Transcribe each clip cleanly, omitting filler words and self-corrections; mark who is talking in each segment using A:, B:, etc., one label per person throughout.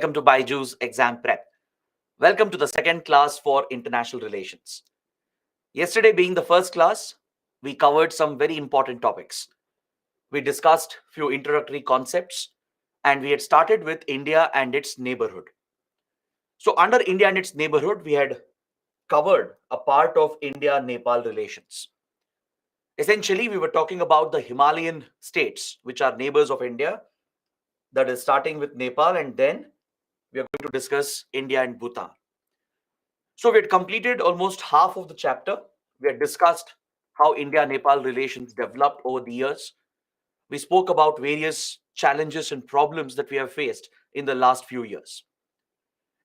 A: welcome to Baiju's Exam Prep. Welcome to the second class for International Relations. Yesterday being the first class, we covered some very important topics. We discussed few introductory concepts and we had started with India and its neighborhood. So under India and its neighborhood, we had covered a part of India-Nepal relations. Essentially, we were talking about the Himalayan states, which are neighbors of India, that is starting with Nepal, and then we are going to discuss India and Bhutan. So we had completed almost half of the chapter. We had discussed how India-Nepal relations developed over the years. We spoke about various challenges and problems that we have faced in the last few years,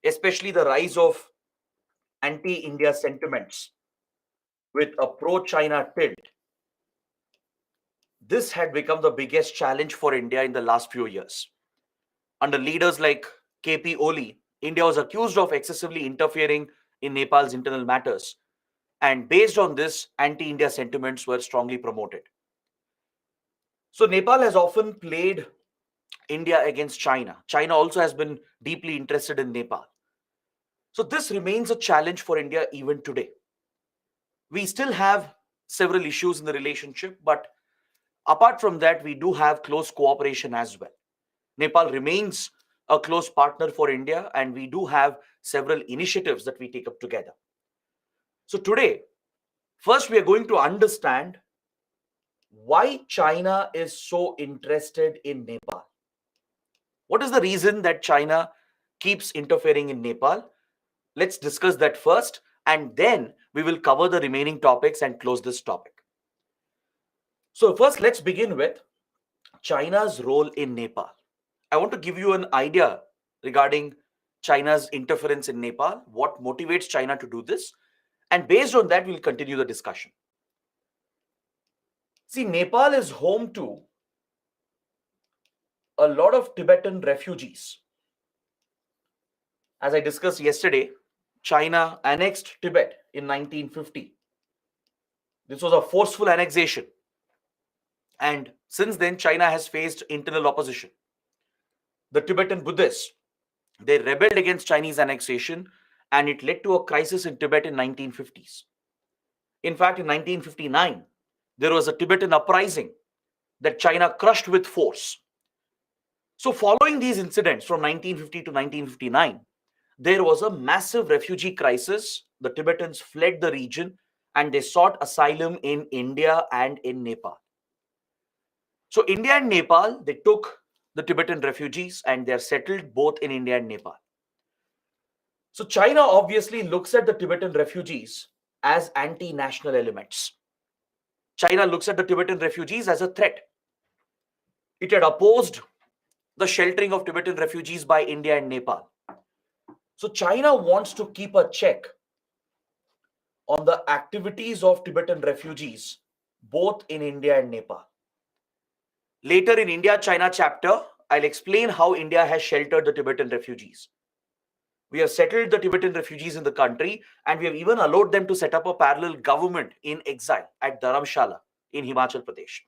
A: especially the rise of anti-India sentiments with a pro-China tilt. This had become the biggest challenge for India in the last few years. Under leaders like KP Oli, India was accused of excessively interfering in Nepal's internal matters. And based on this, anti-India sentiments were strongly promoted. So Nepal has often played India against China. China also has been deeply interested in Nepal. So this remains a challenge for India even today. We still have several issues in the relationship, but apart from that, we do have close cooperation as well. Nepal remains a close partner for India, and we do have several initiatives that we take up together. So today, first we are going to understand why China is so interested in Nepal. What is the reason that China keeps interfering in Nepal? Let's discuss that first, and then we will cover the remaining topics and close this topic. So first, let's begin with China's role in Nepal. I want to give you an idea regarding China's interference in Nepal, what motivates China to do this, and based on that, we'll continue the discussion. See, Nepal is home to a lot of Tibetan refugees. As I discussed yesterday, China annexed Tibet in 1950. This was a forceful annexation. And since then, China has faced internal opposition. The Tibetan Buddhists, they rebelled against Chinese annexation, and it led to a crisis in Tibet in 1950s. In fact, in 1959, there was a Tibetan uprising that China crushed with force. So following these incidents from 1950 to 1959, there was a massive refugee crisis. The Tibetans fled the region and they sought asylum in India and in Nepal. So India and Nepal, they took the Tibetan refugees and they are settled both in India and Nepal. So China obviously looks at the Tibetan refugees as anti-national elements. China looks at the Tibetan refugees as a threat. It had opposed the sheltering of Tibetan refugees by India and Nepal. So China wants to keep a check on the activities of Tibetan refugees, both in India and Nepal. Later in India-China chapter, I'll explain how India has sheltered the Tibetan refugees. We have settled the Tibetan refugees in the country, and we have even allowed them to set up a parallel government in exile at Dharamshala in Himachal Pradesh.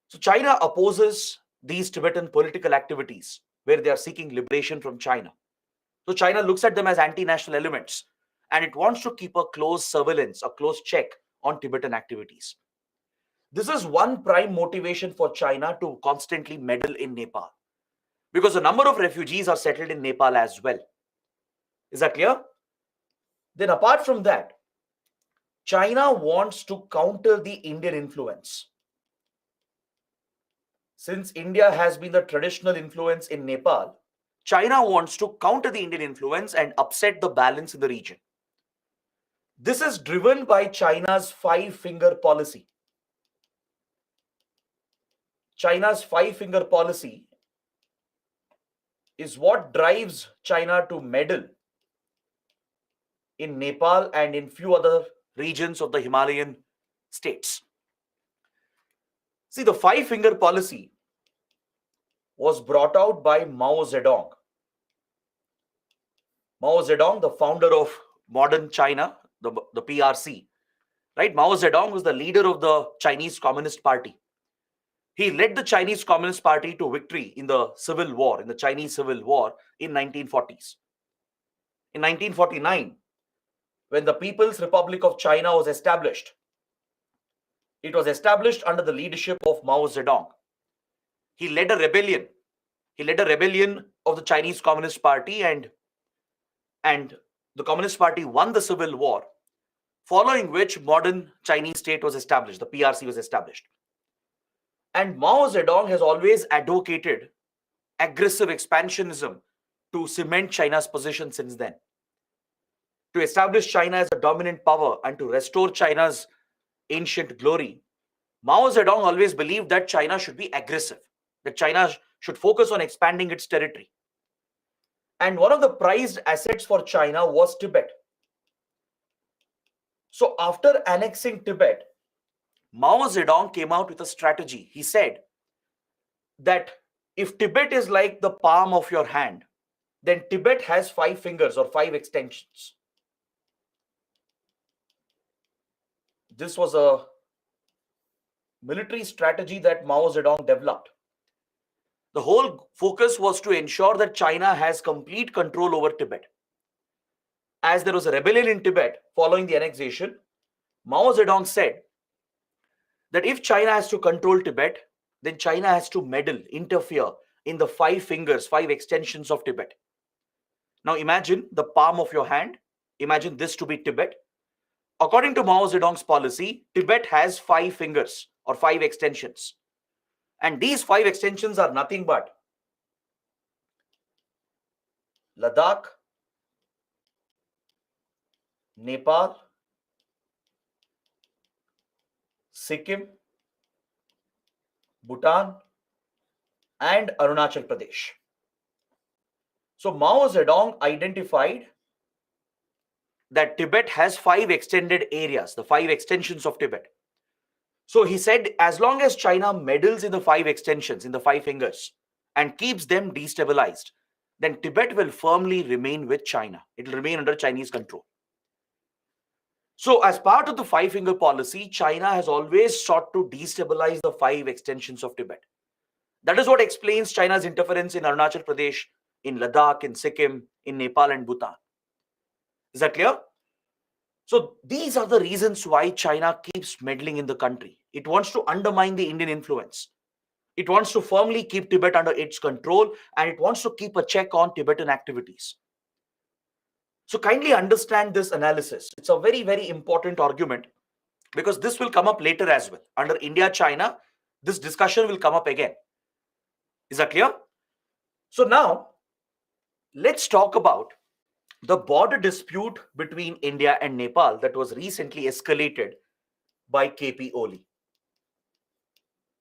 A: So China opposes these Tibetan political activities where they are seeking liberation from China. So China looks at them as anti-national elements, and it wants to keep a close surveillance, a close check on Tibetan activities. This is one prime motivation for China to constantly meddle in Nepal, because a number of refugees are settled in Nepal as well. Is that clear? Then apart from that, China wants to counter the Indian influence. Since India has been the traditional influence in Nepal, China wants to counter the Indian influence and upset the balance in the region. This is driven by China's five-finger policy. China's five-finger policy is what drives China to meddle in Nepal and in few other regions of the Himalayan states. See, the five-finger policy was brought out by Mao Zedong. Mao Zedong, the founder of modern China, the PRC, right? Mao Zedong was the leader of the Chinese Communist Party. He led the Chinese Communist Party to victory in the Civil War, in the Chinese Civil War in 1940s. In 1949, when the People's Republic of China was established, it was established under the leadership of Mao Zedong. He led a rebellion. He led a rebellion of the Chinese Communist Party, and the Communist Party won the Civil War, following which modern Chinese state was established. The PRC was established. And Mao Zedong has always advocated aggressive expansionism to cement China's position since then. To establish China as a dominant power and to restore China's ancient glory, Mao Zedong always believed that China should be aggressive, that China should focus on expanding its territory. And one of the prized assets for China was Tibet. So after annexing Tibet, Mao Zedong came out with a strategy. He said that if Tibet is like the palm of your hand, then Tibet has 5 fingers or 5 extensions. This was a military strategy that Mao Zedong developed. The whole focus was to ensure that China has complete control over Tibet. As there was a rebellion in Tibet following the annexation, Mao Zedong said that if China has to control Tibet, then China has to meddle, interfere in the 5 fingers, 5 extensions of Tibet. Now imagine the palm of your hand. Imagine this to be Tibet. According to Mao Zedong's policy, Tibet has 5 fingers or 5 extensions. And these 5 extensions are nothing but Ladakh, Nepal, Sikkim, Bhutan, and Arunachal Pradesh. So Mao Zedong identified that Tibet has 5 extended areas, the 5 extensions of Tibet. So he said, as long as China meddles in the 5 extensions, in the 5 fingers, and keeps them destabilized, then Tibet will firmly remain with China. It will remain under Chinese control. So as part of the 5-finger policy, China has always sought to destabilize the 5 extensions of Tibet. That is what explains China's interference in Arunachal Pradesh, in Ladakh, in Sikkim, in Nepal and Bhutan. Is that clear? So these are the reasons why China keeps meddling in the country. It wants to undermine the Indian influence. It wants to firmly keep Tibet under its control, and it wants to keep a check on Tibetan activities. So kindly understand this analysis. It's a very, very important argument because this will come up later as well. Under India-China, this discussion will come up again. Is that clear? So now, let's talk about the border dispute between India and Nepal that was recently escalated by KP Oli.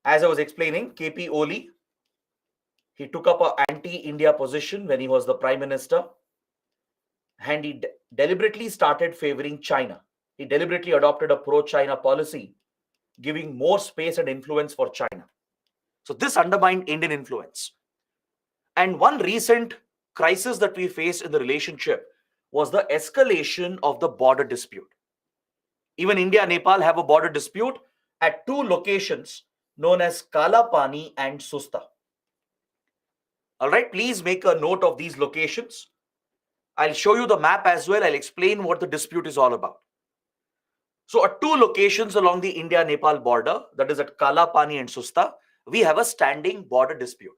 A: As I was explaining, KP Oli, he took up an anti-India position when he was the Prime Minister, and he deliberately started favoring China. He deliberately adopted a pro-China policy, giving more space and influence for China. So this undermined Indian influence. And one recent crisis that we faced in the relationship was the escalation of the border dispute. Even India and Nepal have a border dispute at 2 locations known as Kala Pani and Susta. All right, please make a note of these locations. I'll show you the map as well. I'll explain what the dispute is all about. So at 2 locations along the India-Nepal border, that is at Kala Pani and Susta, we have a standing border dispute.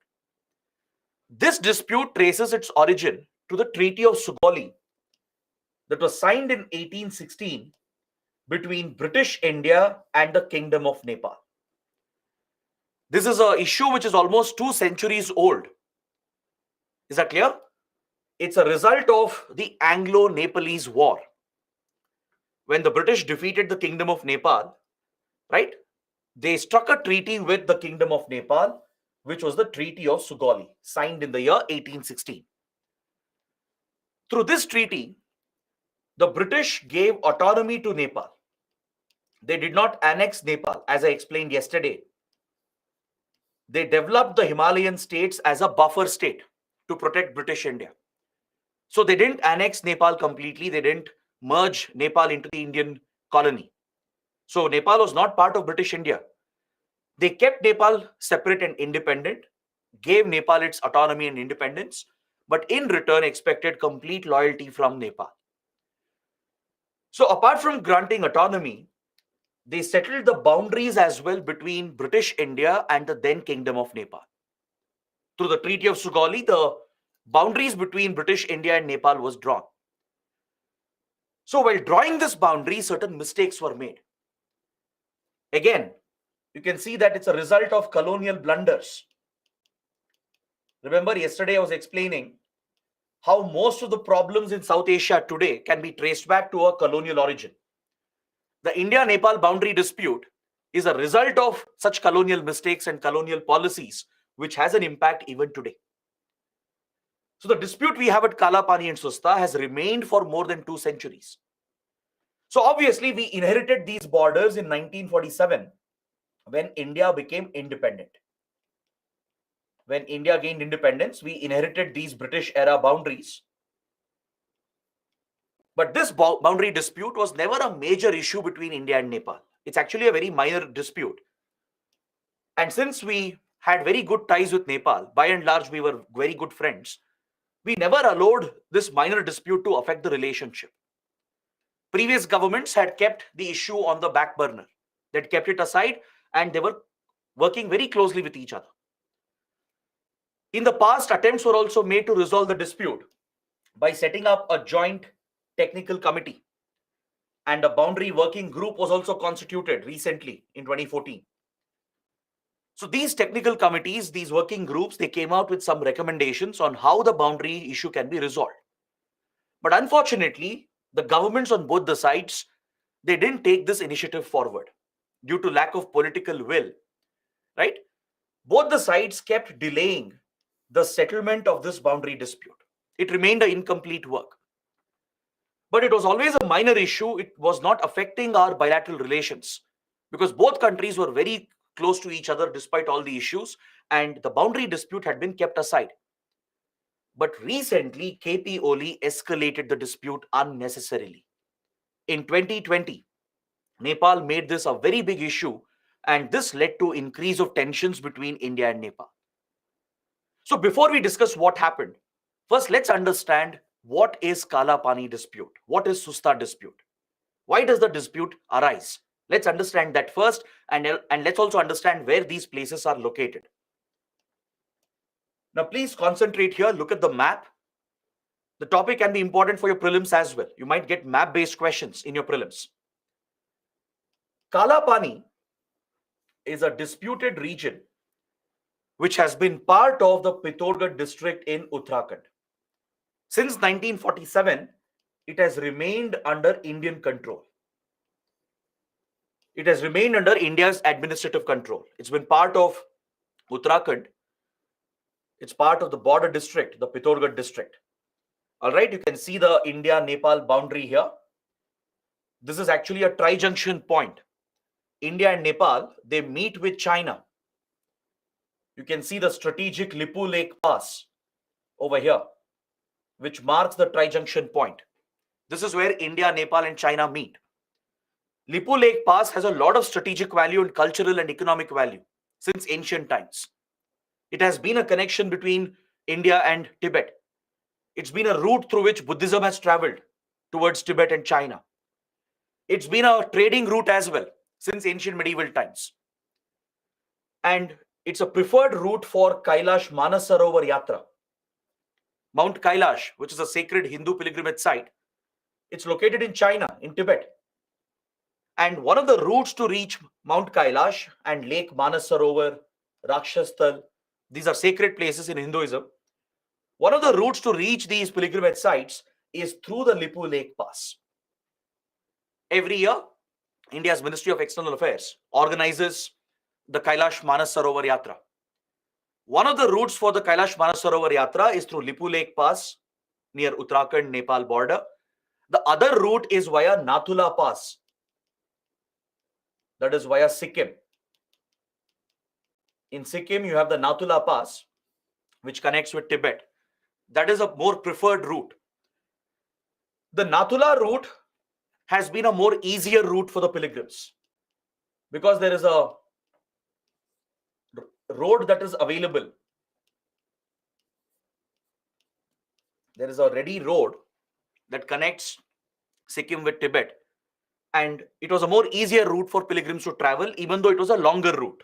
A: This dispute traces its origin to the Treaty of Sugauli that was signed in 1816 between British India and the Kingdom of Nepal. This is an issue which is almost 2 centuries old. Is that clear? It's a result of the Anglo-Nepalese War. When the British defeated the Kingdom of Nepal, right, they struck a treaty with the Kingdom of Nepal, which was the Treaty of Sugauli, signed in the year 1816. Through this treaty, the British gave autonomy to Nepal. They did not annex Nepal, as I explained yesterday. They developed the Himalayan states as a buffer state to protect British India. So they didn't annex Nepal completely. They didn't merge Nepal into the Indian colony. So Nepal was not part of British India. They kept Nepal separate and independent, gave Nepal its autonomy and independence, but in return expected complete loyalty from Nepal. So apart from granting autonomy, they settled the boundaries as well between British India and the then Kingdom of Nepal. Through the Treaty of Sugauli, the boundaries between British India and Nepal was drawn. So while drawing this boundary, certain mistakes were made. Again, you can see that it's a result of colonial blunders. Remember, yesterday I was explaining how most of the problems in South Asia today can be traced back to a colonial origin. The India-Nepal boundary dispute is a result of such colonial mistakes and colonial policies, which has an impact even today. So the dispute we have at Kalapani and Susta has remained for more than 2 centuries. So obviously, we inherited these borders in 1947 when India became independent. When India gained independence, we inherited these British era boundaries. But this boundary dispute was never a major issue between India and Nepal. It's actually a very minor dispute. And since we had very good ties with Nepal, by and large, we were very good friends, we never allowed this minor dispute to affect the relationship. Previous governments had kept the issue on the back burner. They'd kept it aside and they were working very closely with each other. In the past, attempts were also made to resolve the dispute by setting up a joint technical committee, and a boundary working group was also constituted recently in 2014. So these technical committees, these working groups, they came out with some recommendations on how the boundary issue can be resolved. But unfortunately, the governments on both the sides, they didn't take this initiative forward due to lack of political will, right? Both the sides kept delaying the settlement of this boundary dispute. It remained an incomplete work. But it was always a minor issue. It was not affecting our bilateral relations because both countries were very close to each other despite all the issues, and the boundary dispute had been kept aside. But recently, KP Oli escalated the dispute unnecessarily. In 2020, Nepal made this a very big issue, and this led to increase of tensions between India and Nepal. So before we discuss what happened, first let's understand what is Kalapani dispute, what is Susta dispute, why does the dispute arise? Let's understand that first, and let's also understand where these places are located. Now please concentrate here, look at the map. The topic can be important for your prelims as well. You might get map-based questions in your prelims. Kalapani is a disputed region which has been part of the Pithoragarh district in Uttarakhand. Since 1947, it has remained under Indian control. It has remained under India's administrative control. It's been part of Uttarakhand. It's part of the border district, the Pithoragarh district. All right, you can see the India-Nepal boundary here. This is actually a tri-junction point. India and Nepal, they meet with China. You can see the strategic Lippu Lake Pass over here, which marks the tri-junction point. This is where India, Nepal, and China meet. Lippu Lake Pass has a lot of strategic value and cultural and economic value since ancient times. It has been a connection between India and Tibet. It's been a route through which Buddhism has traveled towards Tibet and China. It's been a trading route as well since ancient medieval times. And it's a preferred route for Kailash Manasarovar Yatra. Mount Kailash, which is a sacred Hindu pilgrimage site, it's located in China, in Tibet. And one of the routes to reach Mount Kailash and Lake Manasarovar, Rakshasthal, these are sacred places in Hinduism. One of the routes to reach these pilgrimage sites is through the Lippu Lake Pass. Every year, India's Ministry of External Affairs organizes the Kailash Manasarovar Yatra. One of the routes for the Kailash Manasarovar Yatra is through Lippu Lake Pass near Uttarakhand-Nepal border. The other route is via Nathula Pass. That is via Sikkim. In Sikkim, you have the Nathula Pass, which connects with Tibet. That is a more preferred route. The Nathula route has been a more easier route for the pilgrims because there is a road that is available. There is a ready road that connects Sikkim with Tibet, and it was a more easier route for pilgrims to travel, even though it was a longer route.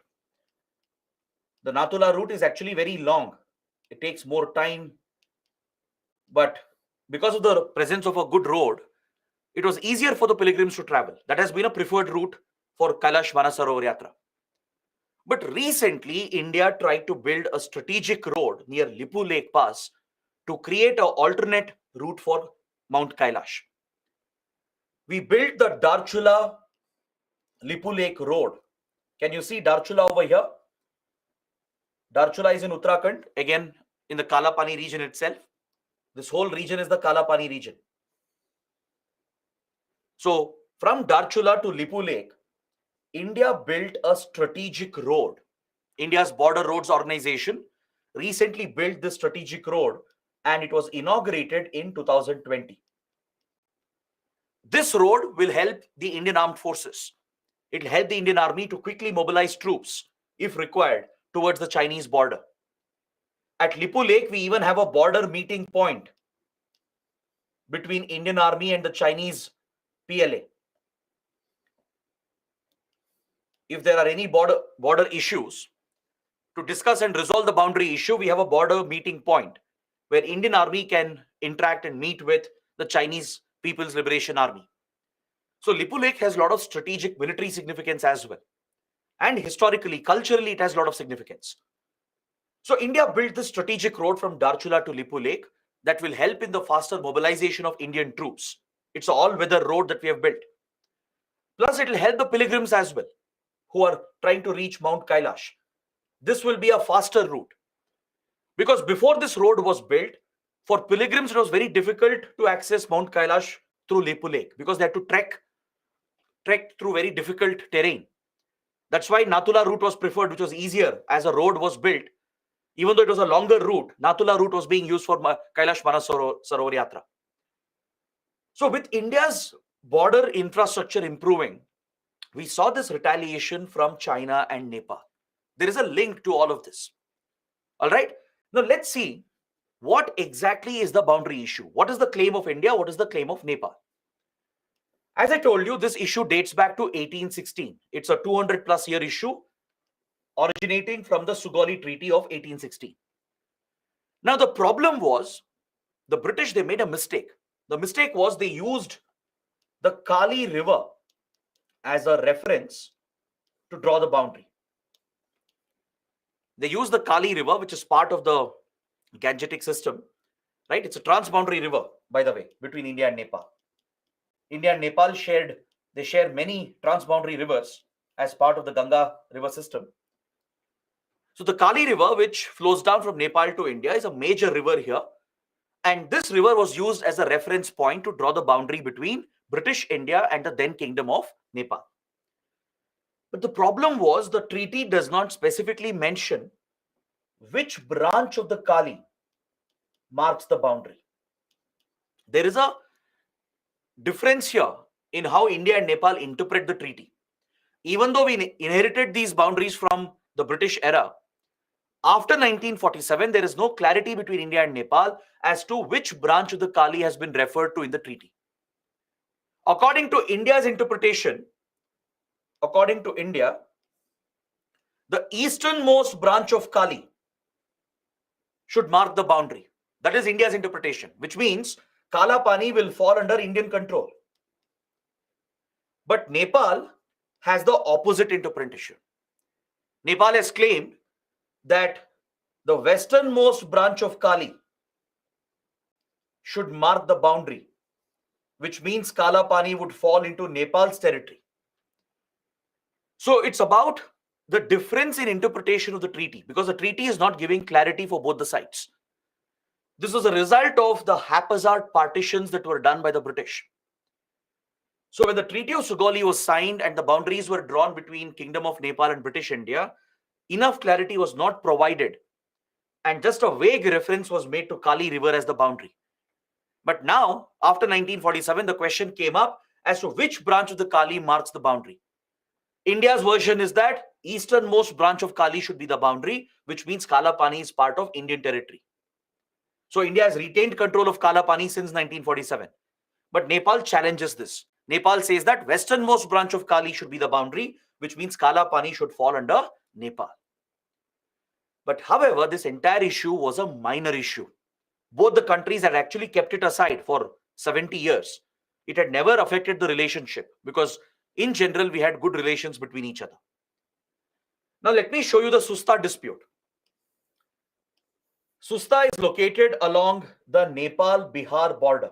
A: The Nathula route is actually very long. It takes more time, but because of the presence of a good road, it was easier for the pilgrims to travel. That has been a preferred route for Kailash Manasarovar Yatra. But recently, India tried to build a strategic road near Lipu Lake Pass to create an alternate route for Mount Kailash. We built the Darchula Lipu Lake Road. Can you see Darchula over here? Darchula is in Uttarakhand, again in the Kalapani region itself. This whole region is the Kalapani region. So from Darchula to Lipu Lake, India built a strategic road. India's Border Roads Organization recently built this strategic road, and it was inaugurated in 2020. This road will help the Indian Armed Forces. It will help the Indian Army to quickly mobilize troops, if required, towards the Chinese border. At Lipu Lake, we even have a border meeting point between Indian Army and the Chinese PLA. If there are any border issues, to discuss and resolve the boundary issue, we have a border meeting point where Indian Army can interact and meet with the Chinese People's Liberation Army. So Lipu Lake has a lot of strategic military significance as well. And historically, culturally, it has a lot of significance. So India built this strategic road from Darchula to Lipu Lake that will help in the faster mobilization of Indian troops. It's an all-weather road that we have built. Plus, it will help the pilgrims as well, who are trying to reach Mount Kailash. This will be a faster route. Because before this road was built, for pilgrims, it was very difficult to access Mount Kailash through Lipu Lake because they had to trek through very difficult terrain. That's why Nathula route was preferred, which was easier as a road was built. Even though it was a longer route, Nathula route was being used for Kailash Manasarovar Yatra. So with India's border infrastructure improving, we saw this retaliation from China and Nepal. There is a link to all of this. All right. Now let's see what exactly is the boundary issue. What is the claim of India? What is the claim of Nepal? As I told you, this issue dates back to 1816. It's a 200+ year issue originating from the Sugauli Treaty of 1816. Now the problem was the British, they made a mistake. The mistake was they used the Kali River as a reference to draw the boundary. They used the Kali River, which is part of the Gangetic system, right? It's a transboundary river, by the way, between India and Nepal. India and Nepal share many transboundary rivers as part of the Ganga river system. So the Kali River, which flows down from Nepal to India, is a major river here. And this river was used as a reference point to draw the boundary between British India and the then Kingdom of Nepal. But the problem was the treaty does not specifically mention which branch of the Kali marks the boundary. There is a difference here in how India and Nepal interpret the treaty. Even though we inherited these boundaries from the British era, after 1947, there is no clarity between India and Nepal as to which branch of the Kali has been referred to in the treaty. According to India's interpretation, according to India, the easternmost branch of Kali should mark the boundary. That is India's interpretation, which means Kalapani will fall under Indian control. But Nepal has the opposite interpretation. Nepal has claimed that the westernmost branch of Kali should mark the boundary, which means Kalapani would fall into Nepal's territory. So it's about the difference in interpretation of the treaty, because the treaty is not giving clarity for both the sides. This was a result of the haphazard partitions that were done by the British. So when the Treaty of Sugauli was signed and the boundaries were drawn between Kingdom of Nepal and British India, enough clarity was not provided, and just a vague reference was made to Kali River as the boundary. But now, after 1947, the question came up as to which branch of the Kali marks the boundary. India's version is that easternmost branch of Kali should be the boundary, which means Kalapani is part of Indian territory. So India has retained control of Kalapani since 1947. But Nepal challenges this. Nepal says that westernmost branch of Kali should be the boundary, which means Kalapani should fall under Nepal. But however, this entire issue was a minor issue. Both the countries had actually kept it aside for 70 years. It had never affected the relationship because in general, we had good relations between each other. Now, let me show you the Susta dispute. Susta is located along the Nepal-Bihar border.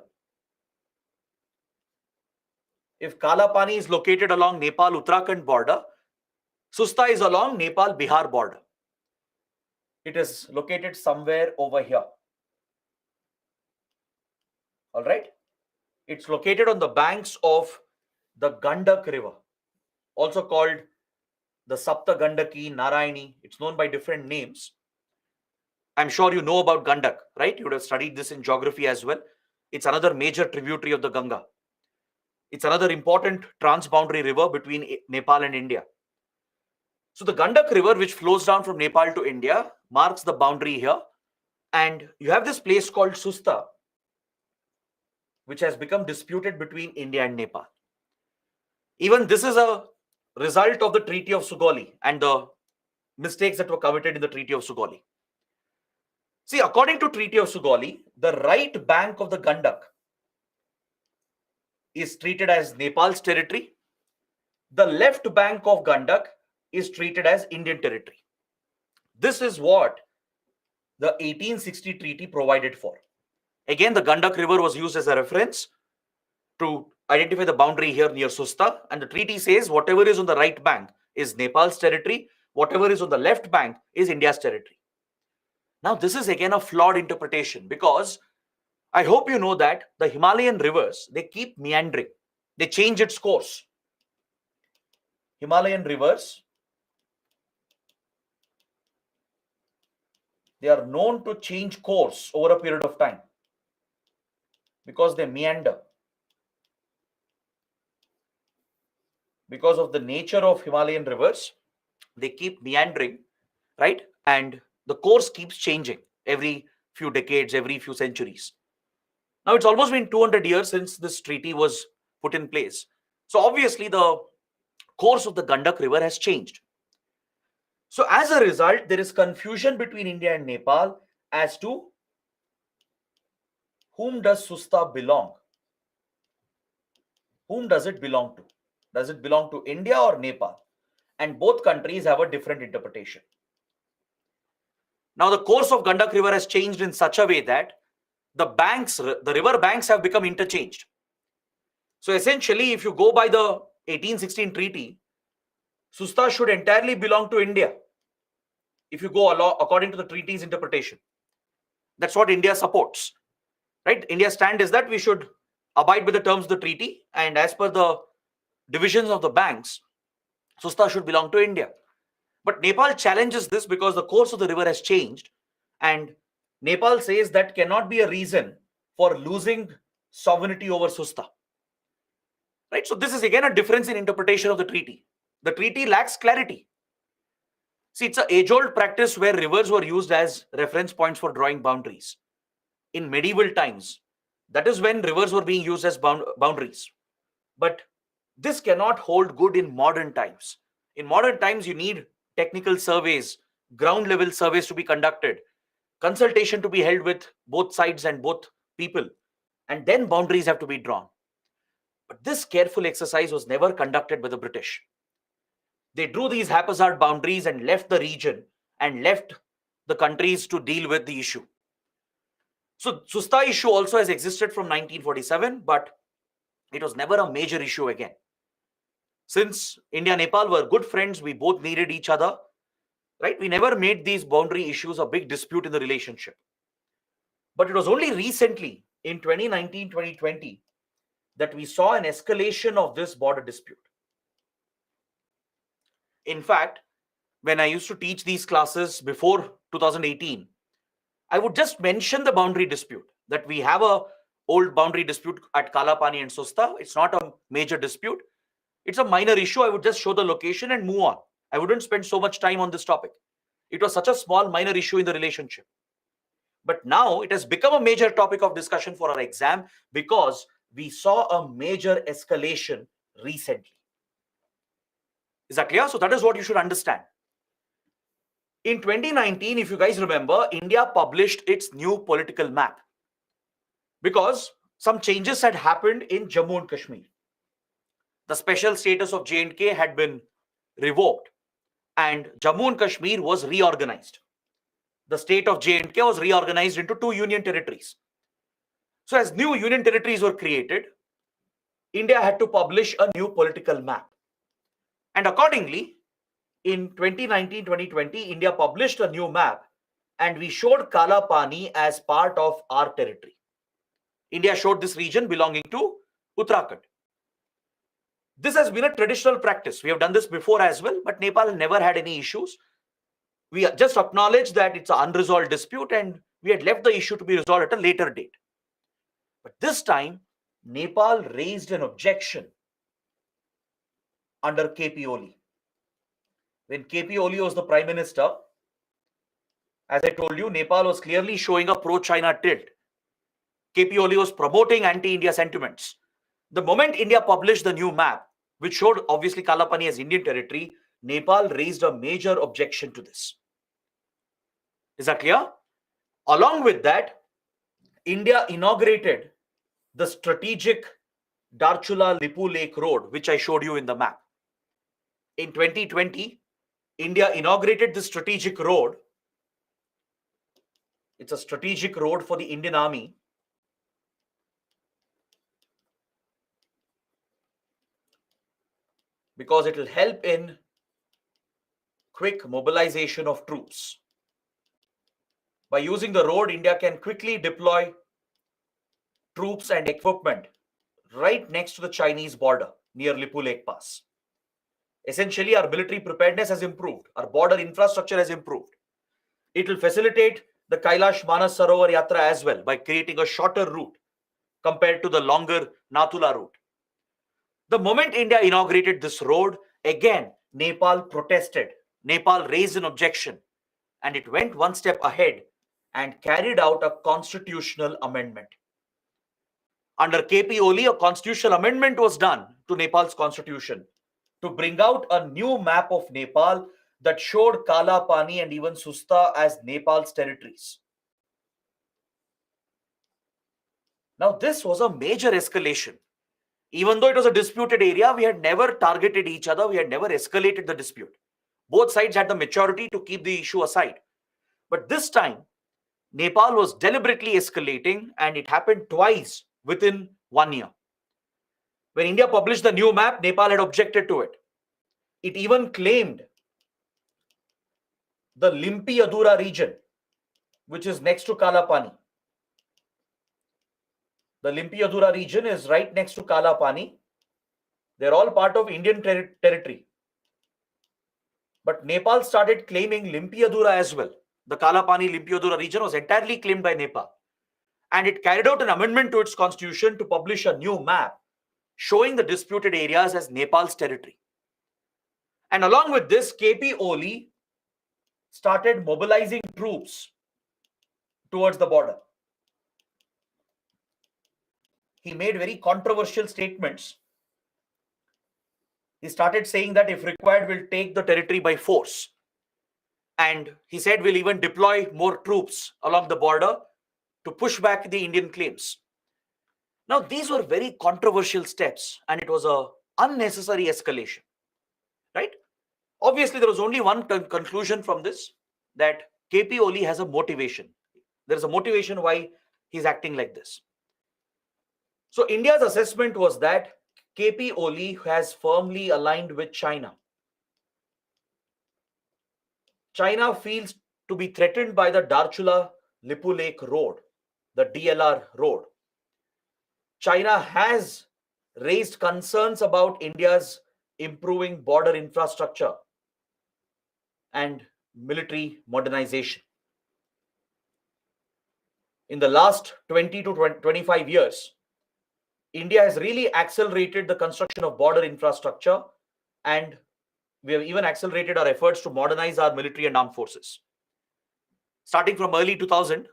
A: If Kalapani is located along Nepal-Uttarakhand border, Susta is along Nepal-Bihar border. It is located somewhere over here. All right. It's located on the banks of the Gandak River, also called the Sapta Gandaki, Narayani. It's known by different names. I'm sure you know about Gandak, right? You would have studied this in geography as well. It's another major tributary of the Ganga. It's another important transboundary river between Nepal and India. So the Gandak River, which flows down from Nepal to India, marks the boundary here. And you have this place called Susta, which has become disputed between India and Nepal. Even this is a result of the Treaty of Sugauli and the mistakes that were committed in the Treaty of Sugauli. See, according to Treaty of Sugauli, the right bank of the Gandak is treated as Nepal's territory. The left bank of Gandak is treated as Indian territory. This is what the 1860 treaty provided for. Again, the Gandak River was used as a reference to identify the boundary here near Susta, and the treaty says whatever is on the right bank is Nepal's territory, whatever is on the left bank is India's territory. Now, this is again a flawed interpretation because I hope you know that the Himalayan rivers, they keep meandering. They change its course. Himalayan rivers, they are known to change course over a period of time because they meander. Because of the nature of Himalayan rivers, they keep meandering, right? And the course keeps changing every few decades, every few centuries. Now, it's almost been 200 years since this treaty was put in place. So obviously, the course of the Gandak River has changed. So as a result, there is confusion between India and Nepal as to whom does Susta belong? Whom does it belong to? Does it belong to India or Nepal? And both countries have a different interpretation. Now, the course of Gandak River has changed in such a way that the river banks have become interchanged. So essentially, if you go by the 1816 treaty, Susta should entirely belong to India. If you go according to the treaty's interpretation, that's what India supports, right? India's stand is that we should abide by the terms of the treaty, and as per the divisions of the banks, Susta should belong to India. But Nepal challenges this because the course of the river has changed, and Nepal says that cannot be a reason for losing sovereignty over Susta. Right? So this is again a difference in interpretation of the treaty. The treaty lacks clarity. See, it's an age-old practice where rivers were used as reference points for drawing boundaries. In medieval times, that is when rivers were being used as boundaries. But this cannot hold good in modern times. In modern times, you need technical surveys, ground level surveys to be conducted, consultation to be held with both sides and both people, and then boundaries have to be drawn. But this careful exercise was never conducted by the British. They drew these haphazard boundaries and left the region and left the countries to deal with the issue. So Susta issue also has existed from 1947, but it was never a major issue again. Since India and Nepal were good friends, we both needed each other, right? We never made these boundary issues a big dispute in the relationship. But it was only recently in 2019, 2020 that we saw an escalation of this border dispute. In fact, when I used to teach these classes before 2018, I would just mention the boundary dispute, that we have a old boundary dispute at Kalapani and Susta. It's not a major dispute. It's a minor issue. I would just show the location and move on. I wouldn't spend so much time on this topic. It was such a small minor issue in the relationship. But now it has become a major topic of discussion for our exam because we saw a major escalation recently. Is that clear? So that is what you should understand. In 2019, if you guys remember, India published its new political map because some changes had happened in Jammu and Kashmir. The special status of J&K had been revoked and Jammu and Kashmir was reorganized. The state of J&K was reorganized into 2 union territories. So as new union territories were created, India had to publish a new political map. And accordingly, in 2019-2020, India published a new map and we showed Kala Pani as part of our territory. India showed this region belonging to Uttarakhand. This has been a traditional practice. We have done this before as well, but Nepal never had any issues. We just acknowledged that it's an unresolved dispute and we had left the issue to be resolved at a later date. But this time, Nepal raised an objection under KP Oli. When KP Oli was the Prime Minister, as I told you, Nepal was clearly showing a pro-China tilt. KP Oli was promoting anti-India sentiments. The moment India published the new map, which showed obviously Kala Pani as Indian territory, Nepal raised a major objection to this. Is that clear? Along with that, India inaugurated the strategic Darchula-Lipu Lake Road, which I showed you in the map. In 2020, India inaugurated this strategic road. It's a strategic road for the Indian Army. Because it will help in quick mobilization of troops. By using the road, India can quickly deploy troops and equipment right next to the Chinese border near Lipu Lake Pass. Essentially, our military preparedness has improved. Our border infrastructure has improved. It will facilitate the Kailash Manas Sarovar Yatra as well by creating a shorter route compared to the longer Nathula route. The moment India inaugurated this road, again, Nepal protested. Nepal raised an objection and it went one step ahead and carried out a constitutional amendment. Under KP Oli, a constitutional amendment was done to Nepal's constitution to bring out a new map of Nepal that showed Kala Pani and even Susta as Nepal's territories. Now, this was a major escalation. Even though it was a disputed area, we had never targeted each other. We had never escalated the dispute. Both sides had the maturity to keep the issue aside. But this time, Nepal was deliberately escalating and it happened twice within 1 year. When India published the new map, Nepal had objected to it. It even claimed the Limpi Adura region, which is next to Kala Pani. The Limpi Adura region is right next to Kala Pani. They're all part of Indian territory. But Nepal started claiming Limpi Adura as well. The Kala Pani Limpi Adura region was entirely claimed by Nepal. And it carried out an amendment to its constitution to publish a new map showing the disputed areas as Nepal's territory. And along with this, KP Oli started mobilizing troops towards the border. He made very controversial statements. He started saying that if required, we'll take the territory by force. And he said we'll even deploy more troops along the border to push back the Indian claims. Now, these were very controversial steps and it was an unnecessary escalation, right? Obviously, there was only one conclusion from this, that KP Oli has a motivation. There is a motivation why he's acting like this. So India's assessment was that KP Oli has firmly aligned with China. China feels to be threatened by the Darchula-Lipu Lake Road, the DLR road. China has raised concerns about India's improving border infrastructure and military modernization. In the last 20 to 25 years, India has really accelerated the construction of border infrastructure, and we have even accelerated our efforts to modernize our military and armed forces. Starting from early 2000,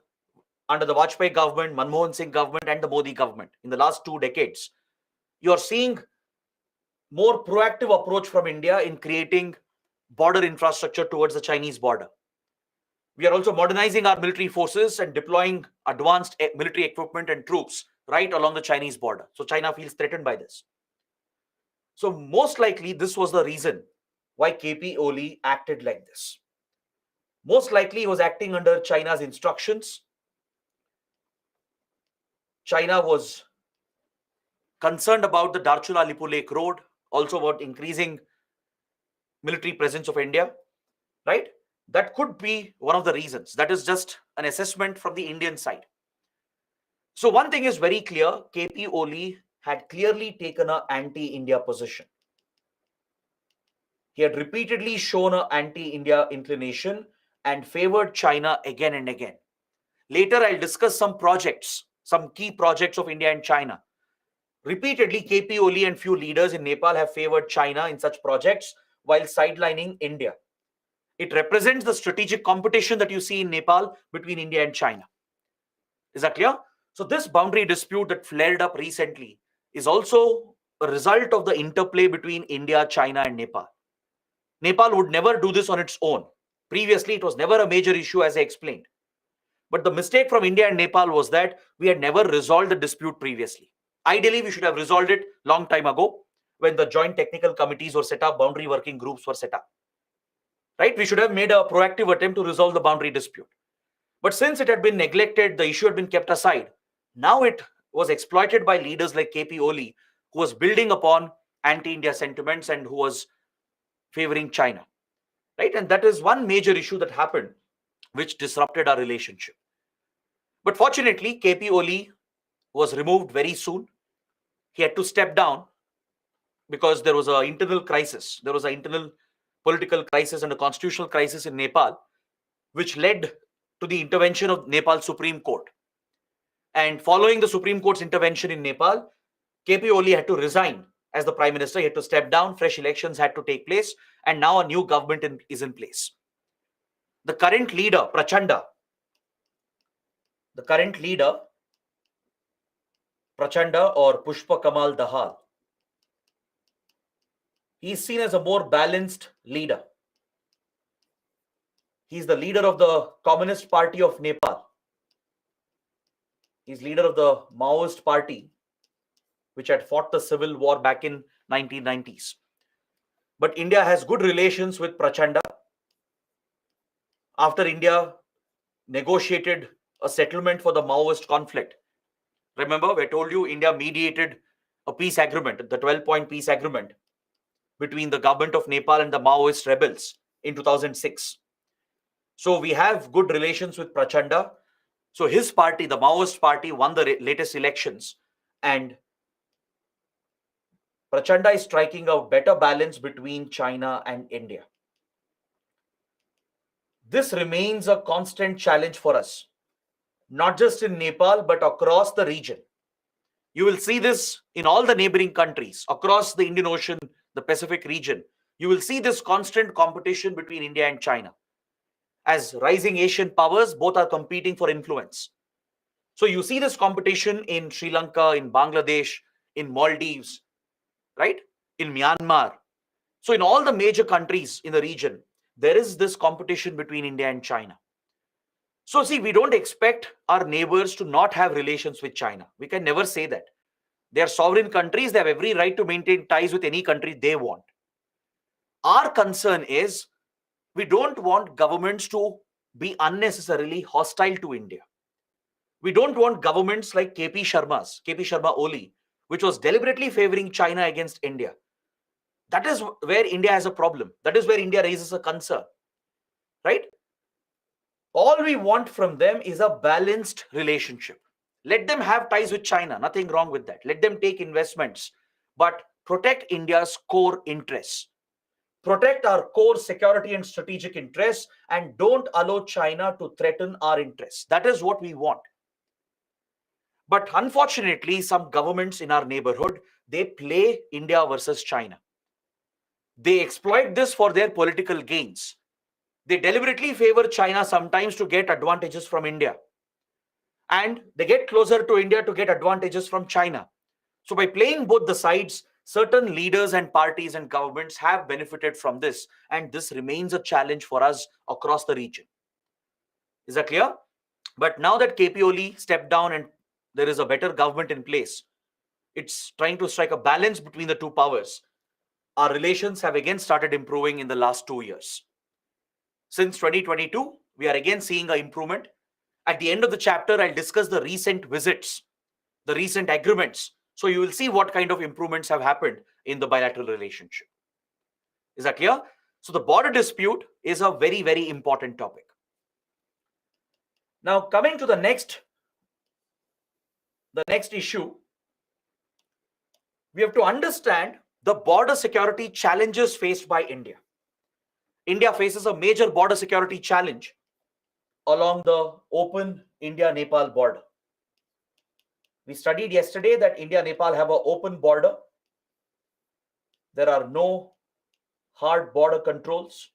A: under the Vajpayee government, Manmohan Singh government, and the Modi government, in the last 2 decades, you are seeing more proactive approach from India in creating border infrastructure towards the Chinese border. We are also modernizing our military forces and deploying advanced military equipment and troops right along the Chinese border. So China feels threatened by this. So most likely this was the reason why KP Oli acted like this. Most likely he was acting under China's instructions. China was concerned about the Darchula-Lippo Lake Road, also about increasing military presence of India, right? That could be one of the reasons. That is just an assessment from the Indian side. So one thing is very clear, KP Oli had clearly taken an anti-India position. He had repeatedly shown an anti-India inclination and favored China again and again. Later, I'll discuss some projects, some key projects of India and China. Repeatedly, KP Oli and few leaders in Nepal have favored China in such projects while sidelining India. It represents the strategic competition that you see in Nepal between India and China. Is that clear? So this boundary dispute that flared up recently is also a result of the interplay between India, China, and Nepal. Nepal would never do this on its own. Previously, it was never a major issue, as I explained. But the mistake from India and Nepal was that we had never resolved the dispute previously. Ideally, we should have resolved it long time ago when the joint technical committees were set up, boundary working groups were set up. Right? We should have made a proactive attempt to resolve the boundary dispute. But since it had been neglected, the issue had been kept aside. Now it was exploited by leaders like KP Oli, who was building upon anti-India sentiments and who was favoring China. Right? And that is one major issue that happened, which disrupted our relationship. But fortunately, KP Oli was removed very soon. He had to step down because there was an internal crisis. There was an internal political crisis and a constitutional crisis in Nepal, which led to the intervention of Nepal Supreme Court. And following the Supreme Court's intervention in Nepal, KP Oli had to resign as the prime minister. He had to step down. Fresh elections had to take place. And now a new government is in place. The current leader, Prachanda, or Pushpa Kamal Dahal, he is seen as a more balanced leader. He's the leader of the Communist Party of Nepal. He's leader of the Maoist party, which had fought the civil war back in 1990s. But India has good relations with Prachanda. After India negotiated a settlement for the Maoist conflict, remember, I told you India mediated a peace agreement, the 12-point peace agreement between the government of Nepal and the Maoist rebels in 2006. So we have good relations with Prachanda. So his party, the Maoist party, won the latest elections, and Prachanda is striking a better balance between China and India. This remains a constant challenge for us, not just in Nepal, but across the region. You will see this in all the neighboring countries across the Indian Ocean, the Pacific region. You will see this constant competition between India and China. As rising Asian powers, both are competing for influence. So you see this competition in Sri Lanka, in Bangladesh, in Maldives, right? In Myanmar. So in all the major countries in the region, there is this competition between India and China. So see, we don't expect our neighbors to not have relations with China. We can never say that. They are sovereign countries. They have every right to maintain ties with any country they want. Our concern is we don't want governments to be unnecessarily hostile to India. We don't want governments like KP Sharma Oli, which was deliberately favoring China against India. That is where India has a problem. That is where India raises a concern, right? All we want from them is a balanced relationship. Let them have ties with China. Nothing wrong with that. Let them take investments, but protect India's core interests. Protect our core security and strategic interests, and don't allow China to threaten our interests. That is what we want. But unfortunately, some governments in our neighborhood, they play India versus China. They exploit this for their political gains. They deliberately favor China sometimes to get advantages from India. And they get closer to India to get advantages from China. So by playing both the sides, certain leaders and parties and governments have benefited from this. And this remains a challenge for us across the region. Is that clear? But now that KP Oli stepped down and there is a better government in place, it's trying to strike a balance between the two powers. Our relations have again started improving in the last 2 years. Since 2022, we are again seeing an improvement. At the end of the chapter, I'll discuss the recent visits, the recent agreements. So you will see what kind of improvements have happened in the bilateral relationship. Is that clear? So the border dispute is a very, very important topic. Now, coming to the next issue, we have to understand the border security challenges faced by India. India faces a major border security challenge along the open India-Nepal border. We studied yesterday that India-Nepal have an open border. There are no hard border controls.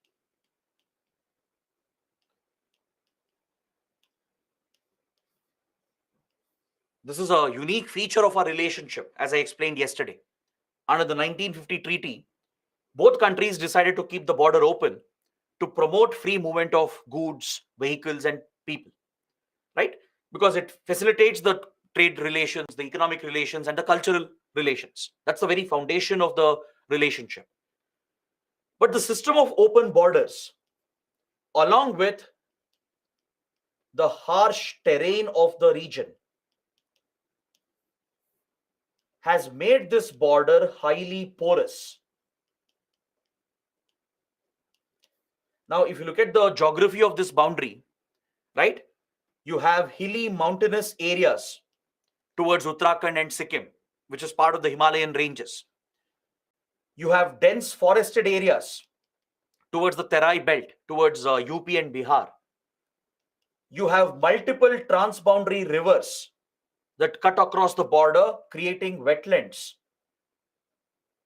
A: This is a unique feature of our relationship, as I explained yesterday. Under the 1950 treaty, both countries decided to keep the border open to promote free movement of goods, vehicles, and people, right? Because it facilitates the trade relations, the economic relations, and the cultural relations. That's the very foundation of the relationship. But the system of open borders, along with the harsh terrain of the region, has made this border highly porous. Now, if you look at the geography of this boundary, right, you have hilly mountainous areas towards Uttarakhand and Sikkim, which is part of the Himalayan ranges. You have dense forested areas towards the Terai belt, towards UP and Bihar. You have multiple transboundary rivers that cut across the border, creating wetlands.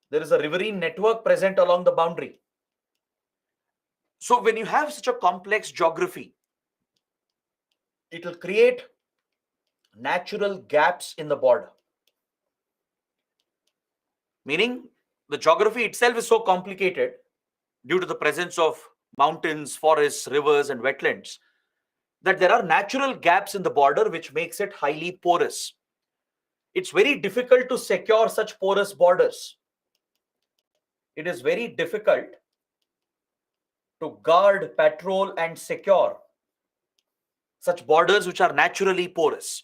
A: There is a riverine network present along the boundary. So when you have such a complex geography, it will create natural gaps in the border. Meaning the geography itself is so complicated due to the presence of mountains, forests, rivers, and wetlands, that there are natural gaps in the border which makes it highly porous. It's very difficult to secure such porous borders. It is very difficult to guard, patrol, and secure such borders which are naturally porous.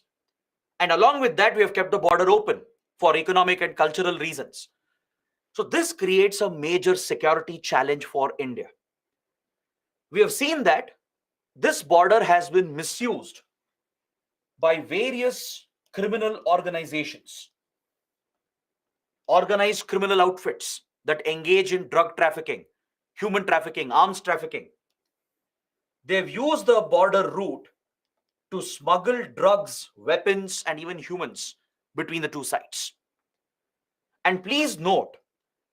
A: And along with that, we have kept the border open for economic and cultural reasons. So this creates a major security challenge for India. We have seen that this border has been misused by various criminal organizations, organized criminal outfits that engage in drug trafficking, human trafficking, arms trafficking. They've used the border route to smuggle drugs, weapons, and even humans between the two sides. And please note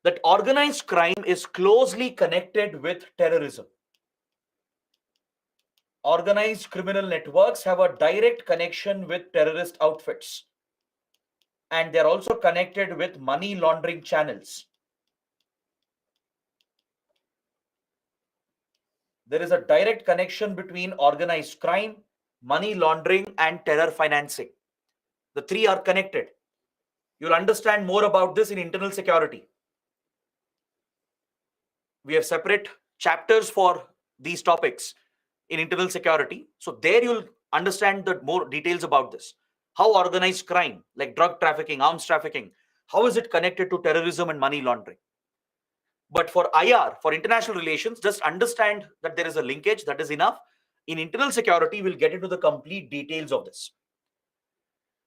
A: that organized crime is closely connected with terrorism. Organized criminal networks have a direct connection with terrorist outfits, and they're also connected with money laundering channels. There is a direct connection between organized crime, money laundering, and terror financing. The three are connected. You'll understand more about this in internal security. We have separate chapters for these topics in internal security. So there you'll understand the more details about this. How organized crime, like drug trafficking, arms trafficking, how is it connected to terrorism and money laundering? But for IR, for international relations, just understand that there is a linkage, that is enough. In internal security, we'll get into the complete details of this.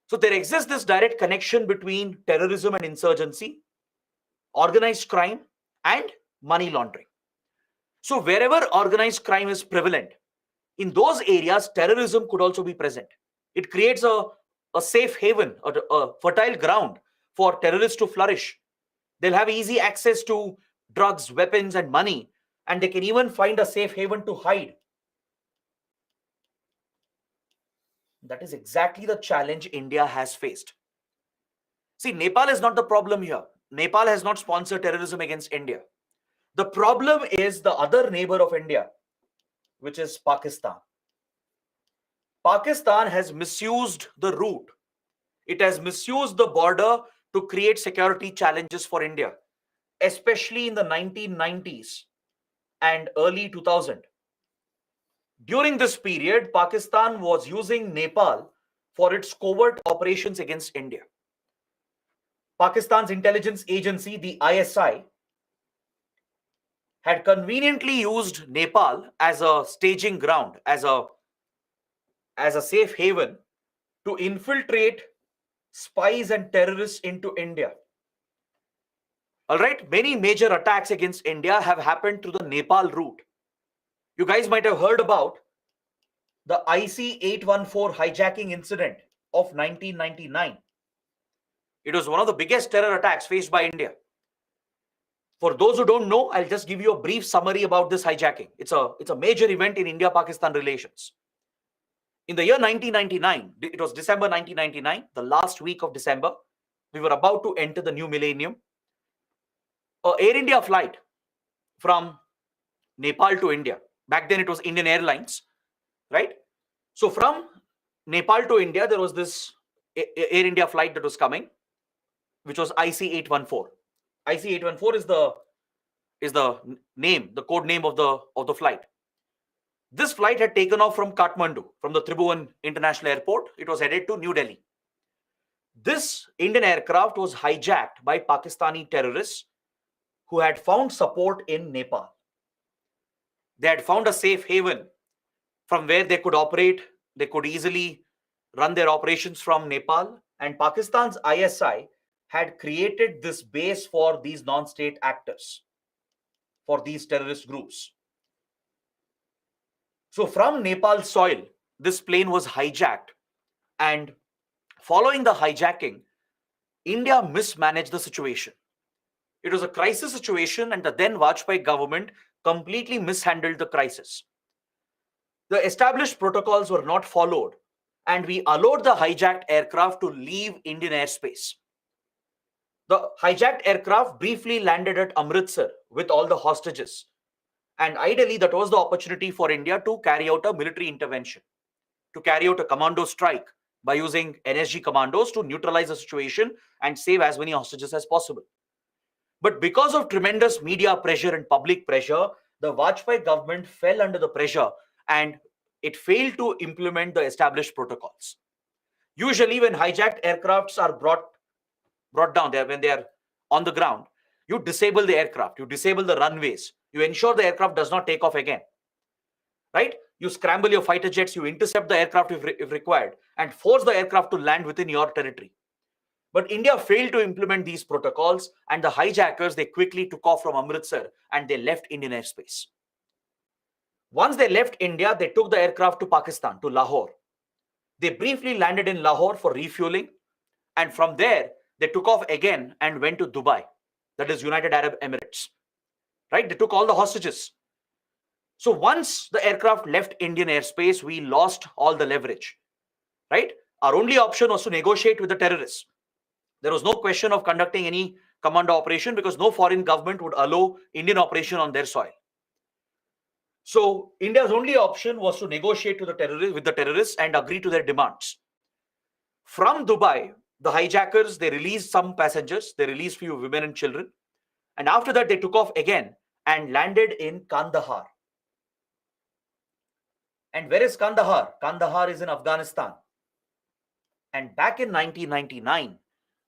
A: So there exists this direct connection between terrorism and insurgency, organized crime, and money laundering. So wherever organized crime is prevalent, in those areas, terrorism could also be present. It creates a a safe haven, a fertile ground for terrorists to flourish. They'll have easy access to drugs, weapons, and money, and they can even find a safe haven to hide. That is exactly the challenge India has faced. See, Nepal is not the problem here. Nepal has not sponsored terrorism against India. The problem is the other neighbor of India, which is Pakistan. Pakistan has misused the route. It has misused the border to create security challenges for India, especially in the 1990s and early 2000. During this period, Pakistan was using Nepal for its covert operations against India. Pakistan's intelligence agency, the ISI, had conveniently used Nepal as a staging ground, as a safe haven to infiltrate spies and terrorists into India. All right, many major attacks against India have happened through the Nepal route. You guys might have heard about the IC-814 hijacking incident of 1999. It was one of the biggest terror attacks faced by India. For those who don't know, I'll just give you a brief summary about this hijacking. It's a major event in India-Pakistan relations. In the year 1999, it was December 1999, the last week of December, we were about to enter the new millennium. A Air India flight from Nepal to India. Back then it was Indian Airlines, right? So from Nepal to India, there was this Air India flight that was coming, which was IC-814. IC-814 is the name, the code name of the flight. This flight had taken off from Kathmandu, from the Tribhuvan International Airport. It was headed to New Delhi. This Indian aircraft was hijacked by Pakistani terrorists who had found support in Nepal. They had found a safe haven from where they could operate. They could easily run their operations from Nepal. And Pakistan's ISI had created this base for these non-state actors, for these terrorist groups. So from Nepal soil, this plane was hijacked. And following the hijacking, India mismanaged the situation. It was a crisis situation, and the then Vajpayee government completely mishandled the crisis. The established protocols were not followed, and we allowed the hijacked aircraft to leave Indian airspace. The hijacked aircraft briefly landed at Amritsar with all the hostages. And ideally, that was the opportunity for India to carry out a military intervention, to carry out a commando strike by using NSG commandos to neutralize the situation and save as many hostages as possible. But because of tremendous media pressure and public pressure, the Vajpayee government fell under the pressure and it failed to implement the established protocols. Usually, when hijacked aircrafts are brought down there, when they are on the ground, you disable the aircraft, you disable the runways, you ensure the aircraft does not take off again, right? You scramble your fighter jets, you intercept the aircraft if required, and force the aircraft to land within your territory. But India failed to implement these protocols, and the hijackers, they quickly took off from Amritsar and they left Indian airspace. Once they left India, they took the aircraft to Pakistan, to Lahore. They briefly landed in Lahore for refueling, and from there, they took off again and went to Dubai, that is United Arab Emirates, right? They took all the hostages. So once the aircraft left Indian airspace, we lost all the leverage, right? Our only option was to negotiate with the terrorists. There was no question of conducting any commando operation because no foreign government would allow Indian operation on their soil. So India's only option was to negotiate with the terrorists and agree to their demands. From Dubai, the hijackers, they released some passengers, they released few women and children. And after that, they took off again and landed in Kandahar. And where is Kandahar? Kandahar is in Afghanistan. And back in 1999,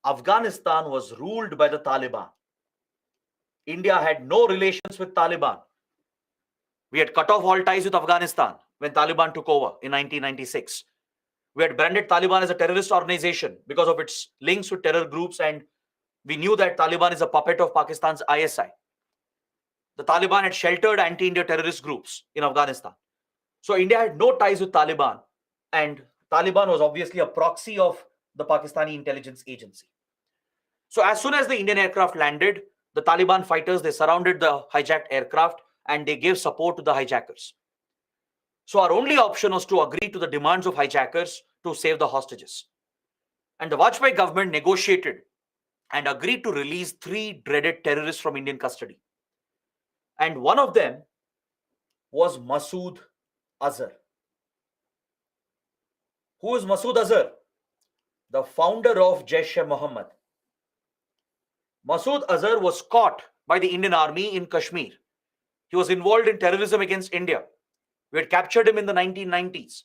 A: Afghanistan was ruled by the Taliban. India had no relations with Taliban. We had cut off all ties with Afghanistan when Taliban took over in 1996. We had branded Taliban as a terrorist organization because of its links with terror groups, and we knew that Taliban is a puppet of Pakistan's ISI. The Taliban had sheltered anti-India terrorist groups in Afghanistan. So India had no ties with Taliban, and Taliban was obviously a proxy of the Pakistani intelligence agency. So as soon as the Indian aircraft landed, the Taliban fighters, they surrounded the hijacked aircraft and they gave support to the hijackers. So our only option was to agree to the demands of hijackers to save the hostages. And the Vajpayee government negotiated and agreed to release 3 dreaded terrorists from Indian custody. And one of them was Masood Azhar. Who is Masood Azhar? The founder of Jaish-e-Mohammed. Masood Azhar was caught by the Indian army in Kashmir. He was involved in terrorism against India. We had captured him in the 1990s,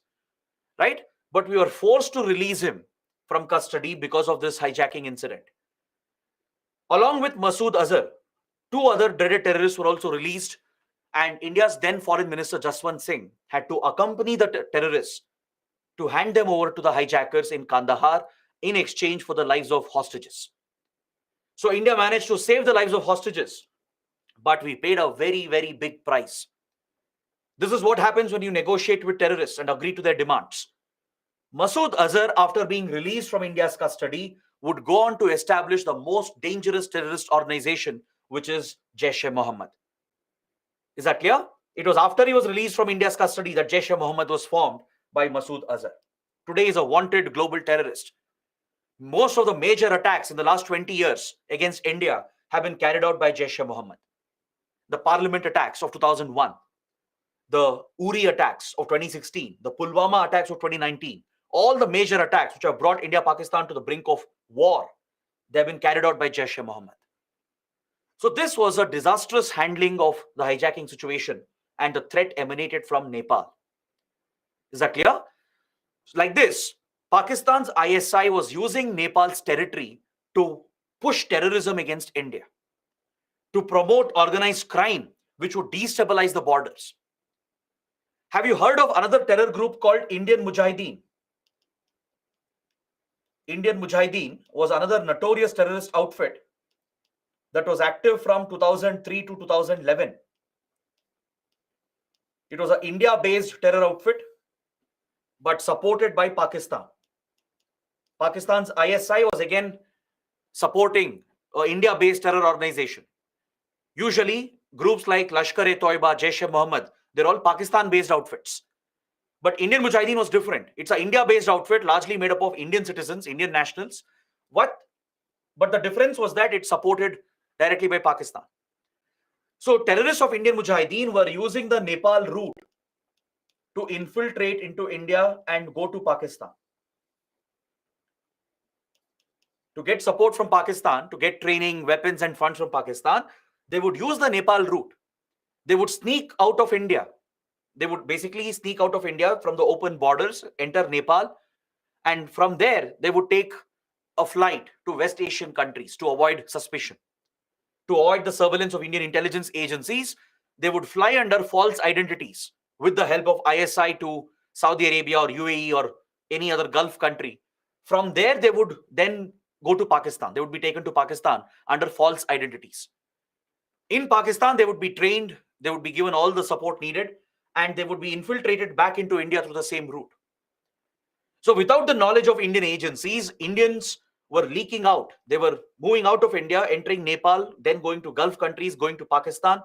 A: right? But we were forced to release him from custody because of this hijacking incident. Along with Masood Azhar, 2 other dreaded terrorists were also released, and India's then Foreign Minister Jaswant Singh had to accompany the terrorists to hand them over to the hijackers in Kandahar in exchange for the lives of hostages. So India managed to save the lives of hostages, but we paid a very, very big price. This is what happens when you negotiate with terrorists and agree to their demands. Masood Azhar, after being released from India's custody, would go on to establish the most dangerous terrorist organization, which is Jaish-e-Mohammed. Is that clear? It was after he was released from India's custody that Jaish-e-Mohammed was formed by Masood Azhar. Today is a wanted global terrorist. Most of the major attacks in the last 20 years against India have been carried out by Jaish-e-Mohammed. The Parliament attacks of 2001, the Uri attacks of 2016, the Pulwama attacks of 2019, all the major attacks which have brought India-Pakistan to the brink of war, they have been carried out by Jaish-e-Mohammed. So this was a disastrous handling of the hijacking situation, and the threat emanated from Nepal. Is that clear? Like this, Pakistan's ISI was using Nepal's territory to push terrorism against India, to promote organized crime, which would destabilize the borders. Have you heard of another terror group called Indian Mujahideen? Indian Mujahideen was another notorious terrorist outfit that was active from 2003 to 2011. It was an India-based terror outfit, but supported by Pakistan. Pakistan's ISI was again supporting an India-based terror organization. Usually, groups like Lashkar-e-Toiba, Jaish-e-Mohammed, they're all Pakistan-based outfits. But Indian Mujahideen was different. It's an India-based outfit, largely made up of Indian citizens, Indian nationals. But the difference was that it's supported directly by Pakistan. So terrorists of Indian Mujahideen were using the Nepal route to infiltrate into India and go to Pakistan. To get support from Pakistan, to get training, weapons and funds from Pakistan, they would use the Nepal route. They would sneak out of India. They would basically sneak out of India from the open borders, enter Nepal, and from there, they would take a flight to West Asian countries to avoid suspicion. To avoid the surveillance of Indian intelligence agencies, they would fly under false identities with the help of ISI to Saudi Arabia or UAE or any other Gulf country. From there, they would then go to Pakistan. They would be taken to Pakistan under false identities. In Pakistan, they would be trained, they would be given all the support needed, and they would be infiltrated back into India through the same route. So without the knowledge of Indian agencies, Indians were leaking out. They were moving out of India, entering Nepal, then going to Gulf countries, going to Pakistan,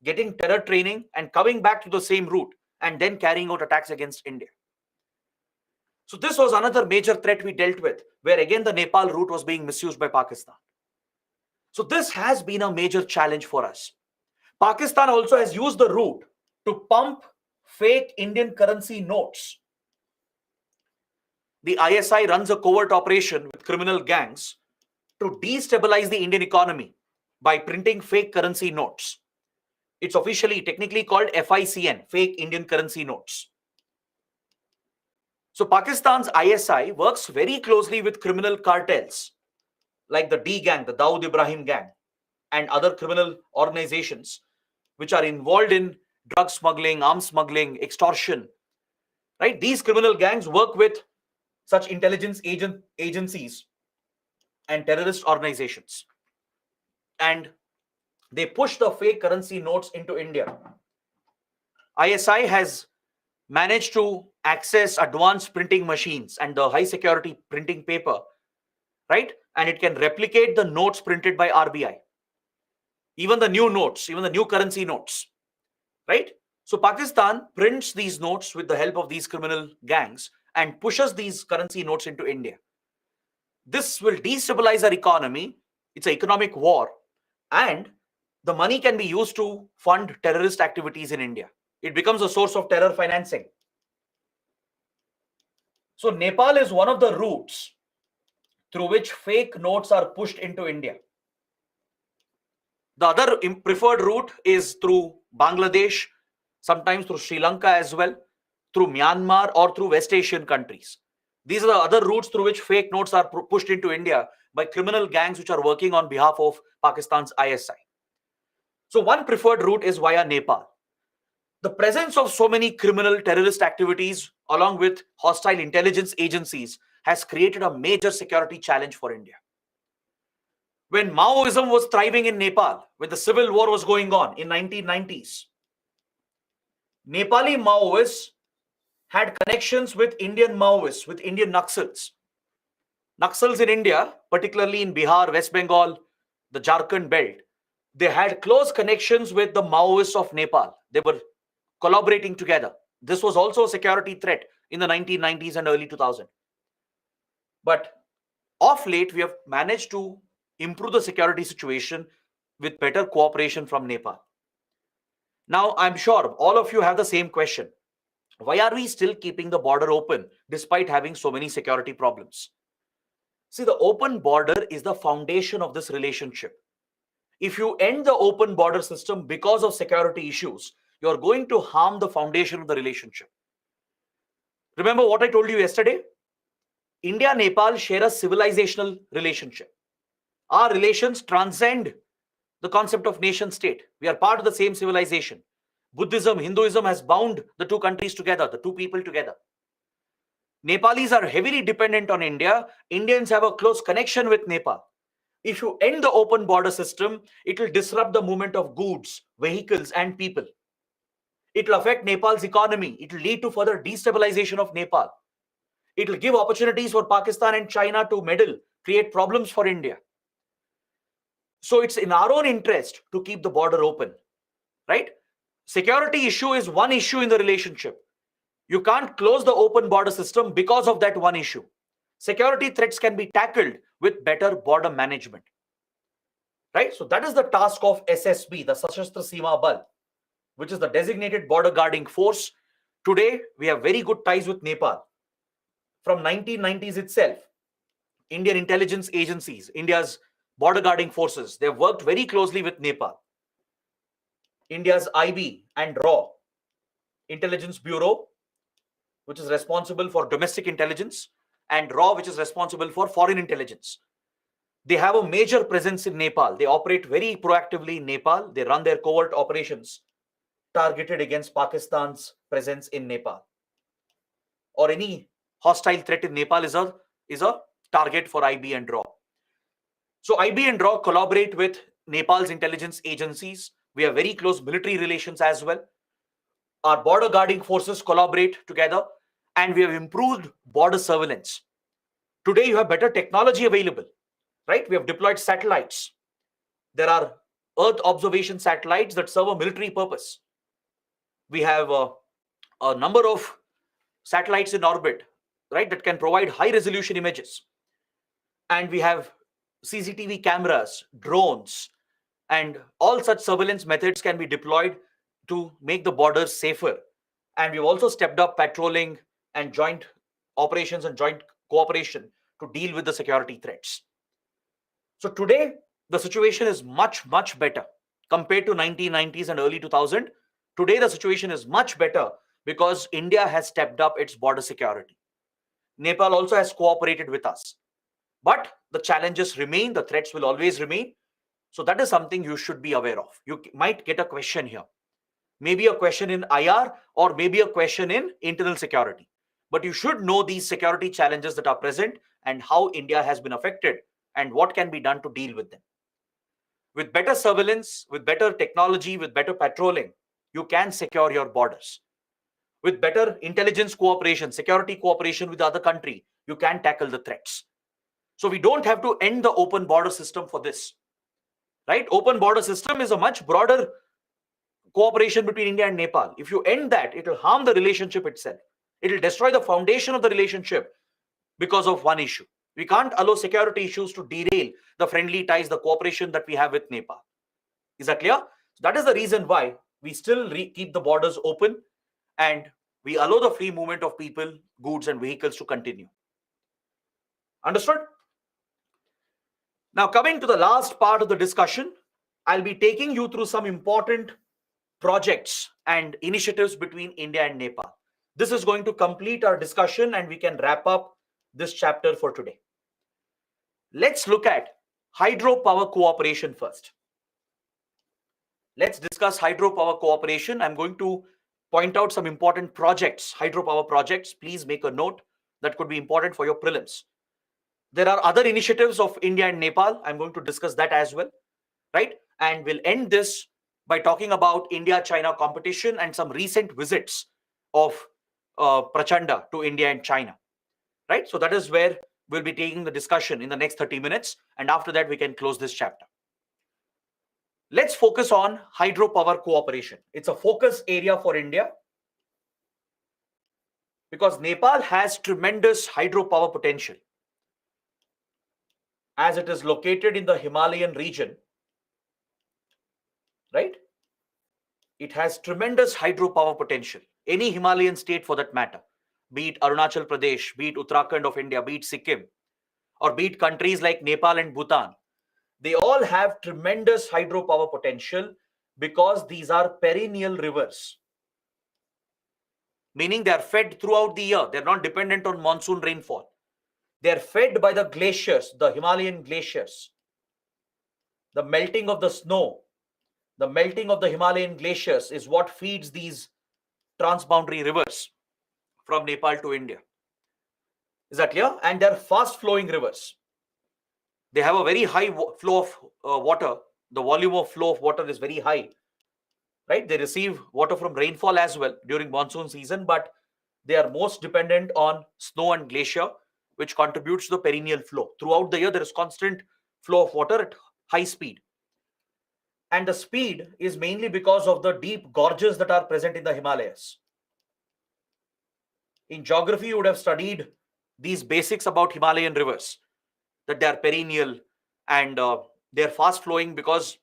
A: getting terror training and coming back to the same route and then carrying out attacks against India. So this was another major threat we dealt with, where again the Nepal route was being misused by Pakistan. So this has been a major challenge for us. Pakistan also has used the route to pump fake Indian currency notes. The ISI runs a covert operation with criminal gangs to destabilize the Indian economy by printing fake currency notes. It's officially, technically called FICN, fake Indian currency notes. So Pakistan's ISI works very closely with criminal cartels like the D gang, the Dawood Ibrahim gang, and other criminal organizations which are involved in drug smuggling, arms smuggling, extortion. Right? These criminal gangs work with such intelligence agencies and terrorist organizations. And they push the fake currency notes into India. ISI has managed to access advanced printing machines and the high security printing paper, right? And it can replicate the notes printed by RBI, even the new notes, even the new currency notes, right? So Pakistan prints these notes with the help of these criminal gangs and pushes these currency notes into India. This will destabilize our economy. It's an economic war, and the money can be used to fund terrorist activities in India. It becomes a source of terror financing. So Nepal is one of the routes through which fake notes are pushed into India. The other preferred route is through Bangladesh, sometimes through Sri Lanka as well, through Myanmar, or through West Asian countries. These are the other routes through which fake notes are pushed into India by criminal gangs which are working on behalf of Pakistan's ISI. So one preferred route is via Nepal. The presence of so many criminal terrorist activities along with hostile intelligence agencies has created a major security challenge for India. When Maoism was thriving in Nepal, when the civil war was going on in 1990s, Nepali Maoists had connections with Indian Maoists, with Indian Naxals. Naxals in India, particularly in Bihar, West Bengal, the Jharkhand belt, they had close connections with the Maoists of Nepal. They were collaborating together. This was also a security threat in the 1990s and early 2000s. But of late, we have managed to improve the security situation with better cooperation from Nepal. Now, I'm sure all of you have the same question. Why are we still keeping the border open despite having so many security problems? See, the open border is the foundation of this relationship. If you end the open border system because of security issues, you're going to harm the foundation of the relationship. Remember what I told you yesterday? India and Nepal share a civilizational relationship. Our relations transcend the concept of nation state. We are part of the same civilization. Buddhism, Hinduism has bound the two countries together, the two people together. Nepalis are heavily dependent on India. Indians have a close connection with Nepal. If you end the open border system, it will disrupt the movement of goods, vehicles, and people. It will affect Nepal's economy. It will lead to further destabilization of Nepal. It will give opportunities for Pakistan and China to meddle, create problems for India. So it's in our own interest to keep the border open, right? Security issue is one issue in the relationship. You can't close the open border system because of that one issue. Security threats can be tackled with better border management, right? So that is the task of SSB, the Sashastra Seema Bal, which is the designated border guarding force. Today, we have very good ties with Nepal. From 1990s itself, Indian intelligence agencies, India's border guarding forces, they've worked very closely with Nepal. India's IB and RAW, Intelligence Bureau, which is responsible for domestic intelligence, and RAW, which is responsible for foreign intelligence. They have a major presence in Nepal. They operate very proactively in Nepal. They run their covert operations targeted against Pakistan's presence in Nepal. Or any hostile threat in Nepal is a target for IB and RAW. So IB and RAW collaborate with Nepal's intelligence agencies. We have very close military relations as well. Our border guarding forces collaborate together, and we have improved border surveillance. Today, you have better technology available, right? We have deployed satellites. There are Earth observation satellites that serve a military purpose. We have a number of satellites in orbit, right, that can provide high resolution images. And we have CCTV cameras, drones, and all such surveillance methods can be deployed to make the borders safer. And we've also stepped up patrolling and joint operations and joint cooperation to deal with the security threats. So today, the situation is much, much better compared to 1990s and early 2000. Today, the situation is much better because India has stepped up its border security. Nepal also has cooperated with us. But the challenges remain, the threats will always remain. So that is something you should be aware of. You might get a question here. Maybe a question in IR or maybe a question in internal security. But you should know these security challenges that are present and how India has been affected and what can be done to deal with them. With better surveillance, with better technology, with better patrolling, you can secure your borders. With better intelligence cooperation, security cooperation with the other country, you can tackle the threats. So we don't have to end the open border system for this, right? Open border system is a much broader cooperation between India and Nepal. If you end that, it will harm the relationship itself. It will destroy the foundation of the relationship because of one issue. We can't allow security issues to derail the friendly ties, the cooperation that we have with Nepal. Is that clear? So that is the reason why we still keep the borders open and we allow the free movement of people, goods, and vehicles to continue. Understood? Now, coming to the last part of the discussion, I'll be taking you through some important projects and initiatives between India and Nepal. This is going to complete our discussion and we can wrap up this chapter for today. Let's look at hydropower cooperation first. Let's discuss hydropower cooperation. I'm going to point out some important projects, hydropower projects. Please make a note that could be important for your prelims. There are other initiatives of India and Nepal. I'm going to discuss that as well, right? And we'll end this by talking about India-China competition and some recent visits of Prachanda to India and China, right? So that is where we'll be taking the discussion in the next 30 minutes. And after that, we can close this chapter. Let's focus on hydropower cooperation. It's a focus area for India because Nepal has tremendous hydropower potential. As it is located in the Himalayan region, right? It has tremendous hydropower potential. Any Himalayan state for that matter, be it Arunachal Pradesh, be it Uttarakhand of India, be it Sikkim, or be it countries like Nepal and Bhutan, they all have tremendous hydropower potential because these are perennial rivers. Meaning they are fed throughout the year. They're not dependent on monsoon rainfall. They are fed by the glaciers, the Himalayan glaciers. The melting of the snow, the melting of the Himalayan glaciers is what feeds these transboundary rivers from Nepal to India. Is that clear? And they're fast flowing rivers. They have a very high flow of water. The volume of flow of water is very high, right? They receive water from rainfall as well during monsoon season, but they are most dependent on snow and glacier, which contributes to the perennial flow. Throughout the year, there is constant flow of water at high speed. And the speed is mainly because of the deep gorges that are present in the Himalayas. In geography, you would have studied these basics about Himalayan rivers, that they are perennial and they are fast flowing because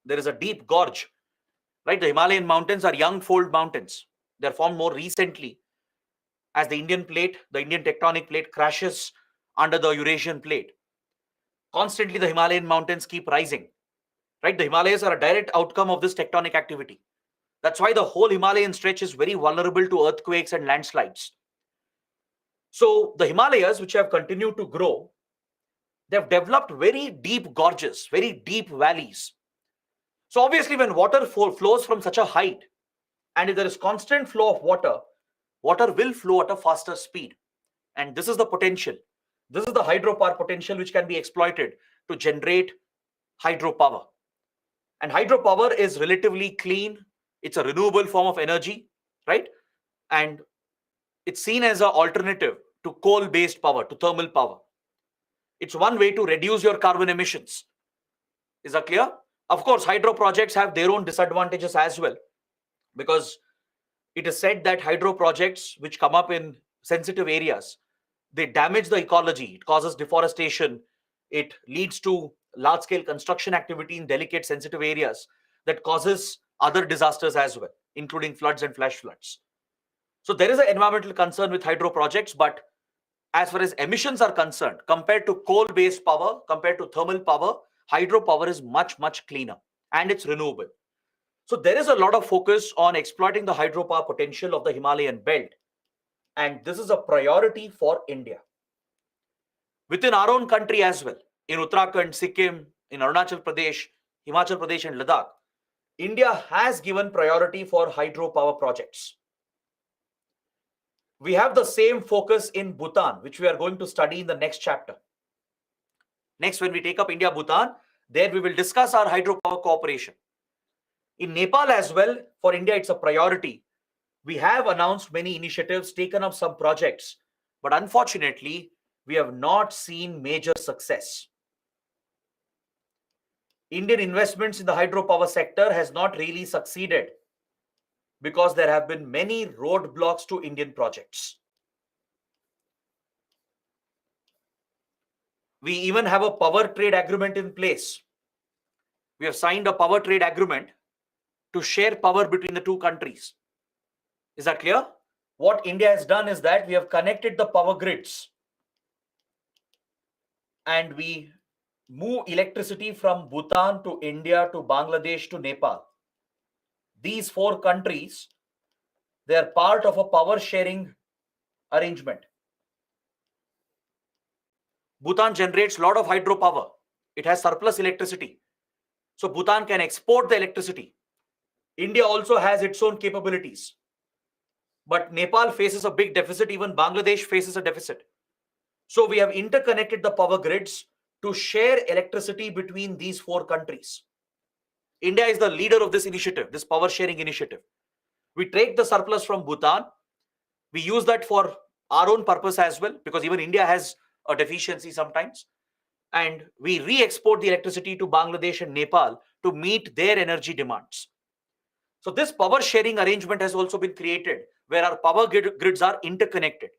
A: there is a deep gorge, right? The Himalayan mountains are young fold mountains. They are formed more recently as the Indian tectonic plate crashes under the Eurasian plate. Constantly, the Himalayan mountains keep rising, right? The Himalayas are a direct outcome of this tectonic activity. That's why the whole Himalayan stretch is very vulnerable to earthquakes and landslides. So the Himalayas, which have continued to grow, they have developed very deep gorges, very deep valleys. So obviously, when water flows from such a height, and if there is constant flow of water, water will flow at a faster speed. And this is the potential. This is the hydropower potential which can be exploited to generate hydropower. And hydropower is relatively clean. It's a renewable form of energy, right? And it's seen as an alternative to coal-based power, to thermal power. It's one way to reduce your carbon emissions. Is that clear? Of course, hydro projects have their own disadvantages as well, because it is said that hydro projects which come up in sensitive areas, they damage the ecology. It causes deforestation. It leads to large-scale construction activity in delicate, sensitive areas that causes other disasters as well, including floods and flash floods. So there is an environmental concern with hydro projects, but as far as emissions are concerned, compared to coal-based power, compared to thermal power, hydropower is much, much cleaner and it's renewable. So there is a lot of focus on exploiting the hydropower potential of the Himalayan belt. And this is a priority for India. Within our own country as well, in Uttarakhand, Sikkim, in Arunachal Pradesh, Himachal Pradesh and Ladakh, India has given priority for hydropower projects. We have the same focus in Bhutan, which we are going to study in the next chapter. Next, when we take up India-Bhutan, there we will discuss our hydropower cooperation. In Nepal as well, for India, it's a priority We have announced many initiatives, taken up some projects, but unfortunately, we have not seen major success. Indian investments in the hydropower sector has not really succeeded because there have been many roadblocks to Indian projects. We even have a power trade agreement in place. We have signed a power trade agreement to share power between the two countries. Is that clear? What India has done is that we have connected the power grids and we move electricity from Bhutan to India to Bangladesh to Nepal. These four countries, they are part of a power sharing arrangement. Bhutan generates a lot of hydropower. It has surplus electricity. So Bhutan can export the electricity. India also has its own capabilities. But Nepal faces a big deficit. Even Bangladesh faces a deficit. So we have interconnected the power grids to share electricity between these four countries. India is the leader of this initiative, this power sharing initiative. We take the surplus from Bhutan. We use that for our own purpose as well, because even India has a deficiency sometimes. And we re-export the electricity to Bangladesh and Nepal to meet their energy demands. So this power sharing arrangement has also been created where our power grids are interconnected.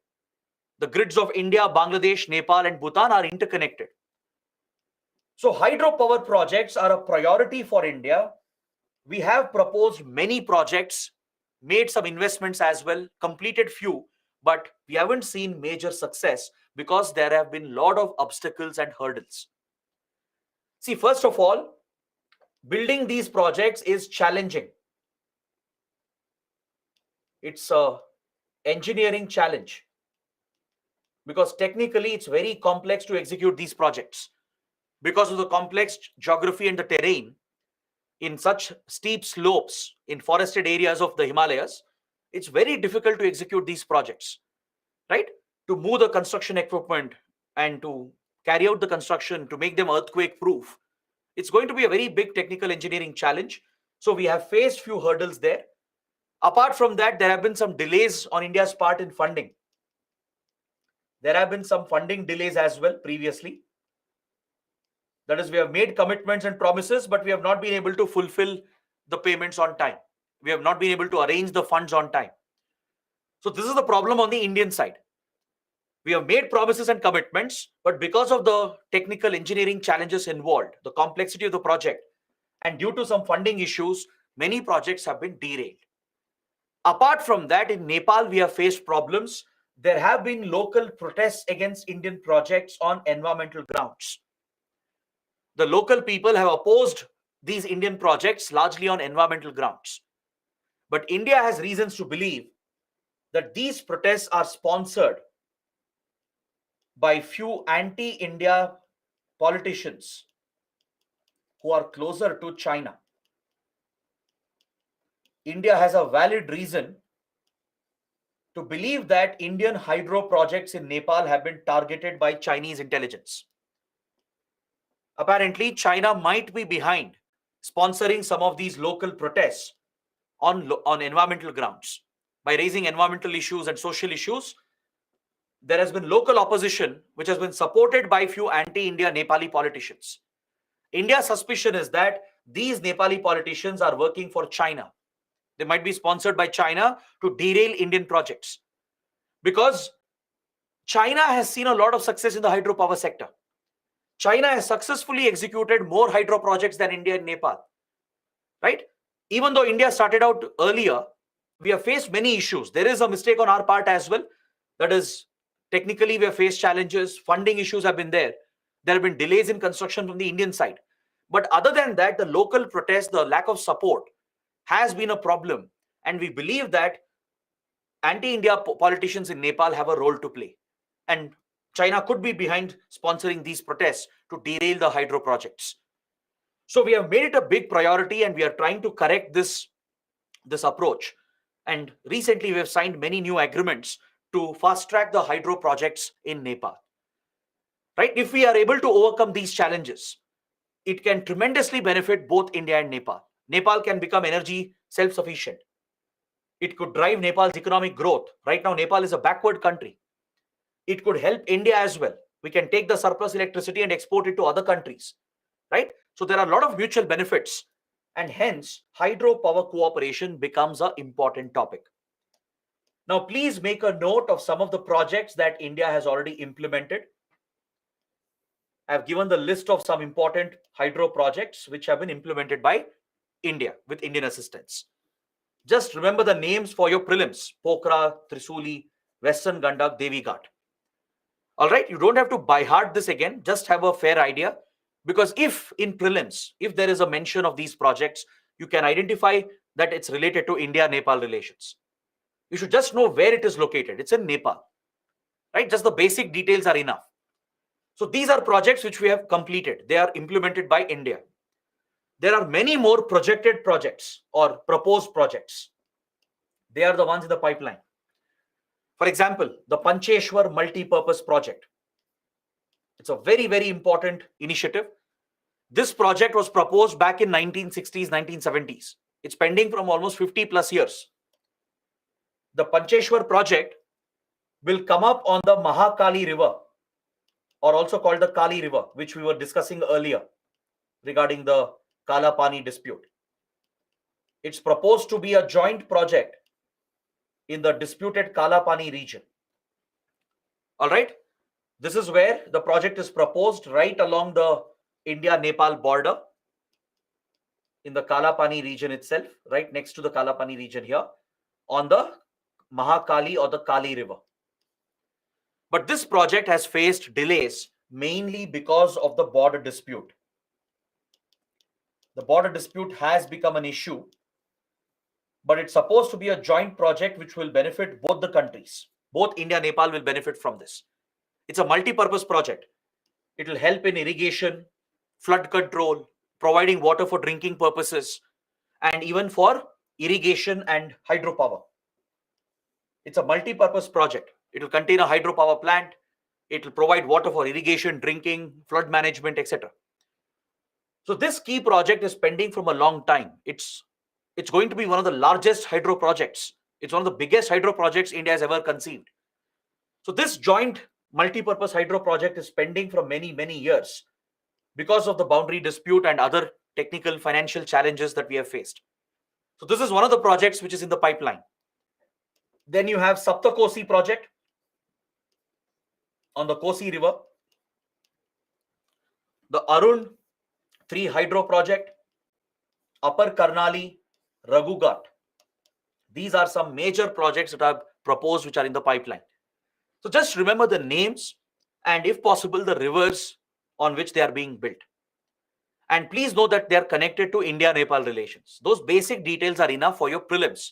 A: The grids of India, Bangladesh, Nepal, and Bhutan are interconnected. So hydropower projects are a priority for India. We have proposed many projects, made some investments as well, completed few, but we haven't seen major success because there have been a lot of obstacles and hurdles. See, first of all, building these projects is challenging. It's a engineering challenge because technically it's very complex to execute these projects. Because of the complex geography and the terrain, in such steep slopes in forested areas of the Himalayas, it's very difficult to execute these projects, right? To move the construction equipment and to carry out the construction, to make them earthquake proof, it's going to be a very big technical engineering challenge. So we have faced few hurdles there. Apart from that, there have been some delays on India's part in funding. There have been some funding delays as well previously. That is, we have made commitments and promises, but we have not been able to fulfill the payments on time. We have not been able to arrange the funds on time. So this is the problem on the Indian side. We have made promises and commitments, but because of the technical engineering challenges involved, the complexity of the project, and due to some funding issues, many projects have been derailed. Apart from that, in Nepal, we have faced problems. There have been local protests against Indian projects on environmental grounds. The local people have opposed these Indian projects largely on environmental grounds. But India has reasons to believe that these protests are sponsored by few anti-India politicians who are closer to China. India has a valid reason to believe that Indian hydro projects in Nepal have been targeted by Chinese intelligence. Apparently, China might be behind sponsoring some of these local protests on environmental grounds. By raising environmental issues and social issues, there has been local opposition which has been supported by few anti-India Nepali politicians. India's suspicion is that these Nepali politicians are working for China. They might be sponsored by China to derail Indian projects. Because China has seen a lot of success in the hydropower sector. China has successfully executed more hydro projects than India and Nepal, right? Even though India started out earlier, we have faced many issues. There is a mistake on our part as well. That is, technically we have faced challenges. Funding issues have been there. There have been delays in construction from the Indian side. But other than that, the local protest, the lack of support has been a problem. And we believe that anti-India politicians in Nepal have a role to play. And China could be behind sponsoring these protests to derail the hydro projects. So we have made it a big priority and we are trying to correct this approach. And recently we have signed many new agreements to fast track the hydro projects in Nepal. Right? If we are able to overcome these challenges, it can tremendously benefit both India and Nepal. Nepal can become energy self-sufficient. It could drive Nepal's economic growth. Right now, Nepal is a backward country. It could help India as well. We can take the surplus electricity and export it to other countries, right? So there are a lot of mutual benefits, and hence hydropower cooperation becomes an important topic. Now, please make a note of some of the projects that India has already implemented. I've given the list of some important hydro projects which have been implemented by India with Indian assistance. Just remember the names for your prelims: Pokhara, Trisuli, Western Gandak, Devi Ghat. All right, you don't have to by heart this again, just have a fair idea, because if in prelims, if there is a mention of these projects, you can identify that it's related to India-Nepal relations. You should just know where it is located. It's in Nepal, right? Just the basic details are enough. So these are projects which we have completed. They are implemented by India. There are many more projected projects or proposed projects. They are the ones in the pipeline. For example, the Pancheshwar Multi-Purpose Project. It's a very, very important initiative. This project was proposed back in 1960s, 1970s. It's pending from almost 50 plus years. The Pancheshwar project will come up on the Mahakali River, or also called the Kali River, which we were discussing earlier regarding the Kalapani dispute. It's proposed to be a joint project in the disputed Kalapani region. All right. This is where the project is proposed, right along the India-Nepal border in the Kalapani region itself, right next to the Kalapani region here on the Mahakali or the Kali River. But this project has faced delays mainly because of the border dispute. The border dispute has become an issue, but it's supposed to be a joint project which will benefit both the countries. Both India and Nepal will benefit from this. It's a multi-purpose project. It will help in irrigation, flood control, providing water for drinking purposes, and even for irrigation and hydropower. It's a multi-purpose project. It will contain a hydropower plant. It will provide water for irrigation, drinking, flood management, etc. So this key project is pending from a long time. It's going to be one of the largest hydro projects. It's one of the biggest hydro projects India has ever conceived. So this joint multi-purpose hydro project is pending for many, many years because of the boundary dispute and other technical financial challenges that we have faced. So this is one of the projects which is in the pipeline. Then you have Saptakosi project on the Kosi River, the Arun 3 hydro project, Upper Karnali, Raghugat. These are some major projects that are proposed which are in the pipeline. So just remember the names and, if possible, the rivers on which they are being built. And please know that they are connected to India-Nepal relations. Those basic details are enough for your prelims.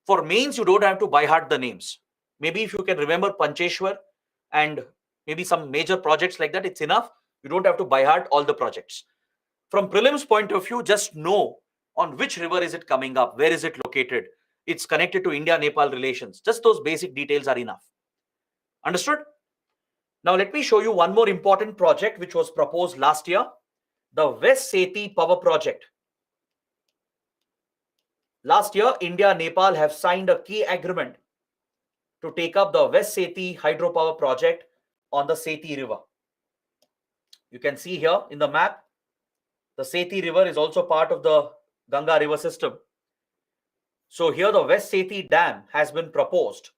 A: For mains, you don't have to by heart the names. Maybe if you can remember Pancheshwar and maybe some major projects like that, it's enough. You don't have to by heart all the projects. From prelims point of view, just know on which river is it coming up, where is it located. It's connected to India-Nepal relations. Just those basic details are enough. Understood? Now let me show you one more important project which was proposed last year, the West Seti Power Project. Last year, India and Nepal have signed a key agreement to take up the West Seti hydropower project on the Seti River. You can see here in the map, the Seti River is also part of the Ganga River system. So here the West Seti Dam has been proposed.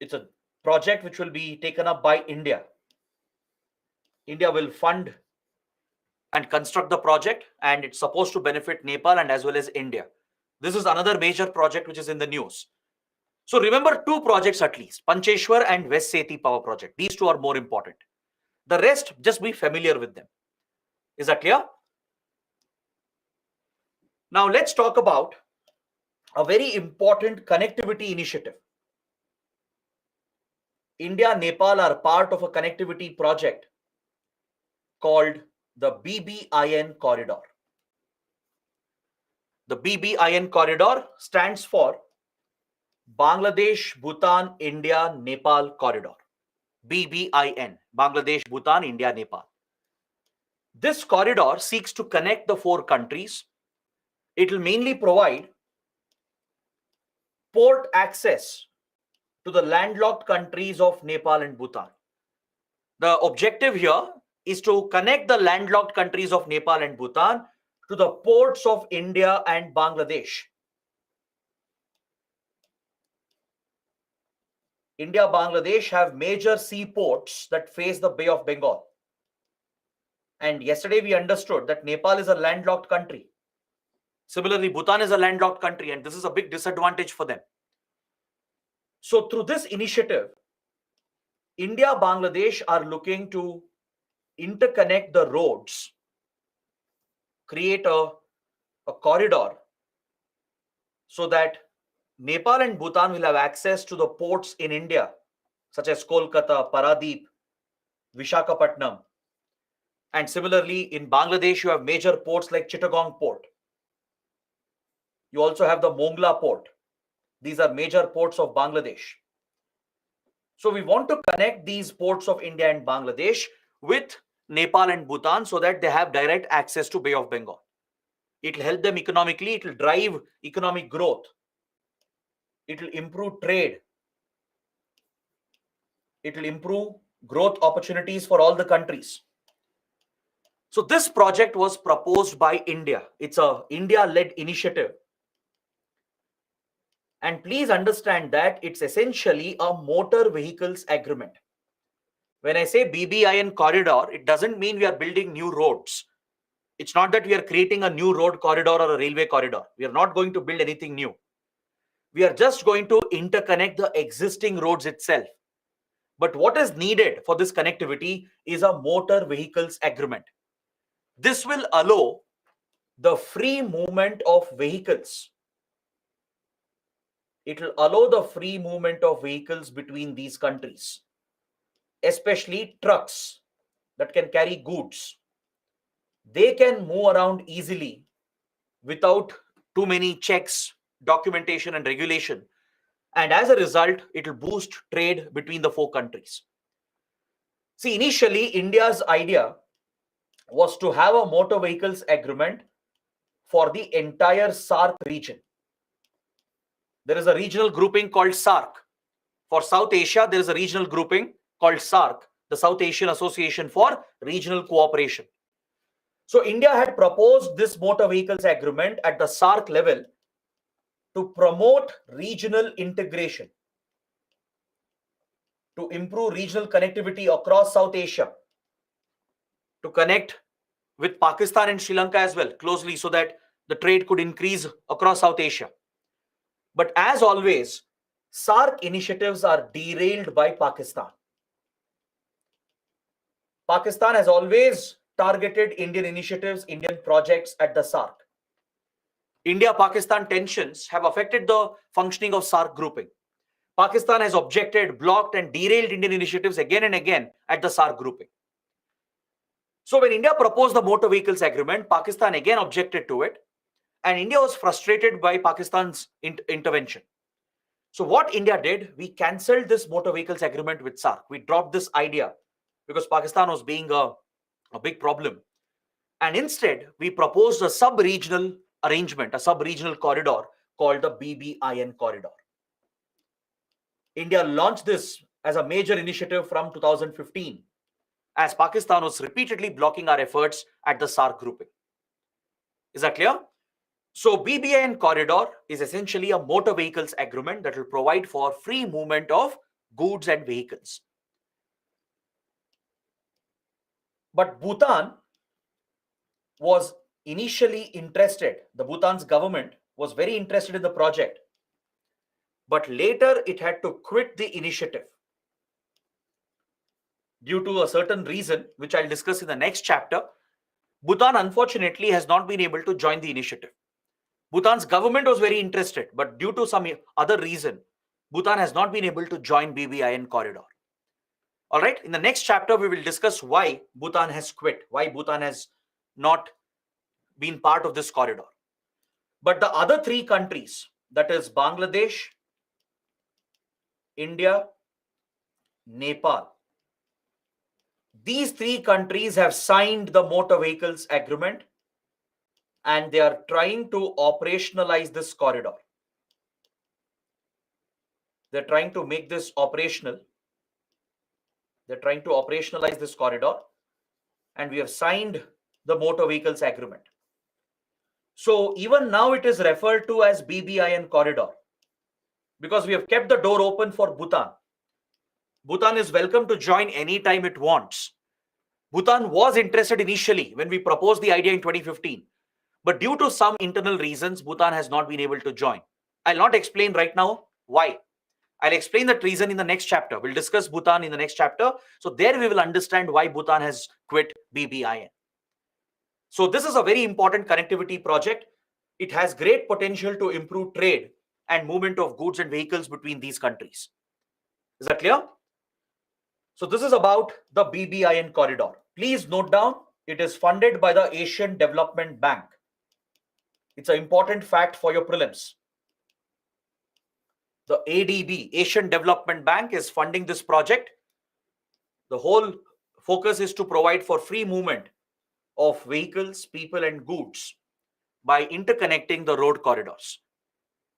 A: It's a project which will be taken up by India. India will fund and construct the project, and it's supposed to benefit Nepal and as well as India. This is another major project which is in the news. So remember two projects at least, Pancheshwar and West Seti Power Project. These two are more important. The rest, just be familiar with them. Is that clear? Now let's talk about a very important connectivity initiative. India and Nepal are part of a connectivity project called the BBIN corridor. The BBIN corridor stands for Bangladesh, Bhutan, India, Nepal corridor. BBIN, Bangladesh, Bhutan, India, Nepal. This corridor seeks to connect the four countries. It will mainly provide port access to the landlocked countries of Nepal and Bhutan. The objective here is to connect the landlocked countries of Nepal and Bhutan to the ports of India and Bangladesh. India, Bangladesh have major seaports that face the Bay of Bengal. And yesterday we understood that Nepal is a landlocked country. Similarly, Bhutan is a landlocked country, and this is a big disadvantage for them. So through this initiative, India, Bangladesh are looking to interconnect the roads, create a corridor so that Nepal and Bhutan will have access to the ports in India, such as Kolkata, Paradeep, Vishakhapatnam. And similarly, in Bangladesh, you have major ports like Chittagong Port. You also have the Mongla Port. These are major ports of Bangladesh. So we want to connect these ports of India and Bangladesh with Nepal and Bhutan so that they have direct access to Bay of Bengal. It will help them economically. It will drive economic growth. It will improve trade. It will improve growth opportunities for all the countries. So this project was proposed by India. It's a India-led initiative. And please understand that it's essentially a motor vehicles agreement. When I say BBIN corridor, it doesn't mean we are building new roads. It's not that we are creating a new road corridor or a railway corridor. We are not going to build anything new. We are just going to interconnect the existing roads itself. But what is needed for this connectivity is a motor vehicles agreement. This will allow the free movement of vehicles. It will allow the free movement of vehicles between these countries, especially trucks that can carry goods. They can move around easily without too many checks, documentation, and regulation. And as a result, it will boost trade between the four countries. See, initially, India's idea was to have a motor vehicles agreement for the entire SAARC region. There is a regional grouping called SAARC. For South Asia, there is a regional grouping called SAARC, the South Asian Association for Regional Cooperation. So India had proposed this motor vehicles agreement at the SAARC level to promote regional integration, to improve regional connectivity across South Asia, to connect with Pakistan and Sri Lanka as well closely so that the trade could increase across South Asia. But as always, SAARC initiatives are derailed by Pakistan. Pakistan has always targeted Indian initiatives, Indian projects at the SAARC. India-Pakistan tensions have affected the functioning of SAARC grouping. Pakistan has objected, blocked, and derailed Indian initiatives again and again at the SAARC grouping. So when India proposed the motor vehicles agreement, Pakistan again objected to it, and India was frustrated by Pakistan's intervention. So what India did, we cancelled this motor vehicles agreement with SAARC. We dropped this idea because Pakistan was being a big problem. And instead, we proposed a sub-regional arrangement, a sub-regional corridor called the BBIN corridor. India launched this as a major initiative from 2015, as Pakistan was repeatedly blocking our efforts at the SAARC grouping. Is that clear? So BBIN corridor is essentially a motor vehicles agreement that will provide for free movement of goods and vehicles. But Bhutan was initially interested, the Bhutan's government was very interested in the project, but later it had to quit the initiative due to a certain reason, which I'll discuss in the next chapter. Bhutan unfortunately has not been able to join the initiative. Bhutan's government was very interested, but due to some other reason, Bhutan has not been able to join BBIN corridor. All right, in the next chapter, we will discuss why Bhutan has quit, why Bhutan has not been part of this corridor. But the other three countries, that is Bangladesh, India, Nepal, these three countries have signed the motor vehicles agreement and they are trying to operationalize this corridor. They're trying to make this operational. They're trying to operationalize this corridor, and we have signed the motor vehicles agreement. So even now it is referred to as BBIN corridor because we have kept the door open for Bhutan. Bhutan is welcome to join anytime it wants. Bhutan was interested initially when we proposed the idea in 2015, but due to some internal reasons, Bhutan has not been able to join. I'll not explain right now why. I'll explain that reason in the next chapter. We'll discuss Bhutan in the next chapter. So there we will understand why Bhutan has quit BBIN. So this is a very important connectivity project. It has great potential to improve trade and movement of goods and vehicles between these countries. Is that clear? So this is about the BBIN corridor. Please note down, it is funded by the Asian Development Bank. It's an important fact for your prelims. The ADB, Asian Development Bank, is funding this project. The whole focus is to provide for free movement of vehicles, people, and goods by interconnecting the road corridors.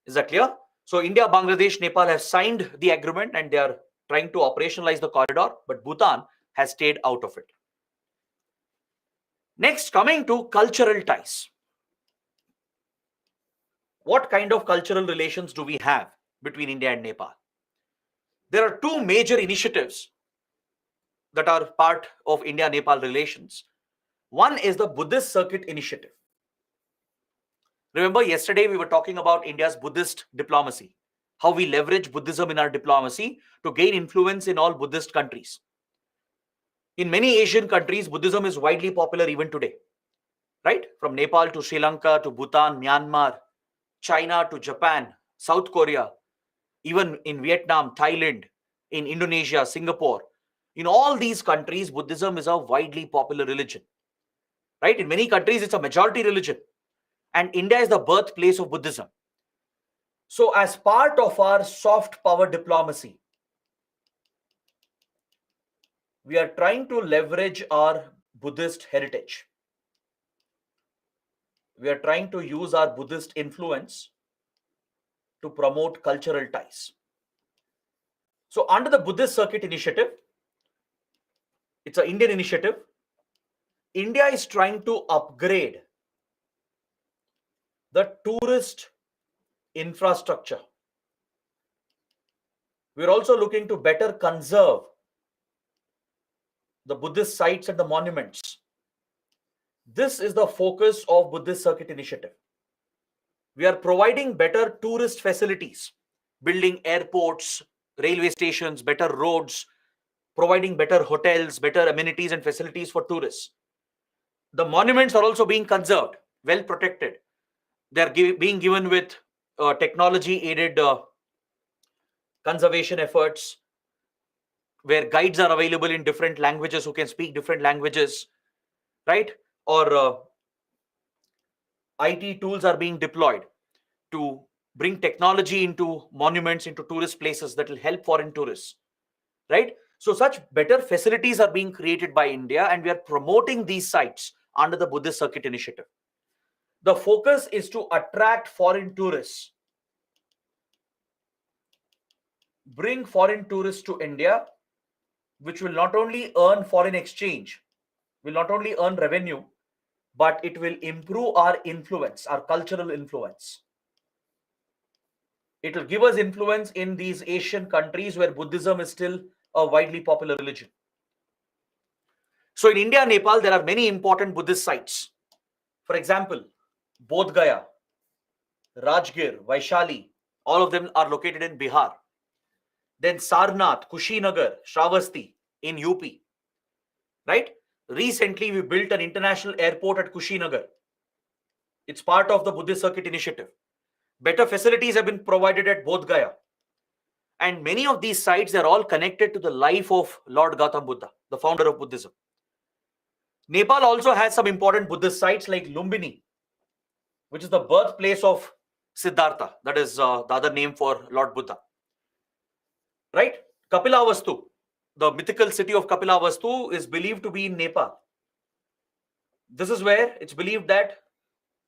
A: Is that clear? So India, Bangladesh, Nepal have signed the agreement and they are trying to operationalize the corridor, but Bhutan has stayed out of it. Next, coming to cultural ties. What kind of cultural relations do we have between India and Nepal? There are two major initiatives that are part of India-Nepal relations. One is the Buddhist Circuit Initiative. Remember, yesterday we were talking about India's Buddhist diplomacy, how we leverage Buddhism in our diplomacy to gain influence in all Buddhist countries. In many Asian countries, Buddhism is widely popular even today, right? From Nepal to Sri Lanka to Bhutan, Myanmar, China to Japan, South Korea, even in Vietnam, Thailand, in Indonesia, Singapore. In all these countries, Buddhism is a widely popular religion, right? In many countries, it's a majority religion. And India is the birthplace of Buddhism. So as part of our soft power diplomacy, we are trying to leverage our Buddhist heritage. We are trying to use our Buddhist influence to promote cultural ties. So under the Buddhist Circuit Initiative, it's an Indian initiative. India is trying to upgrade the tourist infrastructure. We're also looking to better conserve the Buddhist sites and the monuments. This is the focus of Buddhist Circuit Initiative. We are providing better tourist facilities, building airports, railway stations, better roads, providing better hotels, better amenities and facilities for tourists. The monuments are also being conserved, well protected. They are being given with technology-aided conservation efforts, where guides are available in different languages who can speak different languages, right? Or IT tools are being deployed to bring technology into monuments, into tourist places that will help foreign tourists, right? So such better facilities are being created by India, and we are promoting these sites under the Buddhist Circuit Initiative. The focus is to attract foreign tourists, bring foreign tourists to India, which will not only earn foreign exchange, will not only earn revenue, but it will improve our influence, our cultural influence. It will give us influence in these Asian countries where Buddhism is still a widely popular religion. So in India and Nepal, there are many important Buddhist sites. For example, Bodh Gaya, Rajgir, Vaishali, all of them are located in Bihar. Then Sarnath, Kushinagar, Shravasti in UP, right? Recently, we built an international airport at Kushinagar. It's part of the Buddhist Circuit Initiative. Better facilities have been provided at Bodh Gaya. And many of these sites are all connected to the life of Lord Gautam Buddha, the founder of Buddhism. Nepal also has some important Buddhist sites like Lumbini, which is the birthplace of Siddhartha. That is the other name for Lord Buddha. Right? Kapilavastu, the mythical city of Kapilavastu, is believed to be in Nepal. This is where it's believed that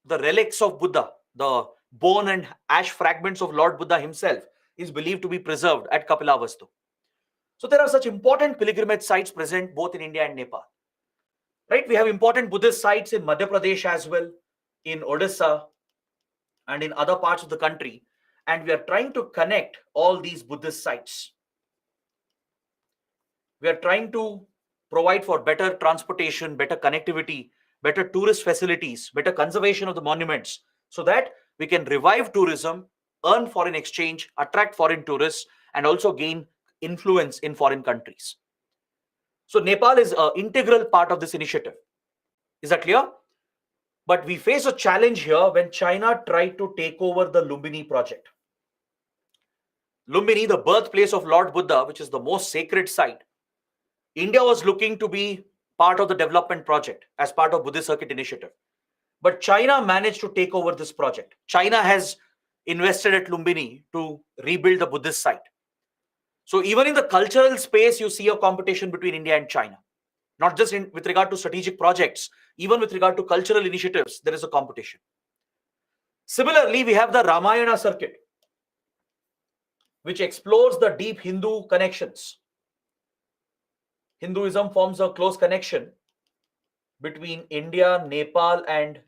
A: the relics of Buddha, the bone and ash fragments of Lord Buddha himself, is believed to be preserved at Kapilavastu. So there are such important pilgrimage sites present both in India and Nepal. Right? We have important Buddhist sites in Madhya Pradesh as well, in Odisha, and in other parts of the country. And we are trying to connect all these Buddhist sites. We are trying to provide for better transportation, better connectivity, better tourist facilities, better conservation of the monuments, so that we can revive tourism, earn foreign exchange, attract foreign tourists, and also gain influence in foreign countries. So Nepal is an integral part of this initiative. Is that clear? But we face a challenge here when China tried to take over the Lumbini project. Lumbini, the birthplace of Lord Buddha, which is the most sacred site, India was looking to be part of the development project as part of Buddhist Circuit initiative. But China managed to take over this project. China has invested at Lumbini to rebuild the Buddhist site. So even in the cultural space, you see a competition between India and China. Not just with regard to strategic projects, even with regard to cultural initiatives, there is a competition. Similarly, we have the Ramayana circuit, which explores the deep Hindu connections. Hinduism forms a close connection between India, Nepal, and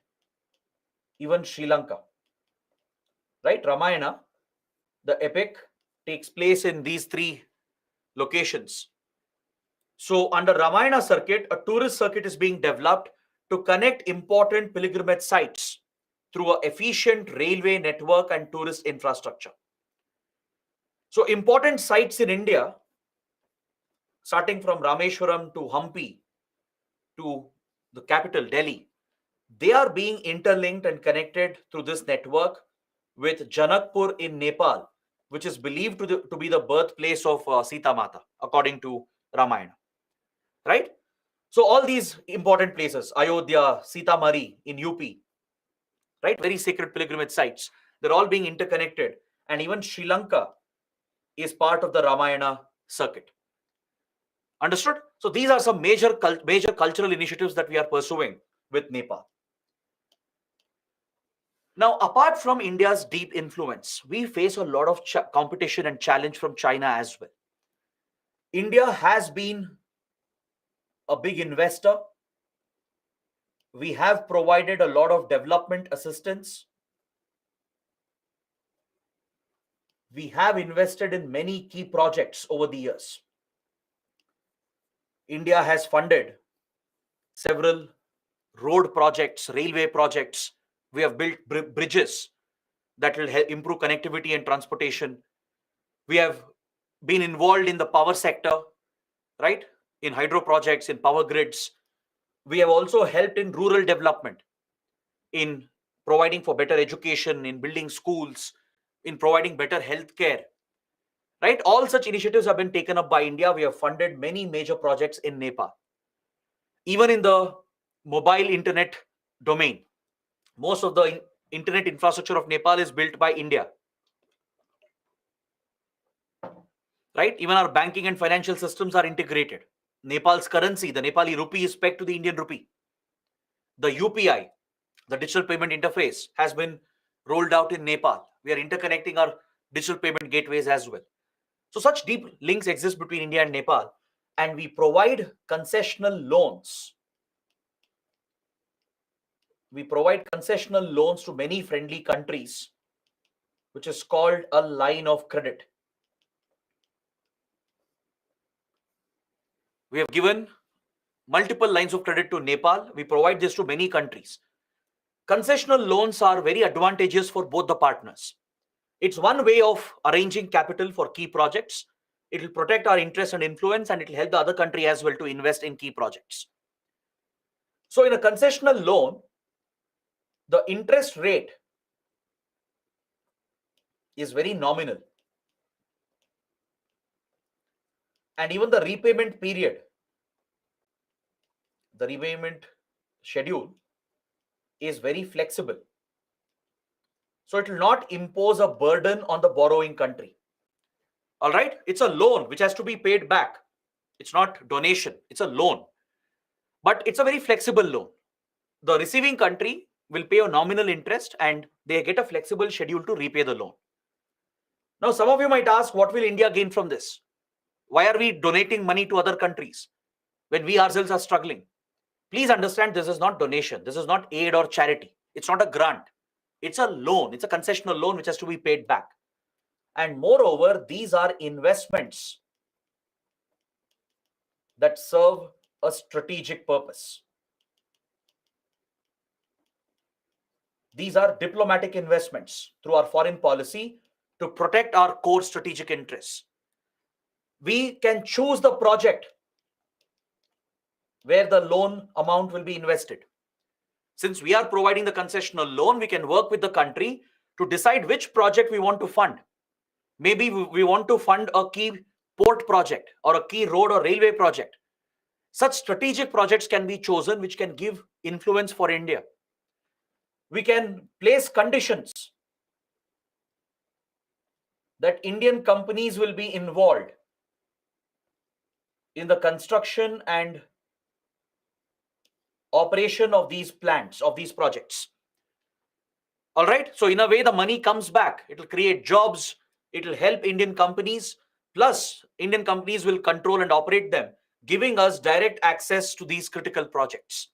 A: even Sri Lanka. Right? Ramayana, the epic, takes place in these three locations. So under Ramayana circuit, a tourist circuit is being developed to connect important pilgrimage sites through an efficient railway network and tourist infrastructure. So important sites in India, starting from Rameshwaram to Hampi to the capital Delhi, they are being interlinked and connected through this network with Janakpur in Nepal, which is believed to be the birthplace of Sita Mata, according to Ramayana. Right? So all these important places, Ayodhya, Sitamarhi in UP, right? Very sacred pilgrimage sites. They're all being interconnected. And even Sri Lanka is part of the Ramayana circuit. Understood? So these are some major cultural initiatives that we are pursuing with Nepal. Now, apart from India's deep influence, we face a lot of competition and challenge from China as well. India has been a big investor. We have provided a lot of development assistance. We have invested in many key projects over the years. India has funded several road projects, railway projects. We have built bridges that will help improve connectivity and transportation. We have been involved in the power sector, right? In hydro projects, in power grids. We have also helped in rural development, in providing for better education, in building schools, in providing better healthcare. Right? All such initiatives have been taken up by India. We have funded many major projects in Nepal. Even in the mobile internet domain, most of the internet infrastructure of Nepal is built by India. Right? Even our banking and financial systems are integrated. Nepal's currency, the Nepali rupee, is pegged to the Indian rupee. The UPI, the digital payment interface, has been rolled out in Nepal. We are interconnecting our digital payment gateways as well. So such deep links exist between India and Nepal, and we provide concessional loans. We provide concessional loans to many friendly countries, which is called a line of credit. We have given multiple lines of credit to Nepal. We provide this to many countries. Concessional loans are very advantageous for both the partners. It's one way of arranging capital for key projects. It will protect our interest and influence, and it will help the other country as well to invest in key projects. So in a concessional loan, the interest rate is very nominal. And even the repayment period, the repayment schedule is very flexible. So it will not impose a burden on the borrowing country. All right? It's a loan which has to be paid back. It's not donation. It's a loan. But it's a very flexible loan. The receiving country will pay a nominal interest and they get a flexible schedule to repay the loan. Now, some of you might ask, what will India gain from this? Why are we donating money to other countries when we ourselves are struggling? Please understand, this is not donation. This is not aid or charity. It's not a grant. It's a loan. It's a concessional loan which has to be paid back. And moreover, these are investments that serve a strategic purpose. These are diplomatic investments through our foreign policy to protect our core strategic interests. We can choose the project where the loan amount will be invested. Since we are providing the concessional loan, we can work with the country to decide which project we want to fund. Maybe we want to fund a key port project or a key road or railway project. Such strategic projects can be chosen which can give influence for India. We can place conditions that Indian companies will be involved in the construction and operation of these plants, of these projects. All right. So in a way, the money comes back. It will create jobs. It will help Indian companies. Plus, Indian companies will control and operate them, giving us direct access to these critical projects.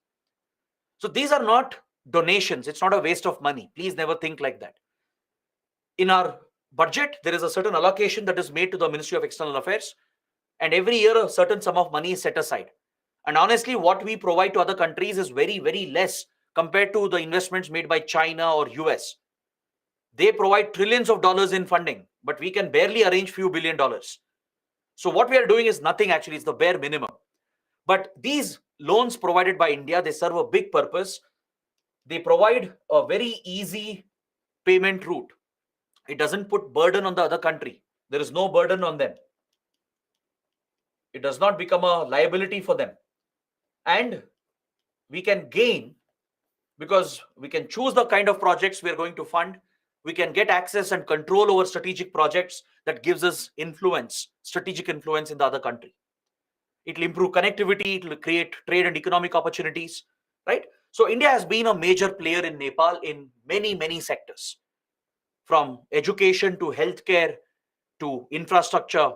A: So these are not donations. It's not a waste of money. Please never think like that. In our budget, there is a certain allocation that is made to the Ministry of External Affairs. And every year, a certain sum of money is set aside. And honestly, what we provide to other countries is very, very less compared to the investments made by China or US. They provide trillions of dollars in funding, but we can barely arrange few $1 billion. So what we are doing is nothing actually, it's the bare minimum. But these loans provided by India, they serve a big purpose. They provide a very easy payment route. It doesn't put burden on the other country. There is no burden on them. It does not become a liability for them. And we can gain because we can choose the kind of projects we are going to fund. We can get access and control over strategic projects that gives us influence, strategic influence in the other country. It will improve connectivity. It will create trade and economic opportunities, right? So India has been a major player in Nepal in many, many sectors, from education to healthcare to infrastructure,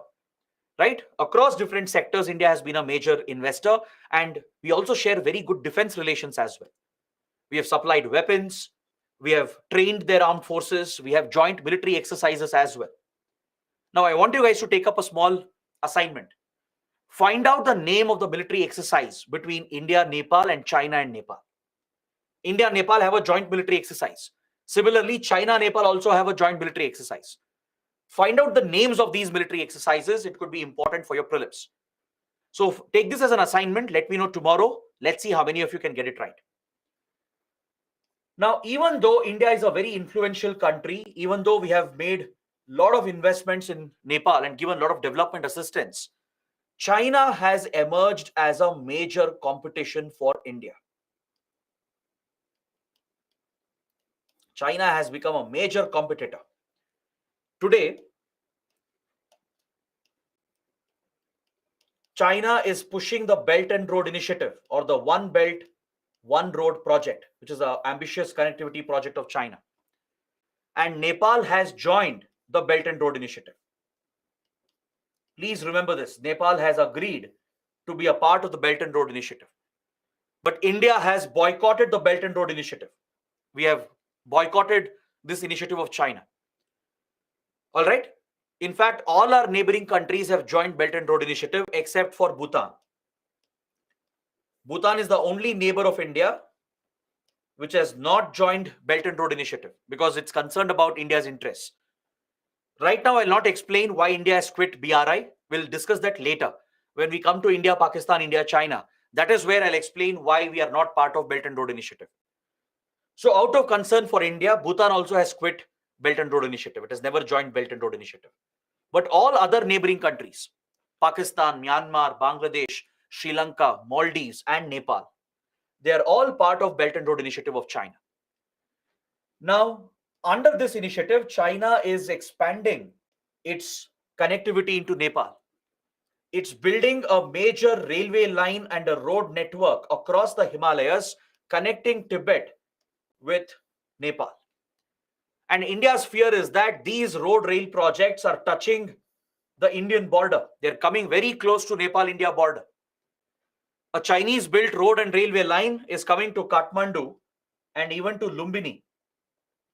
A: right? Across different sectors, India has been a major investor, and we also share very good defense relations as well. We have supplied weapons, we have trained their armed forces, we have joint military exercises as well. Now, I want you guys to take up a small assignment. Find out the name of the military exercise between India, Nepal, and China and Nepal. India and Nepal have a joint military exercise. Similarly, China and Nepal also have a joint military exercise. Find out the names of these military exercises. It could be important for your prelims. So take this as an assignment. Let me know tomorrow. Let's see how many of you can get it right. Now, even though India is a very influential country, even though we have made a lot of investments in Nepal and given a lot of development assistance, China has emerged as a major competition for India. China has become a major competitor. Today, China is pushing the Belt and Road Initiative, or the One Belt, One Road project, which is an ambitious connectivity project of China. And Nepal has joined the Belt and Road Initiative. Please remember this. Nepal has agreed to be a part of the Belt and Road Initiative. But India has boycotted the Belt and Road Initiative. We have boycotted this initiative of China. All right. In fact, all our neighboring countries have joined Belt and Road Initiative except for Bhutan. Bhutan is the only neighbor of India which has not joined Belt and Road Initiative because it's concerned about India's interests. Right now, I'll not explain why India has quit BRI. We'll discuss that later. When we come to India, Pakistan, India, China, that is where I'll explain why we are not part of Belt and Road Initiative. So out of concern for India, Bhutan also has quit Belt and Road Initiative. It has never joined Belt and Road Initiative. But all other neighboring countries, Pakistan, Myanmar, Bangladesh, Sri Lanka, Maldives, and Nepal, they are all part of Belt and Road Initiative of China. Now, under this initiative, China is expanding its connectivity into Nepal. It's building a major railway line and a road network across the Himalayas connecting Tibet with Nepal. And India's fear is that these road rail projects are touching the Indian border. They're coming very close to Nepal-India border. A Chinese-built road and railway line is coming to Kathmandu and even to Lumbini,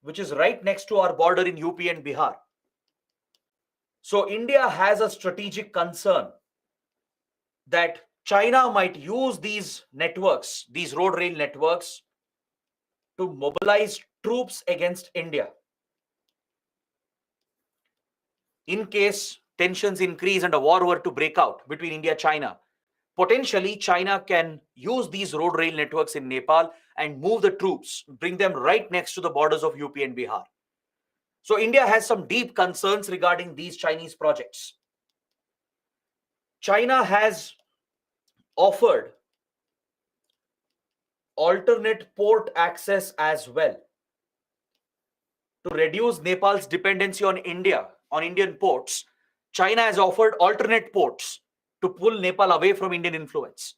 A: which is right next to our border in UP and Bihar. So India has a strategic concern that China might use these networks, these road rail networks, to mobilize troops against India. In case tensions increase and a war were to break out between India and China, potentially China can use these road rail networks in Nepal and move the troops, bring them right next to the borders of UP and Bihar. So India has some deep concerns regarding these Chinese projects. China has offered alternate port access as well to reduce Nepal's dependency on India, on Indian ports. China has offered alternate ports to pull Nepal away from Indian influence.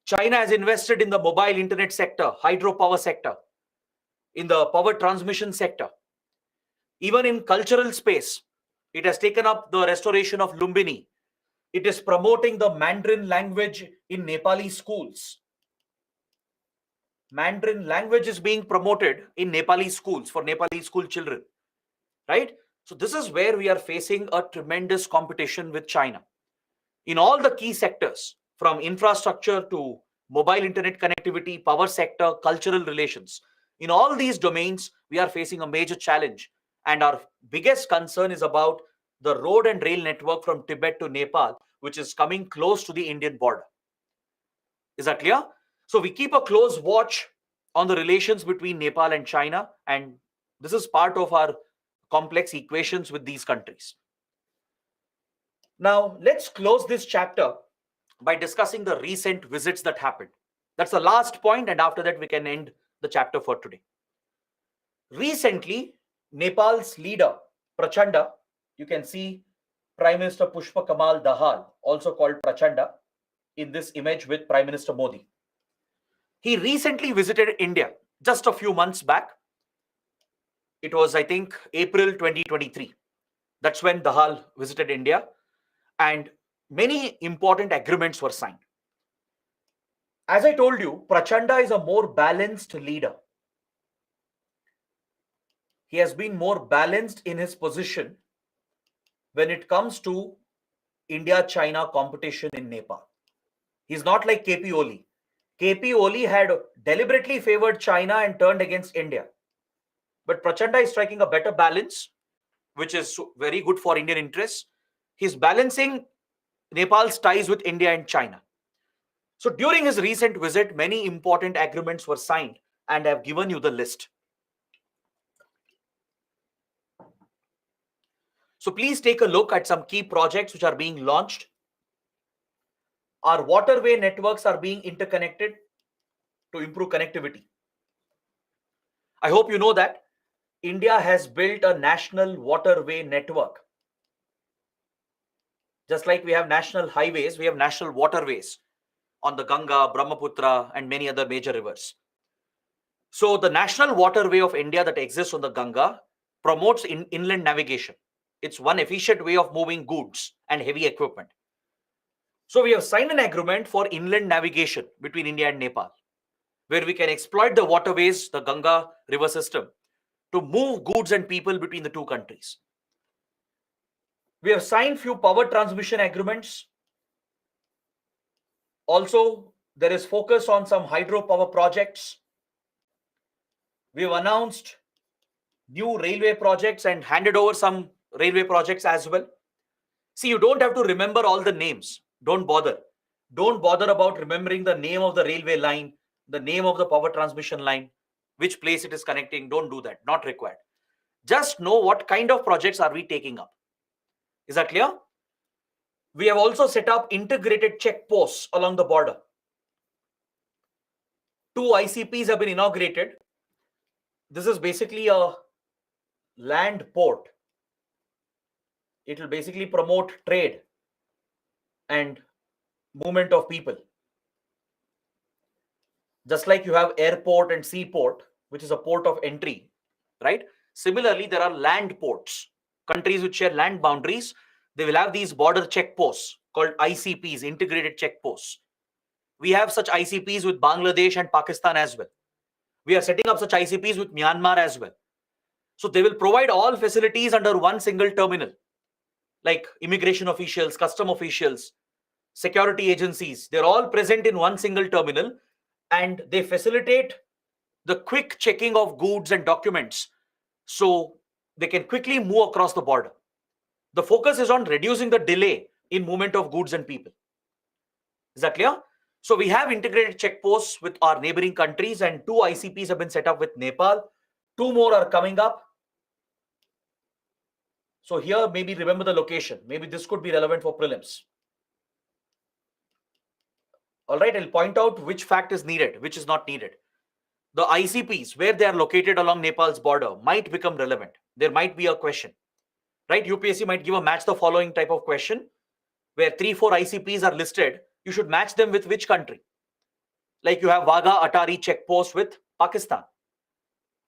A: China has invested in the mobile internet sector, hydropower sector, in the power transmission sector. Even in cultural space, it has taken up the restoration of Lumbini. It is promoting the Mandarin language in Nepali schools. Mandarin language is being promoted in Nepali schools for Nepali school children, right? So this is where we are facing a tremendous competition with China. In all the key sectors, from infrastructure to mobile internet connectivity, power sector, cultural relations, in all these domains, we are facing a major challenge. And our biggest concern is about the road and rail network from Tibet to Nepal, which is coming close to the Indian border. Is that clear? So we keep a close watch on the relations between Nepal and China, and this is part of our complex equations with these countries. Now, let's close this chapter by discussing the recent visits that happened. That's the last point, and after that, we can end the chapter for today. Recently, Nepal's leader, Prachanda, you can see Prime Minister Pushpa Kamal Dahal, also called Prachanda, in this image with Prime Minister Modi. He recently visited India just a few months back. It was, I think, April 2023. That's when Dahal visited India, and many important agreements were signed. As I told you, Prachanda is a more balanced leader. He has been more balanced in his position when it comes to India-China competition in Nepal. He's not like KP Oli. KP Oli had deliberately favored China and turned against India. But Prachanda is striking a better balance, which is very good for Indian interests. He's balancing Nepal's ties with India and China. So during his recent visit, many important agreements were signed, and I've given you the list. So please take a look at some key projects which are being launched. Our waterway networks are being interconnected to improve connectivity. I hope you know that India has built a national waterway network. Just like we have national highways, we have national waterways on the Ganga, Brahmaputra, and many other major rivers. So the national waterway of India that exists on the Ganga promotes inland navigation. It's one efficient way of moving goods and heavy equipment. So we have signed an agreement for inland navigation between India and Nepal, where we can exploit the waterways, the Ganga river system, to move goods and people between the two countries. We have signed few power transmission agreements. Also, there is focus on some hydropower projects. We have announced new railway projects and handed over some railway projects as well. See, you don't have to remember all the names. Don't bother. Don't bother about remembering the name of the railway line, the name of the power transmission line, which place it is connecting. Don't do that. Not required. Just know what kind of projects are we taking up. Is that clear? We have also set up integrated checkposts along the border. 2 ICPs have been inaugurated. This is basically a land port. It will basically promote trade and movement of people. Just like you have airport and seaport, which is a port of entry, right? Similarly, there are land ports. Countries which share land boundaries, they will have these border checkposts called ICPs, integrated checkposts. We have such ICPs with Bangladesh and Pakistan as well. We are setting up such ICPs with Myanmar as well. So they will provide all facilities under one single terminal, like immigration officials, custom officials, security agencies. They're all present in one single terminal, and they facilitate the quick checking of goods and documents so they can quickly move across the border. The focus is on reducing the delay in movement of goods and people. Is that clear? So we have integrated checkposts with our neighboring countries, and 2 ICPs have been set up with Nepal. 2 more are coming up. So here, maybe remember the location. Maybe this could be relevant for prelims. All right, I'll point out which fact is needed, which is not needed. The ICPs, where they are located along Nepal's border, might become relevant. There might be a question, right? UPSC might give a match the following type of question, where 3-4 ICPs are listed. You should match them with which country? Like you have Wagah Atari checkpost with Pakistan.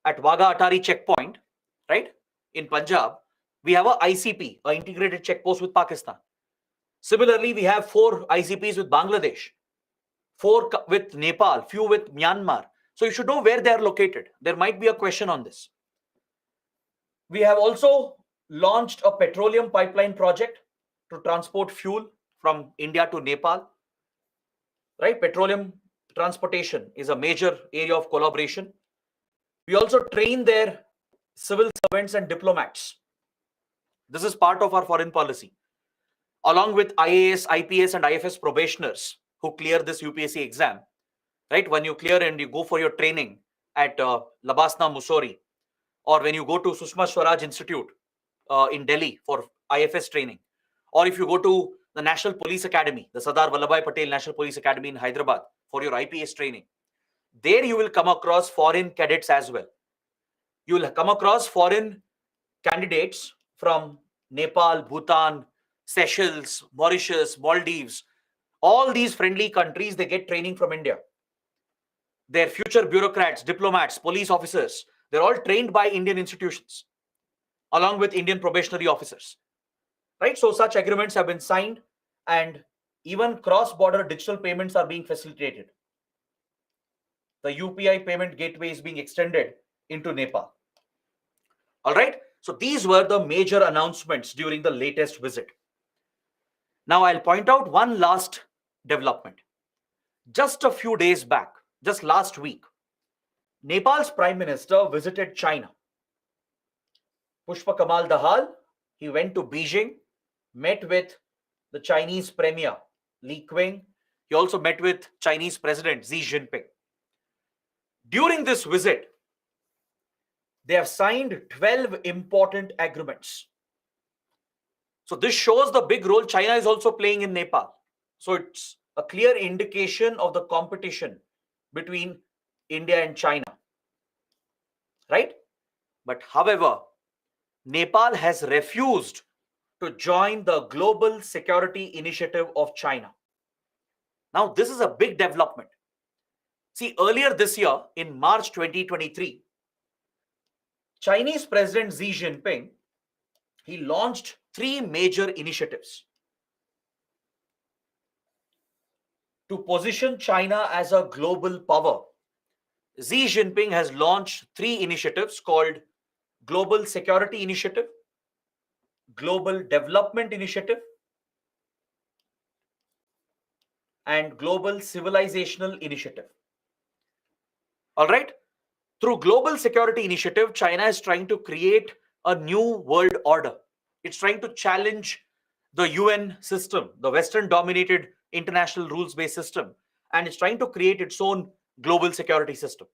A: At Wagah Atari checkpoint, right, in Punjab, we have a ICP, an integrated checkpost with Pakistan. Similarly, we have 4 ICPs with Bangladesh, 4 with Nepal, few with Myanmar. So you should know where they are located. There might be a question on this. We have also launched a petroleum pipeline project to transport fuel from India to Nepal. Right? Petroleum transportation is a major area of collaboration. We also train their civil servants and diplomats. This is part of our foreign policy. Along with IAS, IPS, and IFS probationers who clear this UPSC exam, right? When you clear and you go for your training at Labasna, Mussoorie, or when you go to Sushma Swaraj Institute in Delhi for IFS training, or if you go to the National Police Academy, the Sardar Vallabhbhai Patel National Police Academy in Hyderabad for your IPS training, there you will come across foreign cadets as well. You will come across foreign candidates from Nepal, Bhutan, Seychelles, Mauritius, Maldives. All these friendly countries, they get training from India. Their future bureaucrats, diplomats, police officers, they're all trained by Indian institutions, along with Indian probationary officers. Right? So such agreements have been signed, and even cross-border digital payments are being facilitated. The UPI payment gateway is being extended into Nepal. All right. So these were the major announcements during the latest visit. Now I'll point out one last development. Just a few days back, just last week, Nepal's Prime Minister visited China. Pushpa Kamal Dahal, he went to Beijing, met with the Chinese Premier Li Qiang. He also met with Chinese President Xi Jinping. During this visit, they have signed 12 important agreements. So this shows the big role China is also playing in Nepal. So it's a clear indication of the competition between India and China. Right? But however, Nepal has refused to join the Global Security Initiative of China. Now, this is a big development. See, earlier this year, in March 2023, Chinese President Xi Jinping, he launched 3 major initiatives to position China as a global power. Xi Jinping has launched 3 initiatives called Global Security Initiative, Global Development Initiative, and Global Civilizational Initiative. All right. Through Global Security Initiative, China is trying to create a new world order. It's trying to challenge the UN system, the Western-dominated international rules-based system, and it's trying to create its own global security system.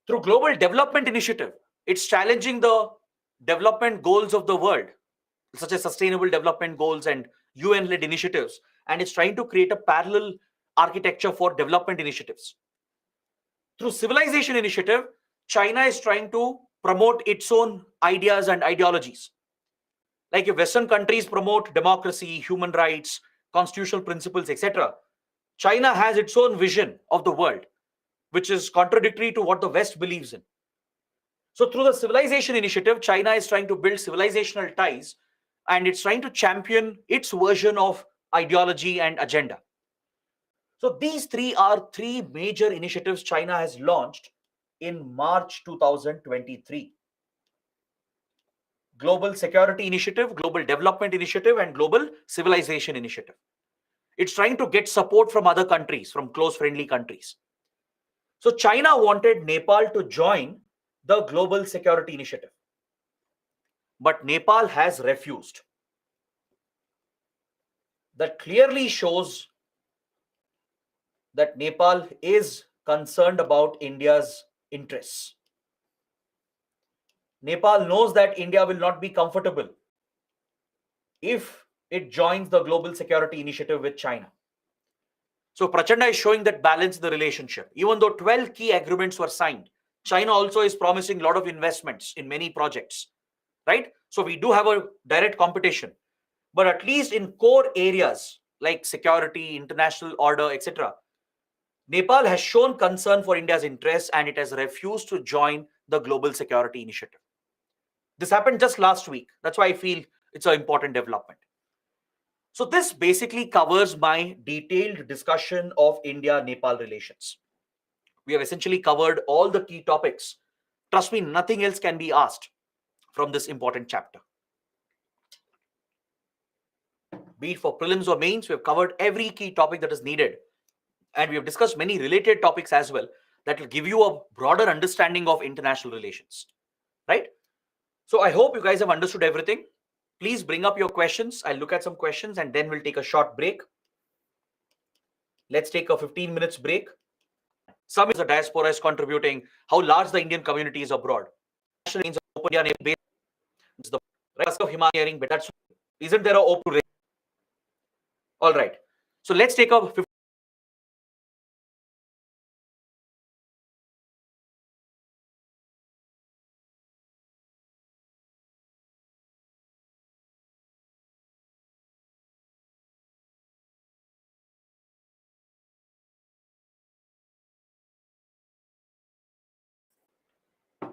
A: Through Global Development Initiative, it's challenging the development goals of the world, such as Sustainable Development Goals and UN-led initiatives, and it's trying to create a parallel architecture for development initiatives. Through Civilization Initiative, China is trying to promote its own ideas and ideologies. Like if Western countries promote democracy, human rights, constitutional principles, etc., China has its own vision of the world, which is contradictory to what the West believes in. So through the civilization initiative, China is trying to build civilizational ties, and it's trying to champion its version of ideology and agenda. So these three are three major initiatives China has launched in March 2023. Global Security Initiative, Global Development Initiative, and Global Civilization Initiative. It's trying to get support from other countries, from close friendly countries. So China wanted Nepal to join the Global Security Initiative, but Nepal has refused. That clearly shows that Nepal is concerned about India's interests. Nepal knows that India will not be comfortable if it joins the Global Security Initiative with China. So Prachanda is showing that balance in the relationship. Even though 12 key agreements were signed, China also is promising a lot of investments in many projects, right? So we do have a direct competition, but at least in core areas like security, international order, etc., Nepal has shown concern for India's interests and it has refused to join the Global Security Initiative. This happened just last week. That's why I feel it's an important development. So this basically covers my detailed discussion of India-Nepal relations. We have essentially covered all the key topics. Trust me, nothing else can be asked from this important chapter. Be it for prelims or mains, we have covered every key topic that is needed. And we have discussed many related topics as well that will give you a broader understanding of international relations, right? So I hope you guys have understood everything. Please bring up your questions. I'll look at some questions and then we'll take a short break. Let's take a 15 minutes break. Some is the diaspora is contributing, how large the Indian community is abroad. The rest of Himalayan, but that's isn't there a open? All right. So let's take a 15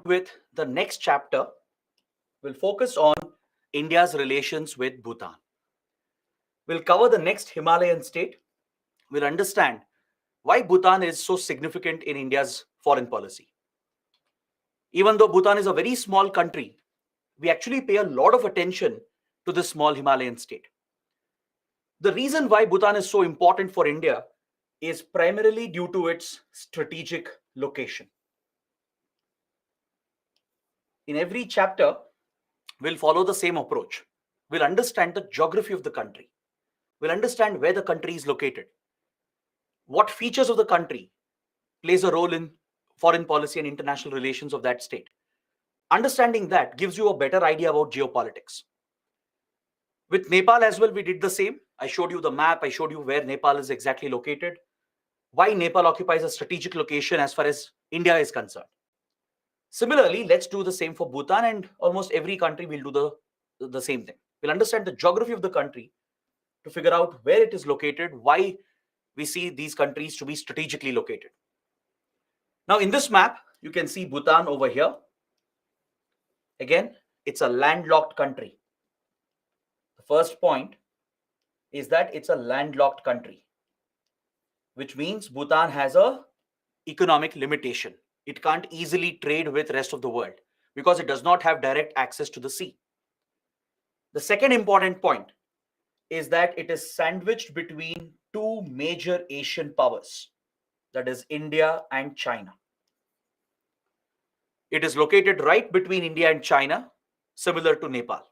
A: with the next chapter. We'll focus on India's relations with Bhutan. We'll cover the next Himalayan state. We'll understand why Bhutan is so significant in India's foreign policy. Even though Bhutan is a very small country, we actually pay a lot of attention to this small Himalayan state. The reason why Bhutan is so important for India is primarily due to its strategic location. In every chapter, we'll follow the same approach. We'll understand the geography of the country. We'll understand where the country is located. What features of the country plays a role in foreign policy and international relations of that state. Understanding that gives you a better idea about geopolitics. With Nepal as well, we did the same. I showed you the map. I showed you where Nepal is exactly located, why Nepal occupies a strategic location as far as India is concerned. Similarly, let's do the same for Bhutan, and almost every country will do the same thing. We'll understand the geography of the country to figure out where it is located, why we see these countries to be strategically located. Now, in this map, you can see Bhutan over here. Again, it's a landlocked country. The first point is that it's a landlocked country, which means Bhutan has a economic limitation. It can't easily trade with rest of the world because it does not have direct access to the sea. The second important point is that it is sandwiched between two major Asian powers, that is India and China. It is located right between India and China, similar to Nepal.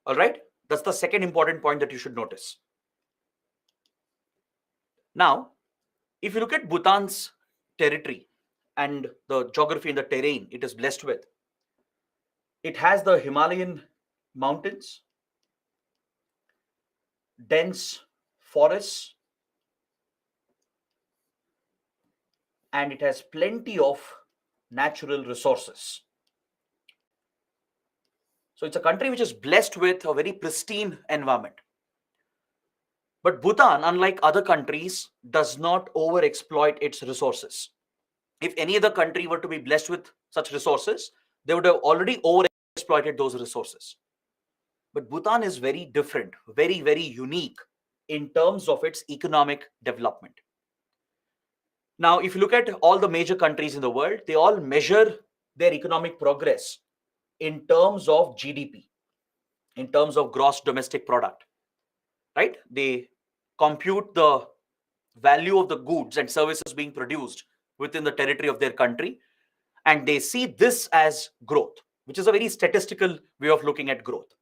A: All right, that's the second important point that you should notice. Now, if you look at Bhutan's territory and the geography and the terrain it is blessed with, it has the Himalayan mountains, dense forests, and it has plenty of natural resources. So it's a country which is blessed with a very pristine environment. But Bhutan, unlike other countries, does not overexploit its resources. If any other country were to be blessed with such resources, they would have already overexploited those resources. But Bhutan is very different, very, very unique in terms of its economic development. Now, if you look at all the major countries in the world, they all measure their economic progress in terms of GDP, in terms of gross domestic product, right? They compute the value of the goods and services being produced within the territory of their country, and they see this as growth, which is a very statistical way of looking at growth.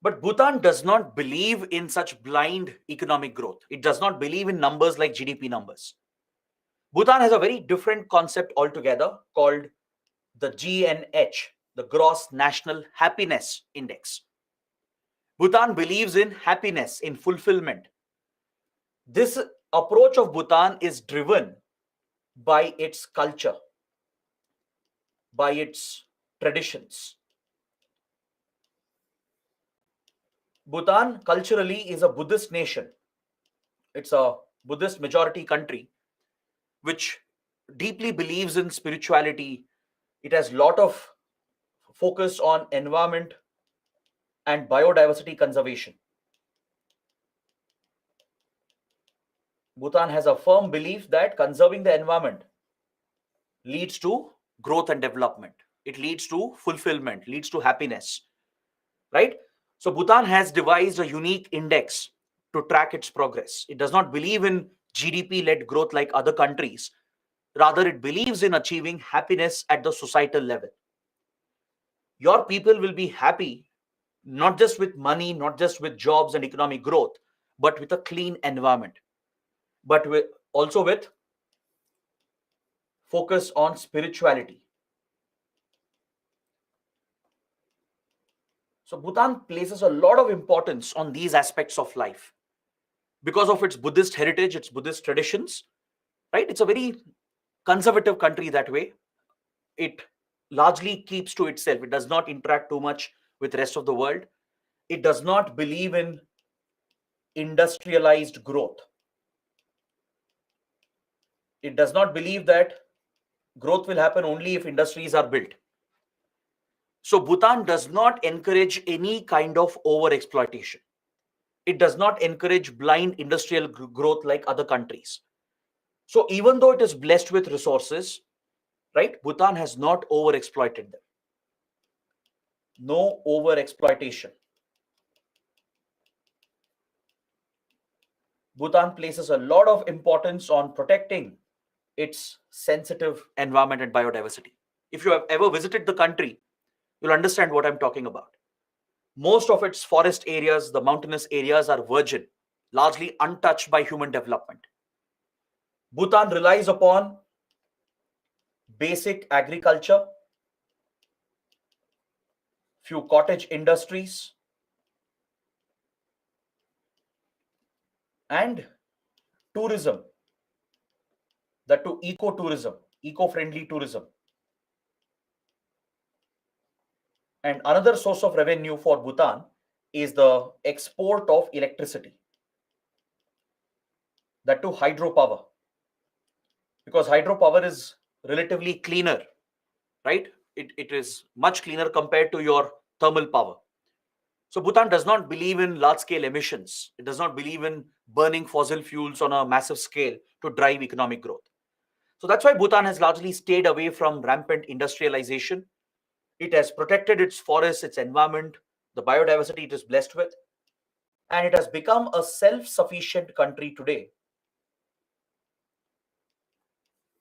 A: But Bhutan does not believe in such blind economic growth. It does not believe in numbers like GDP numbers. Bhutan has a very different concept altogether called the GNH, the Gross National Happiness Index. Bhutan believes in happiness, in fulfillment. This approach of Bhutan is driven by its culture, by its traditions. Bhutan culturally is a Buddhist nation. It's a Buddhist majority country which deeply believes in spirituality. It has a lot of focus on environment and biodiversity conservation. Bhutan has a firm belief that conserving the environment leads to growth and development. It leads to fulfillment, leads to happiness, right? So Bhutan has devised a unique index to track its progress. It does not believe in GDP-led growth like other countries. Rather, it believes in achieving happiness at the societal level. Your people will be happy not just with money, not just with jobs and economic growth, but with a clean environment, but also with focus on spirituality. So Bhutan places a lot of importance on these aspects of life because of its Buddhist heritage, its Buddhist traditions, right? It's a very conservative country that way. It largely keeps to itself. It does not interact too much with the rest of the world. It does not believe in industrialized growth. It does not believe that growth will happen only if industries are built. So Bhutan does not encourage any kind of over exploitation. It does not encourage blind industrial growth like other countries. So even though it is blessed with resources, right, Bhutan has not over exploited them. No over exploitation. Bhutan places a lot of importance on protecting its sensitive environment and biodiversity. If you have ever visited the country, you'll understand what I'm talking about. Most of its forest areas, the mountainous areas, are virgin, largely untouched by human development. Bhutan relies upon basic agriculture, few cottage industries, and tourism. That to ecotourism, eco-friendly tourism. And another source of revenue for Bhutan is the export of electricity. That to hydropower. Because hydropower is relatively cleaner, right? It is much cleaner compared to your thermal power. So Bhutan does not believe in large-scale emissions. It does not believe in burning fossil fuels on a massive scale to drive economic growth. So that's why Bhutan has largely stayed away from rampant industrialization. It has protected its forests, its environment, the biodiversity it is blessed with, and it has become a self-sufficient country today.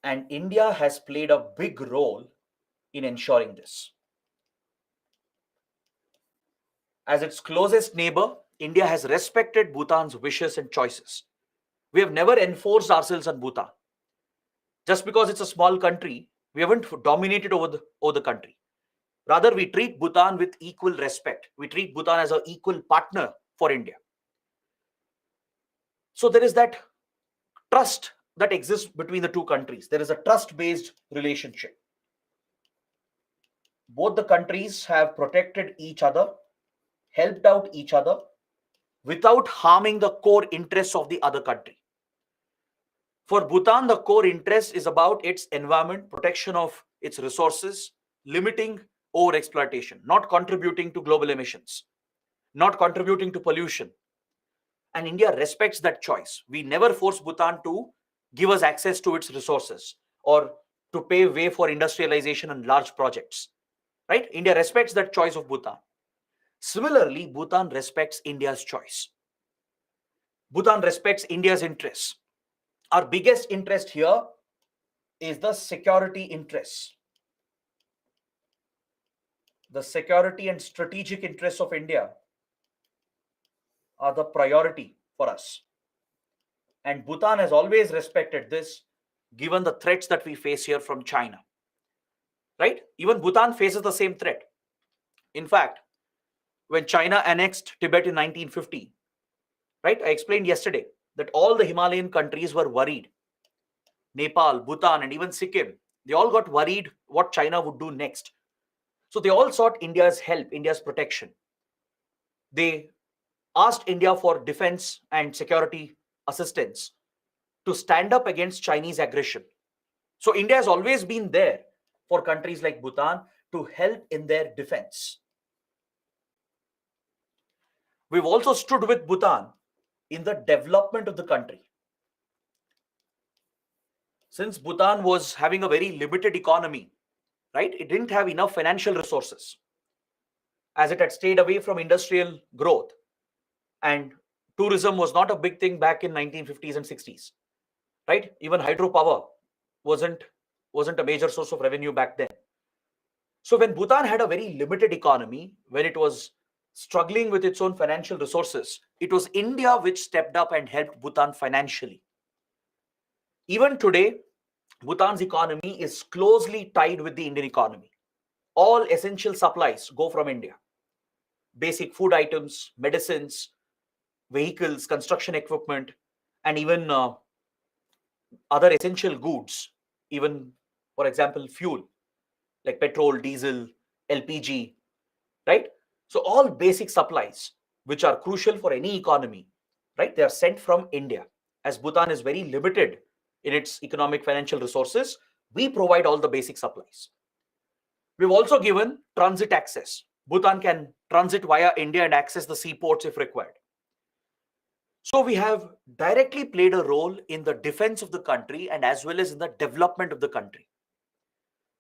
A: And India has played a big role in ensuring this. As its closest neighbor, India has respected Bhutan's wishes and choices. We have never enforced ourselves on Bhutan. Just because it's a small country, we haven't dominated over the country. Rather, we treat Bhutan with equal respect. We treat Bhutan as an equal partner for India. So there is that trust that exists between the two countries. There is a trust-based relationship. Both the countries have protected each other, helped out each other without harming the core interests of the other country. For Bhutan, the core interest is about its environment, protection of its resources, limiting overexploitation, not contributing to global emissions, not contributing to pollution. And India respects that choice. We never force Bhutan to give us access to its resources or to pave way for industrialization and large projects. Right? India respects that choice of Bhutan. Similarly, Bhutan respects India's choice. Bhutan respects India's interests. Our biggest interest here is the security interests. The security and strategic interests of India are the priority for us. And Bhutan has always respected this, given the threats that we face here from China. Right? Even Bhutan faces the same threat. In fact, when China annexed Tibet in 1950, right, I explained yesterday that all the Himalayan countries were worried. Nepal, Bhutan, and even Sikkim, they all got worried what China would do next. So they all sought India's help, India's protection. They asked India for defense and security assistance to stand up against Chinese aggression. So India has always been there for countries like Bhutan to help in their defense. We've also stood with Bhutan in the development of the country. Since Bhutan was having a very limited economy, right, it didn't have enough financial resources, as it had stayed away from industrial growth, and tourism was not a big thing back in 1950s and 60s, right? Even hydropower wasn't a major source of revenue back then. So when Bhutan had a very limited economy, when it was struggling with its own financial resources, it was India which stepped up and helped Bhutan financially. Even today, Bhutan's economy is closely tied with the Indian economy. All essential supplies go from India. Basic food items, medicines, vehicles, construction equipment, and even other essential goods, even, for example, fuel, like petrol, diesel, LPG, right? So all basic supplies, which are crucial for any economy, right? They are sent from India. As Bhutan is very limited in its economic financial resources, we provide all the basic supplies. We've also given transit access. Bhutan can transit via India and access the seaports if required. So we have directly played a role in the defense of the country and as well as in the development of the country.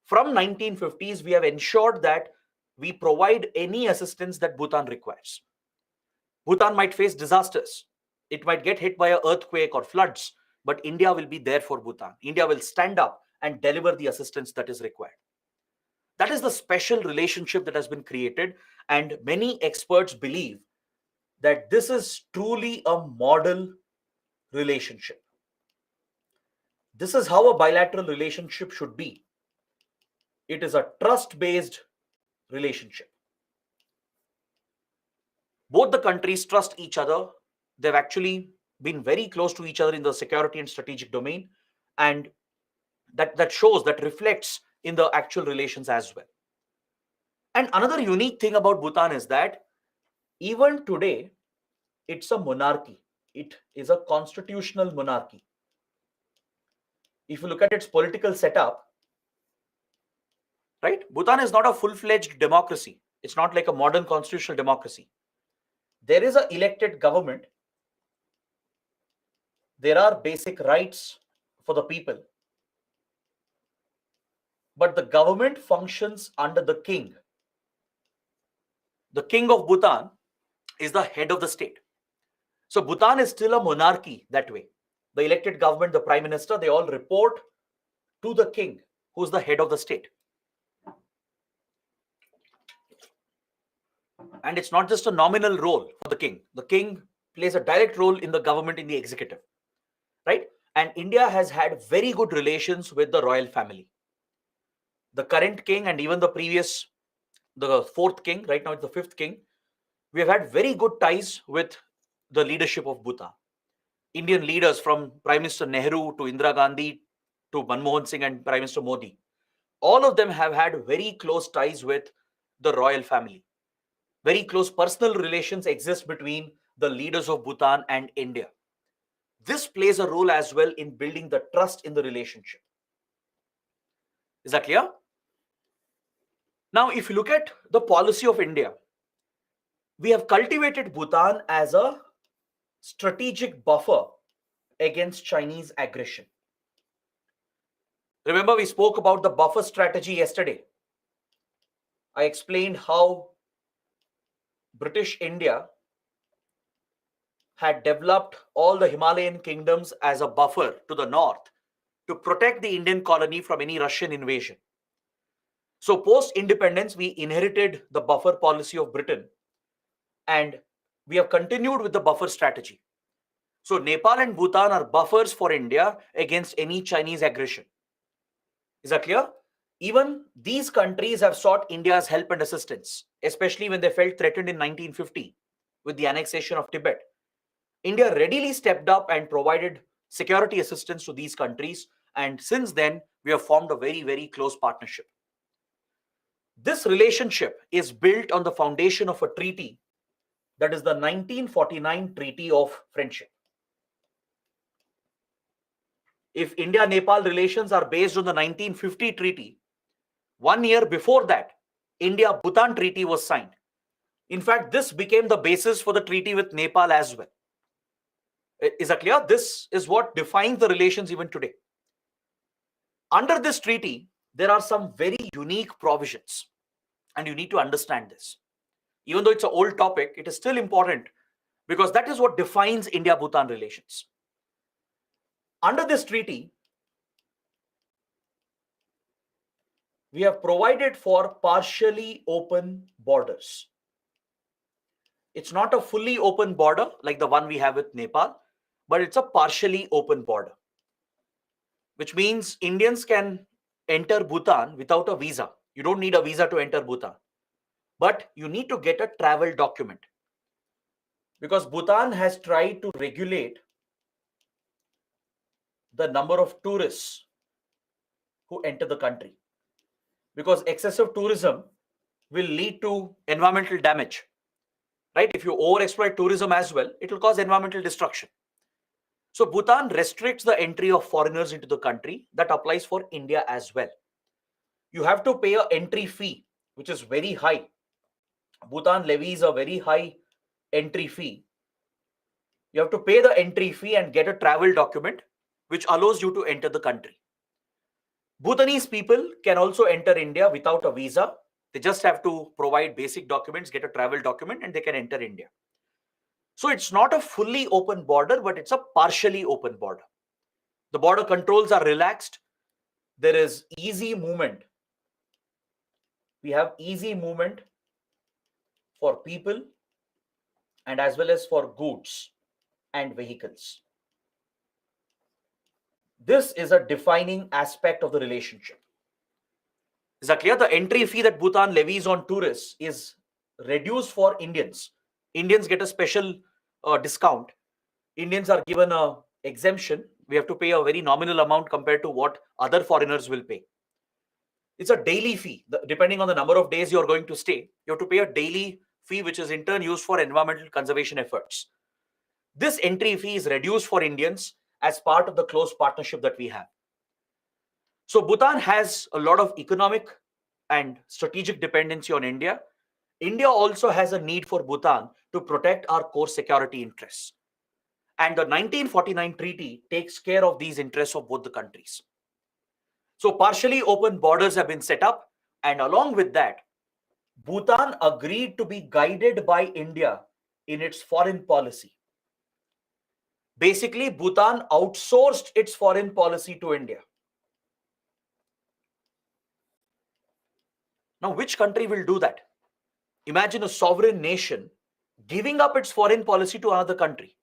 A: From 1950s, we have ensured that we provide any assistance that Bhutan requires. Bhutan might face disasters. It might get hit by an earthquake or floods, but India will be there for Bhutan. India will stand up and deliver the assistance that is required. That is the special relationship that has been created, and many experts believe that this is truly a model relationship. This is how a bilateral relationship should be. It is a trust-based relationship. Both the countries trust each other. They've actually been very close to each other in the security and strategic domain, and that shows, that reflects in the actual relations as well. And another unique thing about Bhutan is that even today, it's a monarchy. It is a constitutional monarchy. If you look at its political setup, right, Bhutan is not a full-fledged democracy. It's not like a modern constitutional democracy. There is an elected government. There are basic rights for the people. But the government functions under the king. The king of Bhutan is the head of the state. So Bhutan is still a monarchy that way. The elected government, the prime minister, they all report to the king, who's the head of the state. And it's not just a nominal role for the king. The king plays a direct role in the government, in the executive, right? And India has had very good relations with the royal family. The current king and even the previous, the fourth king, right now it's the fifth king, we have had very good ties with the leadership of Bhutan. Indian leaders from Prime Minister Nehru to Indira Gandhi to Manmohan Singh and Prime Minister Modi, all of them have had very close ties with the royal family. Very close personal relations exist between the leaders of Bhutan and India. This plays a role as well in building the trust in the relationship. Is that clear? Now, if you look at the policy of India, we have cultivated Bhutan as a strategic buffer against Chinese aggression. Remember, we spoke about the buffer strategy yesterday. I explained how British India had developed all the Himalayan kingdoms as a buffer to the north to protect the Indian colony from any Russian invasion. So, post independence, we inherited the buffer policy of Britain and we have continued with the buffer strategy. So, Nepal and Bhutan are buffers for India against any Chinese aggression. Is that clear? Even these countries have sought India's help and assistance, especially when they felt threatened in 1950 with the annexation of Tibet. India readily stepped up and provided security assistance to these countries, and since then, we have formed a very, very close partnership. This relationship is built on the foundation of a treaty, that is the 1949 Treaty of Friendship. If India-Nepal relations are based on the 1950 treaty, 1 year before that, India-Bhutan treaty was signed. In fact, this became the basis for the treaty with Nepal as well. Is that clear? This is what defines the relations even today. Under this treaty, there are some very unique provisions, and you need to understand this. Even though it's an old topic, it is still important because that is what defines India-Bhutan relations. Under this treaty, we have provided for partially open borders. It's not a fully open border like the one we have with Nepal, but it's a partially open border, which means Indians can enter Bhutan without a visa. You don't need a visa to enter Bhutan, but you need to get a travel document because Bhutan has tried to regulate the number of tourists who enter the country, because excessive tourism will lead to environmental damage, right? If you overexploit tourism as well, it will cause environmental destruction. So Bhutan restricts the entry of foreigners into the country. That applies for India as well. You have to pay an entry fee, which is very high. Bhutan levies a very high entry fee. You have to pay the entry fee and get a travel document which allows you to enter the country. Bhutanese people can also enter India without a visa. They just have to provide basic documents, get a travel document, and they can enter India. So it's not a fully open border, but it's a partially open border. The border controls are relaxed. There is easy movement. We have easy movement for people and as well as for goods and vehicles. This is a defining aspect of the relationship. Is that clear? The entry fee that Bhutan levies on tourists is reduced for Indians. Indians get a special discount. Indians are given a exemption. We have to pay a very nominal amount compared to what other foreigners will pay. It's a daily fee. Depending on the number of days you're going to stay, you have to pay a daily fee, which is in turn used for environmental conservation efforts. This entry fee is reduced for Indians as part of the close partnership that we have. So Bhutan has a lot of economic and strategic dependency on India. India also has a need for Bhutan to protect our core security interests. And the 1949 treaty takes care of these interests of both the countries. So partially open borders have been set up, and along with that, Bhutan agreed to be guided by India in its foreign policy. Basically, Bhutan outsourced its foreign policy to India. Now, which country will do that? Imagine a sovereign nation giving up its foreign policy to another country.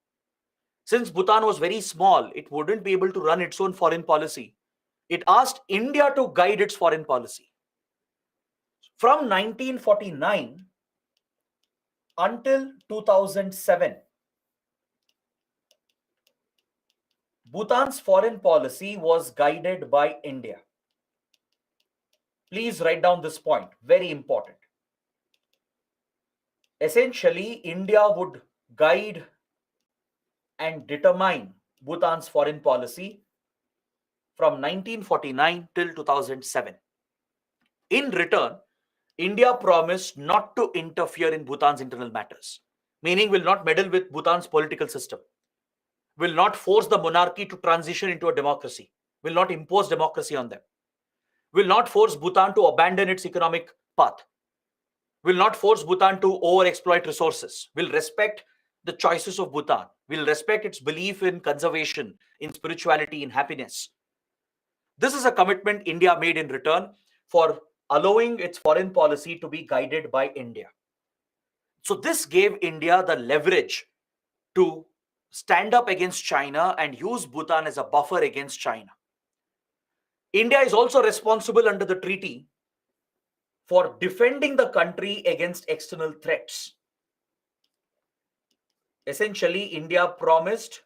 A: Since Bhutan was very small, it wouldn't be able to run its own foreign policy. It asked India to guide its foreign policy. From 1949 until 2007, Bhutan's foreign policy was guided by India. Please write down this point, very important. Essentially, India would guide and determine Bhutan's foreign policy from 1949 till 2007. In return, India promised not to interfere in Bhutan's internal matters, meaning will not meddle with Bhutan's political system, will not force the monarchy to transition into a democracy, will not impose democracy on them, will not force Bhutan to abandon its economic path, will not force Bhutan to overexploit resources, will respect the choices of Bhutan, will respect its belief in conservation, in spirituality, in happiness. This is a commitment India made in return for allowing its foreign policy to be guided by India. So this gave India the leverage to stand up against China and use Bhutan as a buffer against China. India is also responsible under the treaty for defending the country against external threats. Essentially, India promised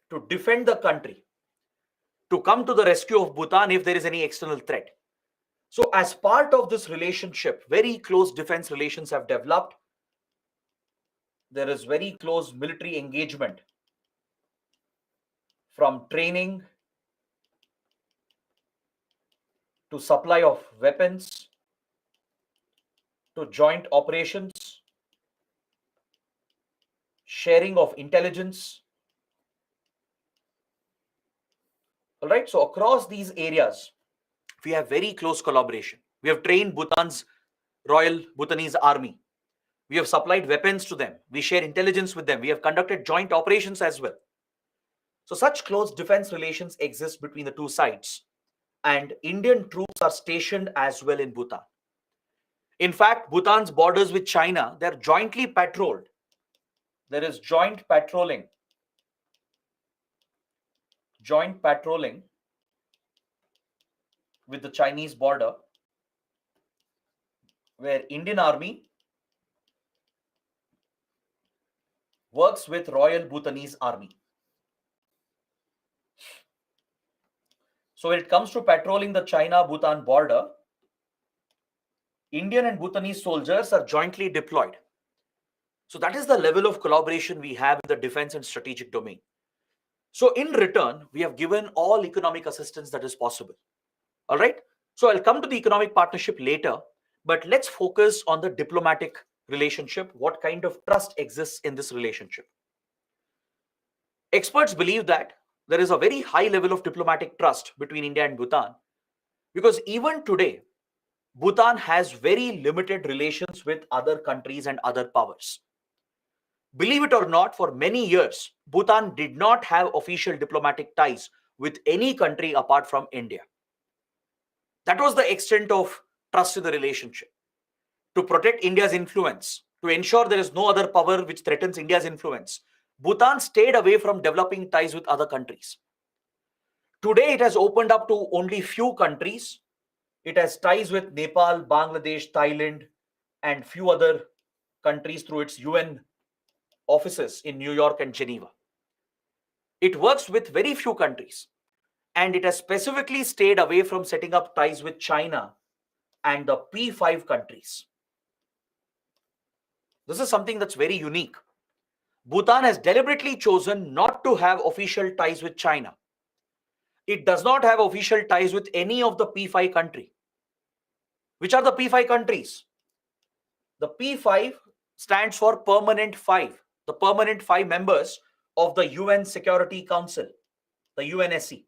A: to defend the country, to come to the rescue of Bhutan if there is any external threat. So as part of this relationship, very close defense relations have developed. There is very close military engagement, from training to supply of weapons to joint operations, sharing of intelligence. All right, so across these areas, we have very close collaboration. We have trained Bhutan's Royal Bhutanese Army. We have supplied weapons to them. We share intelligence with them. We have conducted joint operations as well. So such close defense relations exist between the two sides, and Indian troops are stationed as well in Bhutan. In fact, Bhutan's borders with China, they're jointly patrolled. There is joint patrolling with the Chinese border, where Indian Army works with Royal Bhutanese Army. So when it comes to patrolling the China-Bhutan border, Indian and Bhutanese soldiers are jointly deployed. So that is the level of collaboration we have in the defense and strategic domain. So in return, we have given all economic assistance that is possible. All right. So I'll come to the economic partnership later, but let's focus on the diplomatic relationship. What kind of trust exists in this relationship? Experts believe that there is a very high level of diplomatic trust between India and Bhutan, because even today, Bhutan has very limited relations with other countries and other powers. Believe it or not, for many years, Bhutan did not have official diplomatic ties with any country apart from India. That was the extent of trust in the relationship. To protect India's influence, to ensure there is no other power which threatens India's influence, Bhutan stayed away from developing ties with other countries. Today, it has opened up to only few countries. It has ties with Nepal, Bangladesh, Thailand, and few other countries through its UN offices in New York and Geneva. It works with very few countries, and it has specifically stayed away from setting up ties with China and the P5 countries. This is something that's very unique. Bhutan has deliberately chosen not to have official ties with China. It does not have official ties with any of the P5 countries. Which are the P5 countries? The P5 stands for Permanent Five, the permanent five members of the UN Security Council, the UNSC,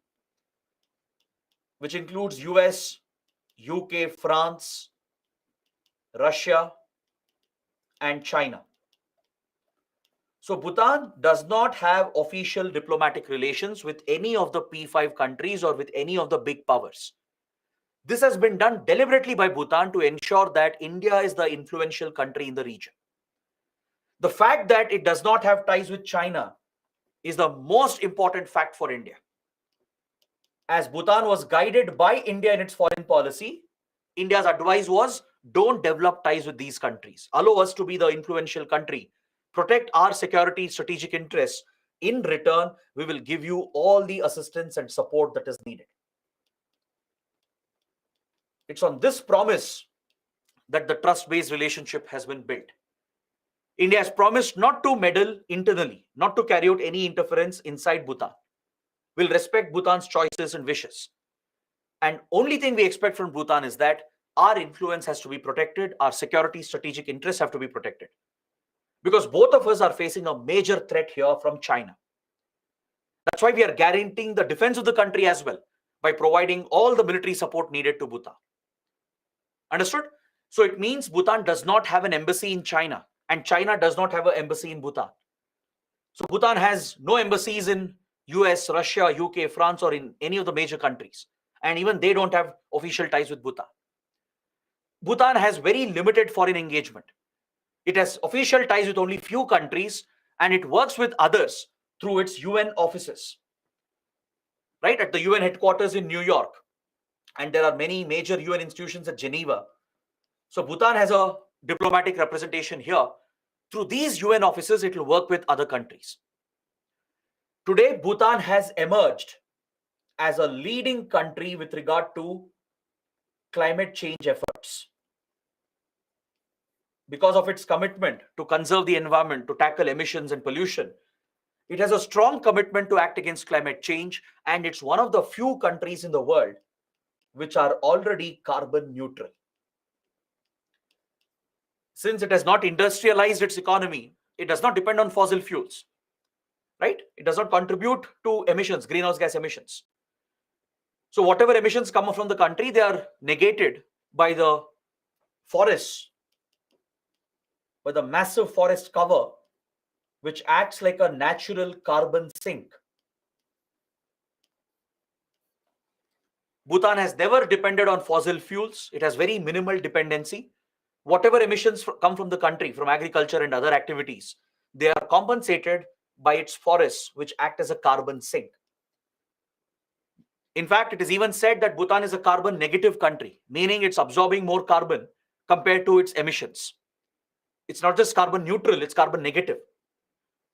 A: which includes US, UK, France, Russia, and China. So Bhutan does not have official diplomatic relations with any of the P5 countries or with any of the big powers. This has been done deliberately by Bhutan to ensure that India is the influential country in the region. The fact that it does not have ties with China is the most important fact for India. As Bhutan was guided by India in its foreign policy, India's advice was, don't develop ties with these countries. Allow us to be the influential country. Protect our security, strategic interests. In return, we will give you all the assistance and support that is needed. It's on this promise that the trust-based relationship has been built. India has promised not to meddle internally, not to carry out any interference inside Bhutan. Will respect Bhutan's choices and wishes. And only thing we expect from Bhutan is that our influence has to be protected, our security strategic interests have to be protected. Because both of us are facing a major threat here from China. That's why we are guaranteeing the defense of the country as well by providing all the military support needed to Bhutan. Understood? So it means Bhutan does not have an embassy in China, and China does not have an embassy in Bhutan. So Bhutan has no embassies in US, Russia, UK, France, or in any of the major countries. And even they don't have official ties with Bhutan. Bhutan has very limited foreign engagement. It has official ties with only few countries, and it works with others through its UN offices, right? At the UN headquarters in New York. And there are many major UN institutions at Geneva. So Bhutan has a diplomatic representation here. Through these UN offices, it will work with other countries. Today, Bhutan has emerged as a leading country with regard to climate change efforts. Because of its commitment to conserve the environment, to tackle emissions and pollution, it has a strong commitment to act against climate change, and it's one of the few countries in the world which are already carbon neutral. Since it has not industrialized its economy, it does not depend on fossil fuels, right? It does not contribute to emissions, greenhouse gas emissions. So whatever emissions come from the country, they are negated by the forests, by the massive forest cover, which acts like a natural carbon sink. Bhutan has never depended on fossil fuels. It has very minimal dependency. Whatever emissions come from the country, from agriculture and other activities, they are compensated by its forests, which act as a carbon sink. In fact, it is even said that Bhutan is a carbon negative country, meaning it's absorbing more carbon compared to its emissions. It's not just carbon neutral, it's carbon negative.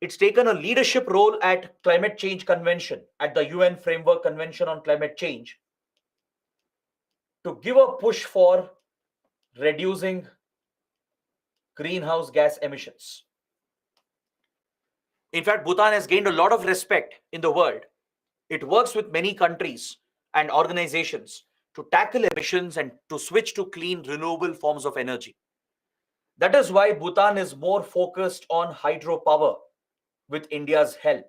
A: It's taken a leadership role at Climate Change Convention, at the UN Framework Convention on Climate Change, to give a push for reducing greenhouse gas emissions. In fact, Bhutan has gained a lot of respect in the world. It works with many countries and organizations to tackle emissions and to switch to clean, renewable forms of energy. That is why Bhutan is more focused on hydropower with India's help.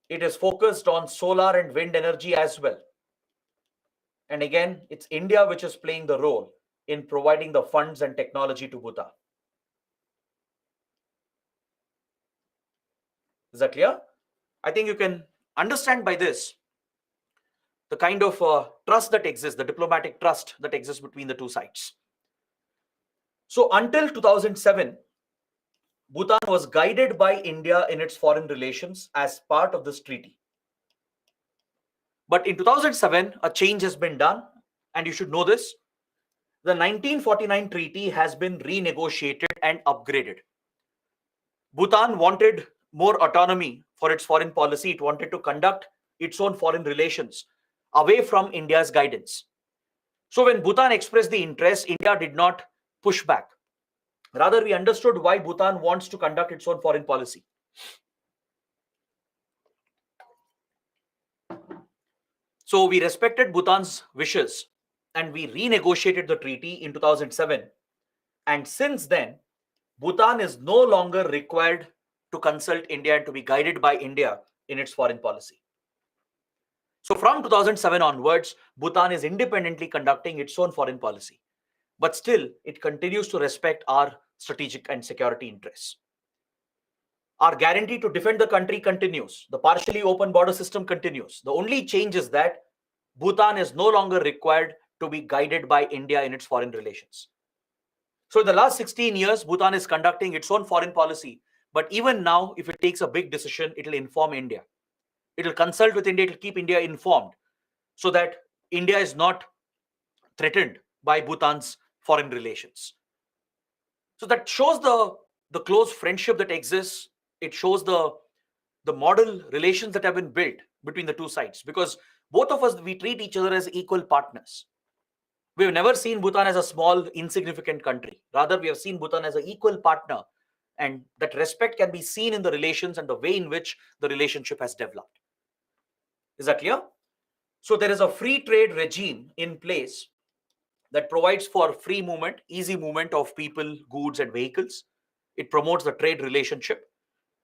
A: It is focused on solar and wind energy as well. And again, it's India which is playing the role in providing the funds and technology to Bhutan. Is that clear? I think you can understand by this the kind of trust that exists, the diplomatic trust that exists between the two sides. So until 2007, Bhutan was guided by India in its foreign relations as part of this treaty. But in 2007, a change has been done, and you should know this. The 1949 treaty has been renegotiated and upgraded. Bhutan wanted more autonomy for its foreign policy. It wanted to conduct its own foreign relations away from India's guidance. So when Bhutan expressed the interest, India did not push back. Rather, we understood why Bhutan wants to conduct its own foreign policy. So we respected Bhutan's wishes and we renegotiated the treaty in 2007. And since then, Bhutan is no longer required to consult India and to be guided by India in its foreign policy. So from 2007 onwards, Bhutan is independently conducting its own foreign policy. But still, it continues to respect our strategic and security interests. Our guarantee to defend the country continues. The partially open border system continues. The only change is that Bhutan is no longer required to be guided by India in its foreign relations. So in the last 16 years, Bhutan is conducting its own foreign policy. But even now, if it takes a big decision, it will inform India. It will consult with India, it will keep India informed so that India is not threatened by Bhutan's foreign relations. So that shows the close friendship that exists. It shows the model relations that have been built between the two sides, because both of us, we treat each other as equal partners. We have never seen Bhutan as a small, insignificant country. Rather, we have seen Bhutan as an equal partner, and that respect can be seen in the relations and the way in which the relationship has developed. Is that clear? So there is a free trade regime in place that provides for free movement, easy movement of people, goods, and vehicles. It promotes the trade relationship.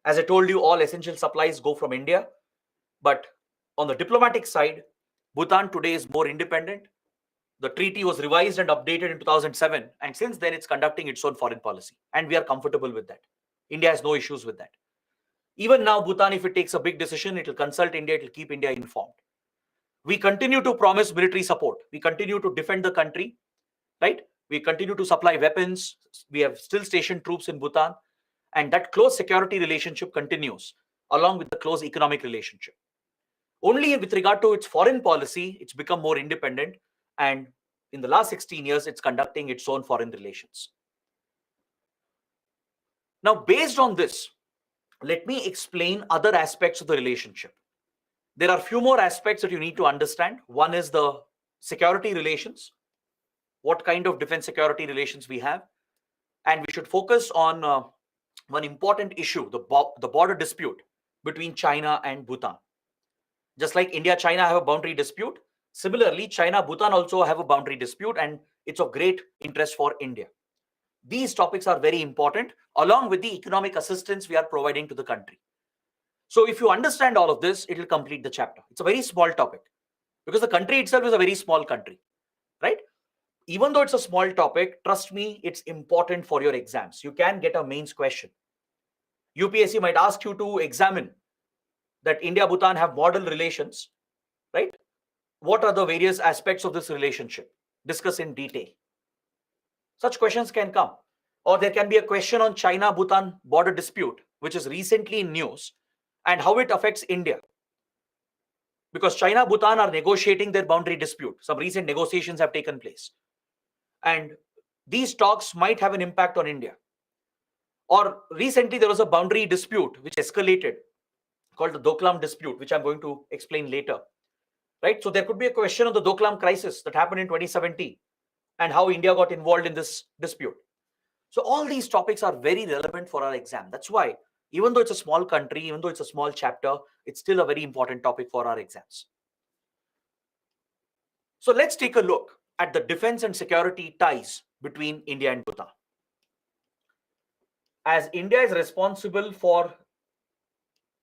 A: As I told you, all essential supplies go from India. But on the diplomatic side, Bhutan today is more independent. The treaty was revised and updated in 2007. And since then, it's conducting its own foreign policy. And we are comfortable with that. India has no issues with that. Even now, Bhutan, if it takes a big decision, it will consult India, it will keep India informed. We continue to promise military support. We continue to defend the country, right? We continue to supply weapons. We have still stationed troops in Bhutan. And that close security relationship continues along with the close economic relationship. Only with regard to its foreign policy, it's become more independent. And in the last 16 years, it's conducting its own foreign relations. Now, based on this, let me explain other aspects of the relationship. There are few more aspects that you need to understand. One is the security relations, what kind of defense security relations we have. And we should focus on one important issue, the border dispute between China and Bhutan. Just like India, China have a boundary dispute. Similarly, China, Bhutan also have a boundary dispute, and it's of great interest for India. These topics are very important, along with the economic assistance we are providing to the country. So if you understand all of this, it will complete the chapter. It's a very small topic because the country itself is a very small country, right? Even though it's a small topic, trust me, it's important for your exams. You can get a mains question. UPSC might ask you to examine that India-Bhutan have model relations, right? What are the various aspects of this relationship? Discuss in detail. Such questions can come. Or there can be a question on China-Bhutan border dispute, which is recently in news, and how it affects India. Because China, Bhutan are negotiating their boundary dispute. Some recent negotiations have taken place. And these talks might have an impact on India. Or recently there was a boundary dispute which escalated called the Doklam dispute, which I'm going to explain later. Right? So there could be a question on the Doklam crisis that happened in 2017 and how India got involved in this dispute. So all these topics are very relevant for our exam. That's why, even though it's a small country, even though it's a small chapter, it's still a very important topic for our exams. So let's take a look at the defense and security ties between India and Bhutan. As India is responsible for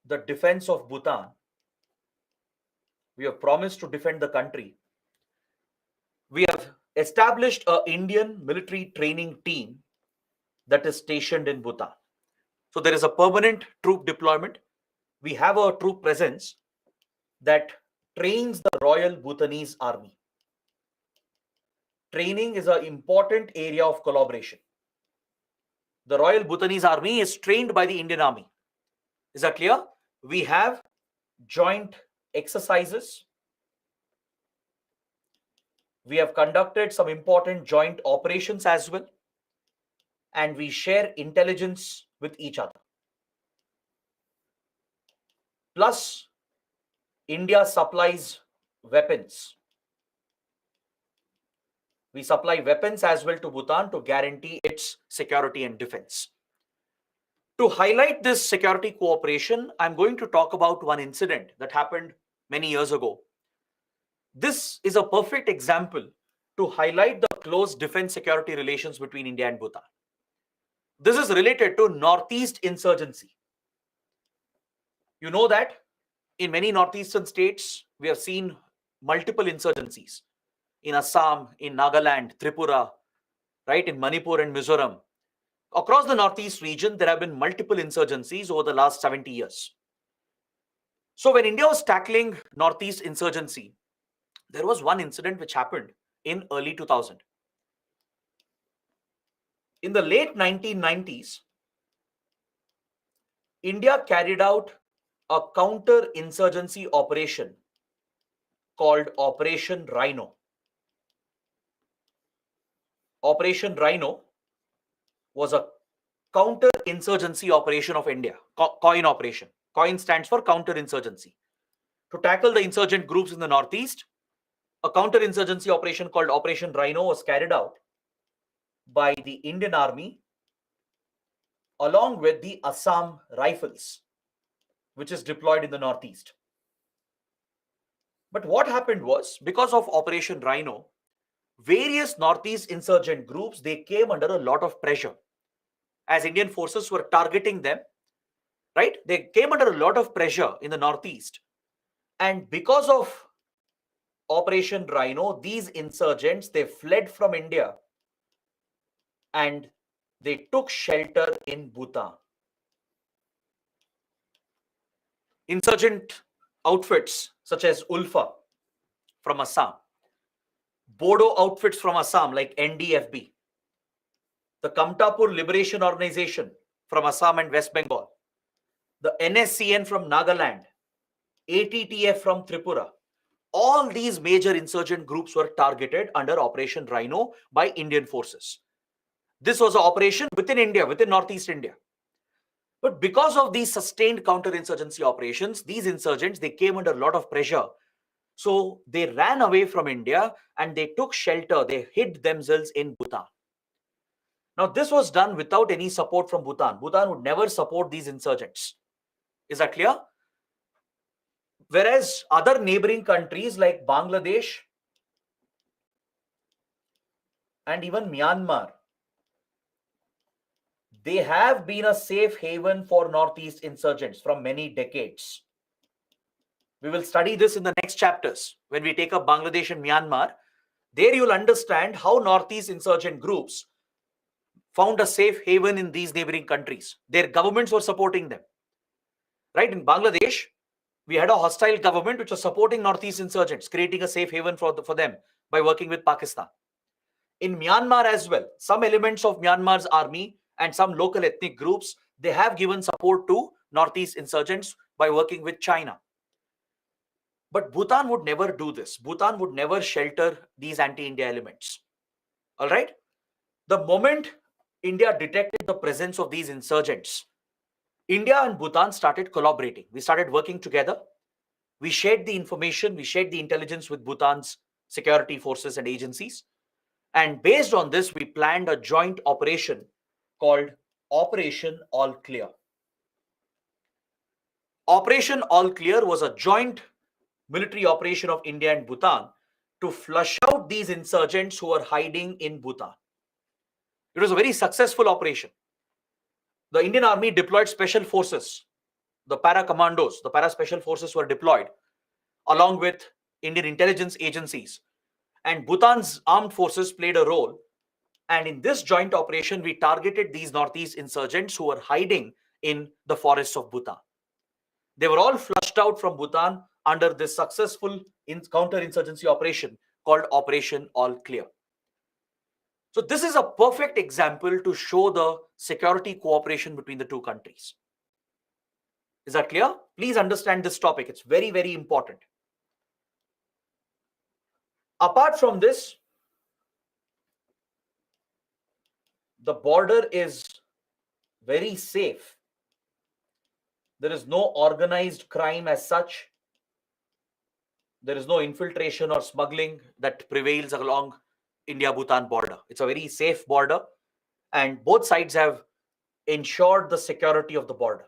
A: the defense of Bhutan, we have promised to defend the country. We have established an Indian military training team that is stationed in Bhutan. So there is a permanent troop deployment. We have a troop presence that trains the Royal Bhutanese Army. Training is an important area of collaboration. The Royal Bhutanese Army is trained by the Indian Army. Is that clear? We have joint exercises. We have conducted some important joint operations as well. And we share intelligence with each other. Plus, India supplies weapons. We supply weapons as well to Bhutan to guarantee its security and defense. To highlight this security cooperation, I'm going to talk about one incident that happened many years ago. This is a perfect example to highlight the close defense security relations between India and Bhutan. This is related to Northeast insurgency. You know that in many Northeastern states, we have seen multiple insurgencies. In Assam, in Nagaland, Tripura, right, in Manipur and Mizoram. Across the Northeast region, there have been multiple insurgencies over the last 70 years. So when India was tackling Northeast insurgency, there was one incident which happened in early 2000. In the late 1990s, India carried out a counter-insurgency operation called Operation Rhino. Operation Rhino was a counter-insurgency operation of India, COIN operation. COIN stands for counter-insurgency. To tackle the insurgent groups in the Northeast, a counter-insurgency operation called Operation Rhino was carried out by the Indian Army along with the Assam Rifles, which is deployed in the Northeast. But what happened was, because of Operation Rhino, various Northeast insurgent groups, they came under a lot of pressure as Indian forces were targeting them, right? They came under a lot of pressure in the Northeast. And because of Operation Rhino, these insurgents, they fled from India and they took shelter in Bhutan. Insurgent outfits such as Ulfa from Assam, Bodo outfits from Assam like NDFB, the Kamtapur Liberation Organization from Assam and West Bengal, the NSCN from Nagaland, ATTF from Tripura. All these major insurgent groups were targeted under Operation Rhino by Indian forces. This was an operation within India, within Northeast India. But because of these sustained counterinsurgency operations, these insurgents, they came under a lot of pressure. So they ran away from India and they took shelter. They hid themselves in Bhutan. Now, this was done without any support from Bhutan. Bhutan would never support these insurgents. Is that clear? Whereas other neighboring countries like Bangladesh and even Myanmar, they have been a safe haven for Northeast insurgents from many decades. We will study this in the next chapters when we take up Bangladesh and Myanmar. There you'll understand how Northeast insurgent groups found a safe haven in these neighboring countries. Their governments were supporting them. Right? In Bangladesh, we had a hostile government which was supporting Northeast insurgents, creating a safe haven for them by working with Pakistan. In Myanmar as well, some elements of Myanmar's army and some local ethnic groups, they have given support to Northeast insurgents by working with China. But Bhutan would never do this. Bhutan would never shelter these anti-India elements. All right? The moment India detected the presence of these insurgents, India and Bhutan started collaborating. We started working together. We shared the information, we shared the intelligence with Bhutan's security forces and agencies. And based on this, we planned a joint operation called Operation All Clear. Operation All Clear was a joint military operation of India and Bhutan to flush out these insurgents who were hiding in Bhutan. It was a very successful operation. The Indian Army deployed special forces. The para commandos, the para special forces were deployed along with Indian intelligence agencies. And Bhutan's armed forces played a role. And in this joint operation, we targeted these Northeast insurgents who were hiding in the forests of Bhutan. They were all flushed out from Bhutan under this successful counterinsurgency operation called Operation All Clear. So this is a perfect example to show the security cooperation between the two countries. Is that clear? Please understand this topic. It's very, very important. Apart from this, the border is very safe. There is no organized crime as such. There is no infiltration or smuggling that prevails along India-Bhutan border. It's a very safe border, and both sides have ensured the security of the border.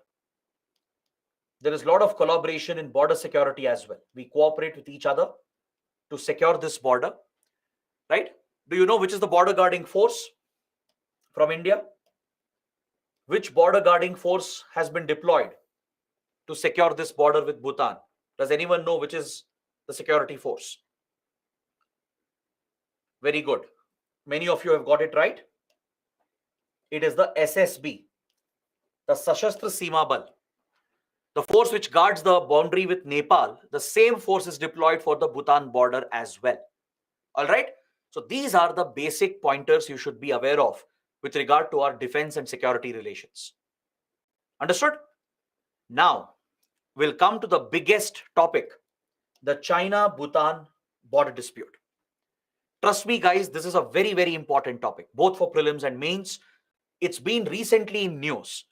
A: There is a lot of collaboration in border security as well. We cooperate with each other to secure this border, right? Do you know which is the border guarding force from India? Which border guarding force has been deployed to secure this border with Bhutan? Does anyone know which is the security force? Very good. Many of you have got it right. It is the SSB, the Sashastra Seema Bal. The force which guards the boundary with Nepal, the same force is deployed for the Bhutan border as well. All right. So these are the basic pointers you should be aware of with regard to our defense and security relations. Understood? Now, we'll come to the biggest topic, the China-Bhutan border dispute. Trust me, guys, this is a very, very important topic, both for prelims and mains. It's been recently in news.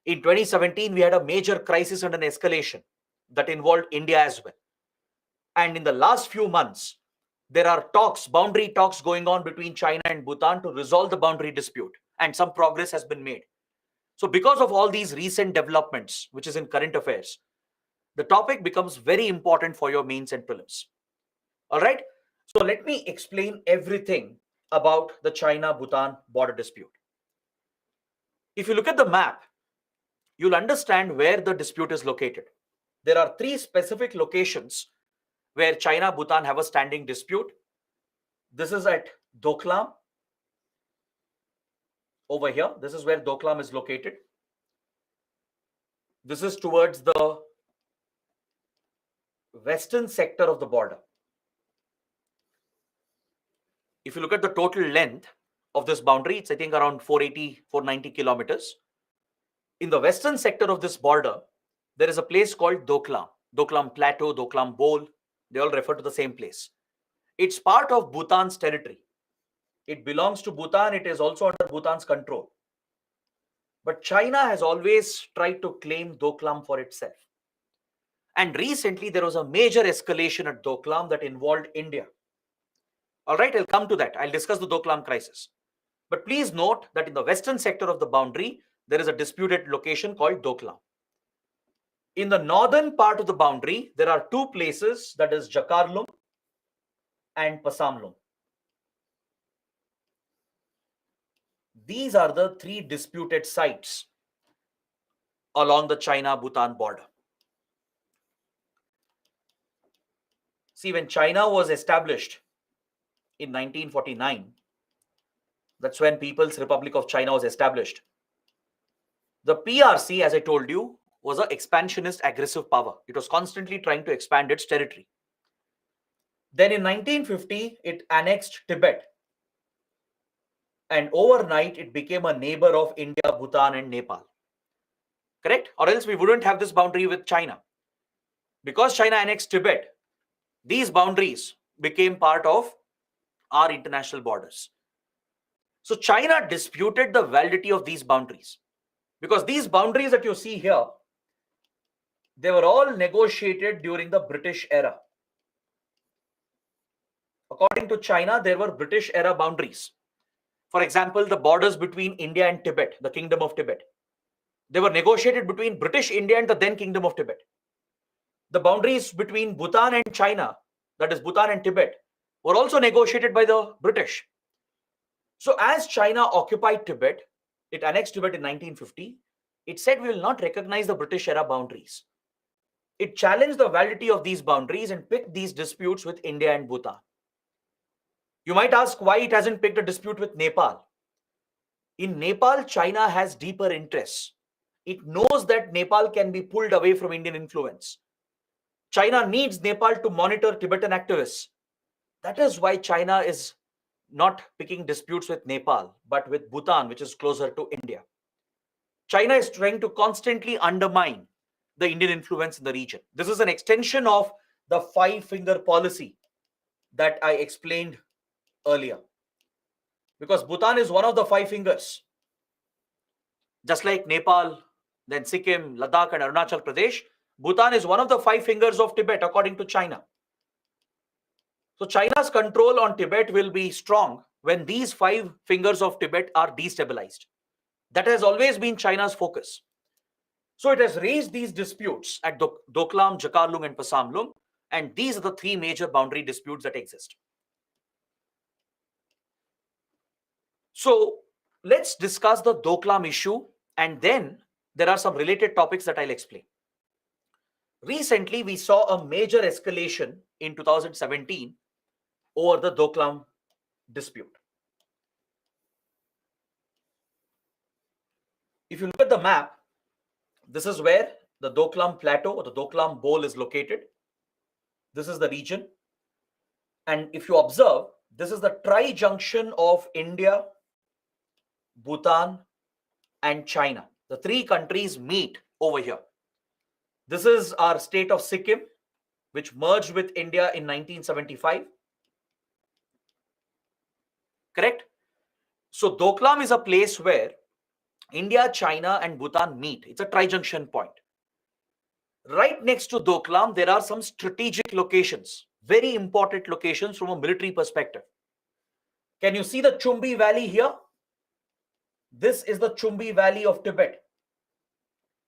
A: In 2017, we had a major crisis and an escalation that involved India as well. And in the last few months, there are talks, boundary talks going on between China and Bhutan to resolve the boundary dispute, and some progress has been made. So because of all these recent developments, which is in current affairs, the topic becomes very important for your mains and prelims. All right. So let me explain everything about the China-Bhutan border dispute. If you look at the map, you'll understand where the dispute is located. There are three specific locations where China-Bhutan have a standing dispute. This is at Doklam. Over here, this is where Doklam is located. This is towards the western sector of the border. If you look at the total length of this boundary, it's I think around 480, 490 kilometers. In the western sector of this border, there is a place called Doklam. Doklam Plateau, Doklam Bowl, they all refer to the same place. It's part of Bhutan's territory. It belongs to Bhutan. It is also under Bhutan's control. But China has always tried to claim Doklam for itself. And recently, there was a major escalation at Doklam that involved India. All right, I'll come to that. I'll discuss the Doklam crisis. But please note that in the western sector of the boundary, there is a disputed location called Doklam. In the northern part of the boundary, there are two places, that is Jakarlung and Pasamlung. These are the three disputed sites along the China-Bhutan border. See, when China was established in 1949, that's when People's Republic of China was established. The PRC, as I told you, was an expansionist, aggressive power. It was constantly trying to expand its territory. Then in 1950, it annexed Tibet. And overnight, it became a neighbor of India, Bhutan, and Nepal. Correct? Or else we wouldn't have this boundary with China. Because China annexed Tibet, these boundaries became part of our international borders. So China disputed the validity of these boundaries. Because these boundaries that you see here, they were all negotiated during the British era. According to China, there were British era boundaries. For example, the borders between India and Tibet, the Kingdom of Tibet, they were negotiated between British India and the then Kingdom of Tibet. The boundaries between Bhutan and China, that is Bhutan and Tibet, were also negotiated by the British. So as China occupied Tibet, it annexed Tibet in 1950, it said we will not recognize the British era boundaries. It challenged the validity of these boundaries and picked these disputes with India and Bhutan. You might ask why it hasn't picked a dispute with Nepal. In Nepal, China has deeper interests. It knows that Nepal can be pulled away from Indian influence. China needs Nepal to monitor Tibetan activists. That is why China is not picking disputes with Nepal, but with Bhutan, which is closer to India. China is trying to constantly undermine the Indian influence in the region. This is an extension of the five-finger policy that I explained earlier. Because Bhutan is one of the five fingers. Just like Nepal, then Sikkim, Ladakh, and Arunachal Pradesh, Bhutan is one of the five fingers of Tibet, according to China. So China's control on Tibet will be strong when these five fingers of Tibet are destabilized. That has always been China's focus. So it has raised these disputes at Doklam, Jakarlung, and Pasamlung, and these are the three major boundary disputes that exist. So let's discuss the Doklam issue, and then there are some related topics that I'll explain. Recently, we saw a major escalation in 2017 over the Doklam dispute. If you look at the map, this is where the Doklam Plateau or the Doklam Bowl is located. This is the region. And if you observe, this is the tri-junction of India, Bhutan, and China. The three countries meet over here. This is our state of Sikkim, which merged with India in 1975. Correct? So Doklam is a place where India, China, and Bhutan meet. It's a tri-junction point. Right next to Doklam, there are some strategic locations, very important locations from a military perspective. Can you see the Chumbi Valley here? This is the Chumbi Valley of Tibet.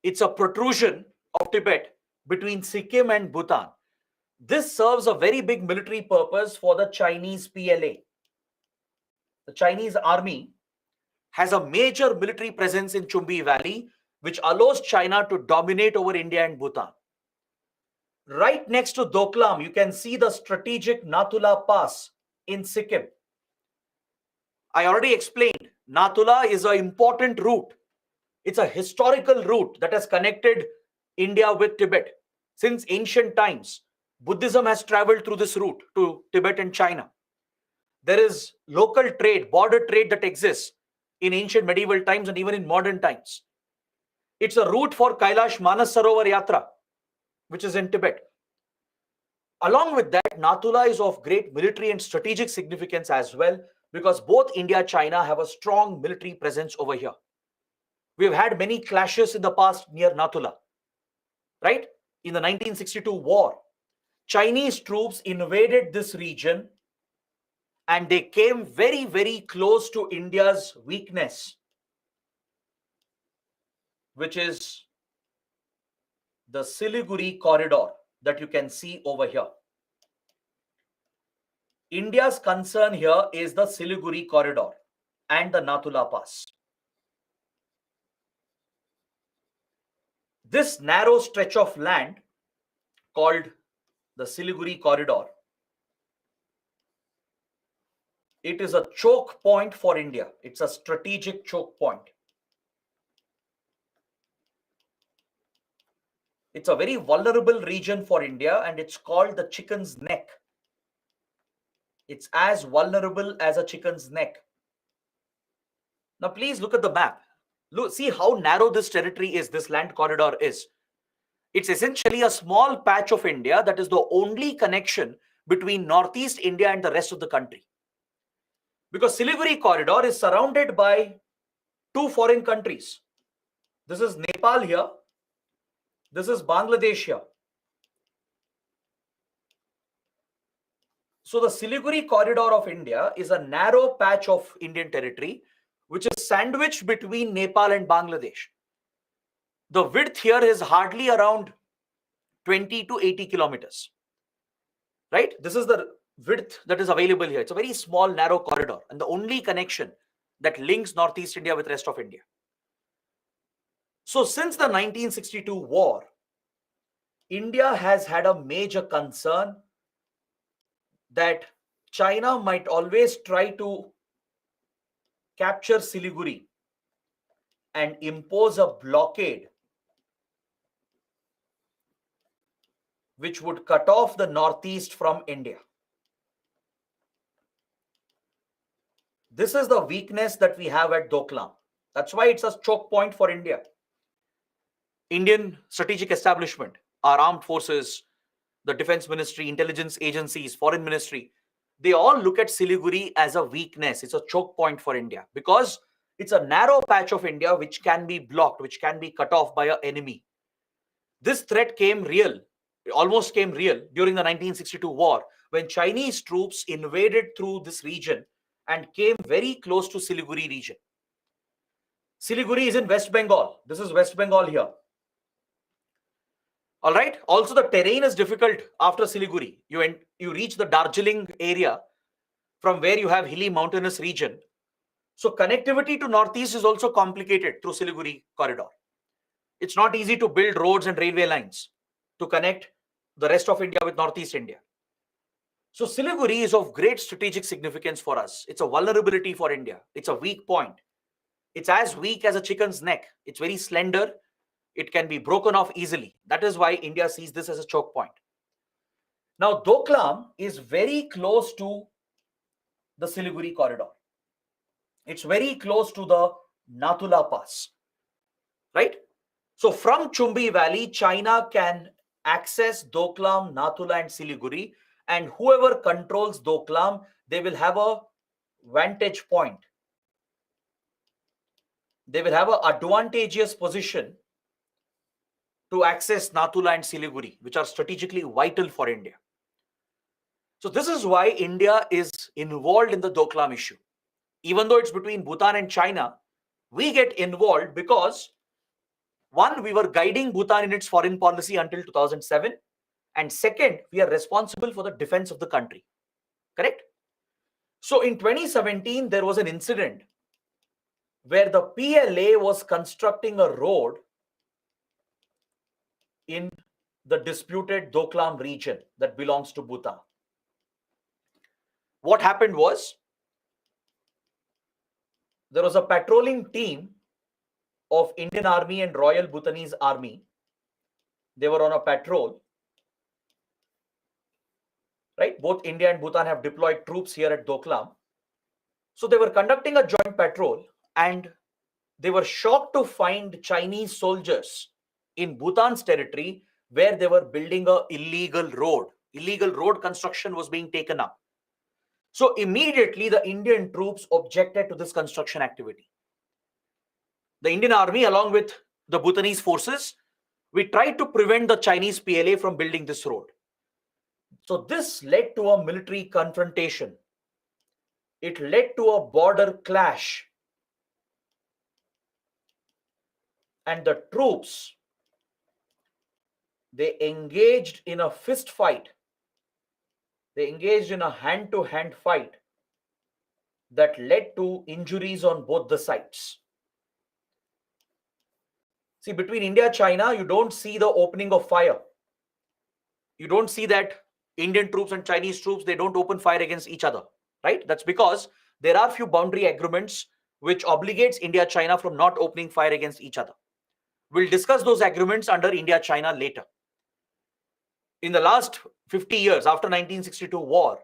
A: It's a protrusion of Tibet between Sikkim and Bhutan. This serves a very big military purpose for the Chinese PLA. The Chinese army has a major military presence in Chumbi Valley, which allows China to dominate over India and Bhutan. Right next to Doklam, you can see the strategic Nathula Pass in Sikkim. I already explained, Nathula is an important route. It's a historical route that has connected India with Tibet. Since ancient times, Buddhism has traveled through this route to Tibet and China. There is local trade, border trade that exists in ancient medieval times and even in modern times. It's a route for Kailash Manas Sarovar Yatra, which is in Tibet. Along with that, Nathula is of great military and strategic significance as well, because both India and China have a strong military presence over here. We have had many clashes in the past near Nathula, right? In the 1962 war, Chinese troops invaded this region and they came very, very close to India's weakness, which is the Siliguri corridor that you can see over here. India's concern here is the Siliguri corridor and the Nathula Pass. This narrow stretch of land called the Siliguri corridor, it is a choke point for India. It's a strategic choke point. It's a very vulnerable region for India and it's called the chicken's neck. It's as vulnerable as a chicken's neck. Now please look at the map. Look, see how narrow this territory is, this land corridor is. It's essentially a small patch of India that is the only connection between Northeast India and the rest of the country. Because Siliguri corridor is surrounded by two foreign countries. This is Nepal here. This is Bangladesh here. So the Siliguri corridor of India is a narrow patch of Indian territory which is sandwiched between Nepal and Bangladesh. The width here is hardly around 20 to 80 kilometers. Right? This is the width that is available here. It's a very small, narrow corridor and the only connection that links Northeast India with rest of India. So since the 1962 war, India has had a major concern that China might always try to capture Siliguri and impose a blockade which would cut off the Northeast from India. This is the weakness that we have at Doklam. That's why it's a choke point for India. Indian strategic establishment, our armed forces, the defense ministry, intelligence agencies, foreign ministry, they all look at Siliguri as a weakness. It's a choke point for India because it's a narrow patch of India which can be blocked, which can be cut off by an enemy. This threat came real. It almost came real during the 1962 war when Chinese troops invaded through this region and came very close to Siliguri region. Siliguri is in West Bengal. This is West Bengal here. All right. Also, the terrain is difficult after Siliguri. You reach the Darjeeling area from where you have hilly mountainous region. So connectivity to Northeast is also complicated through Siliguri corridor. It's not easy to build roads and railway lines to connect the rest of India with Northeast India. So Siliguri is of great strategic significance for us. It's a vulnerability for India. It's a weak point. It's as weak as a chicken's neck. It's very slender. It can be broken off easily. That is why India sees this as a choke point. Now, Doklam is very close to the Siliguri corridor. It's very close to the Nathula Pass, right? So from Chumbi Valley, China can access Doklam, Nathula and Siliguri, and whoever controls Doklam, they will have a vantage point. They will have an advantageous position to access Nathula and Siliguri, which are strategically vital for India. So this is why India is involved in the Doklam issue. Even though it's between Bhutan and China, we get involved because, one, we were guiding Bhutan in its foreign policy until 2007, And second, we are responsible for the defense of the country. Correct? So in 2017, there was an incident where the PLA was constructing a road in the disputed Doklam region that belongs to Bhutan. What happened was, there was a patrolling team of Indian Army and Royal Bhutanese Army. They were on a patrol, right? Both India and Bhutan have deployed troops here at Doklam. So they were conducting a joint patrol and they were shocked to find Chinese soldiers in Bhutan's territory where they were building a illegal road. Illegal road construction was being taken up. So immediately the Indian troops objected to this construction activity. The Indian Army, along with the Bhutanese forces, we tried to prevent the Chinese PLA from building this road. So this led to a military confrontation. It led to a border clash. And the troops, they engaged in a fist fight. They engaged in a hand-to-hand fight that led to injuries on both the sides. See, between India and China, you don't see the opening of fire. You don't see that Indian troops and Chinese troops, they don't open fire against each other, right? That's because there are few boundary agreements which obligates India, China from not opening fire against each other. We'll discuss those agreements under India-China later. In the last 50 years, after 1962 war,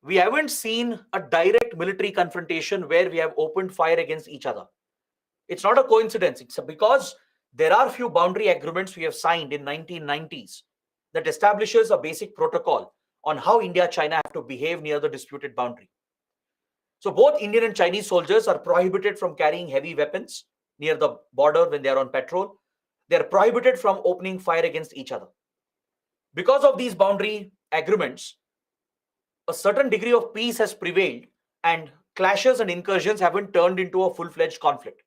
A: we haven't seen a direct military confrontation where we have opened fire against each other. It's not a coincidence. It's because there are few boundary agreements we have signed in 1990s that establishes a basic protocol on how India, China have to behave near the disputed boundary. So both Indian and Chinese soldiers are prohibited from carrying heavy weapons near the border when they are on patrol. They are prohibited from opening fire against each other. Because of these boundary agreements, a certain degree of peace has prevailed and clashes and incursions haven't turned into a full-fledged conflict.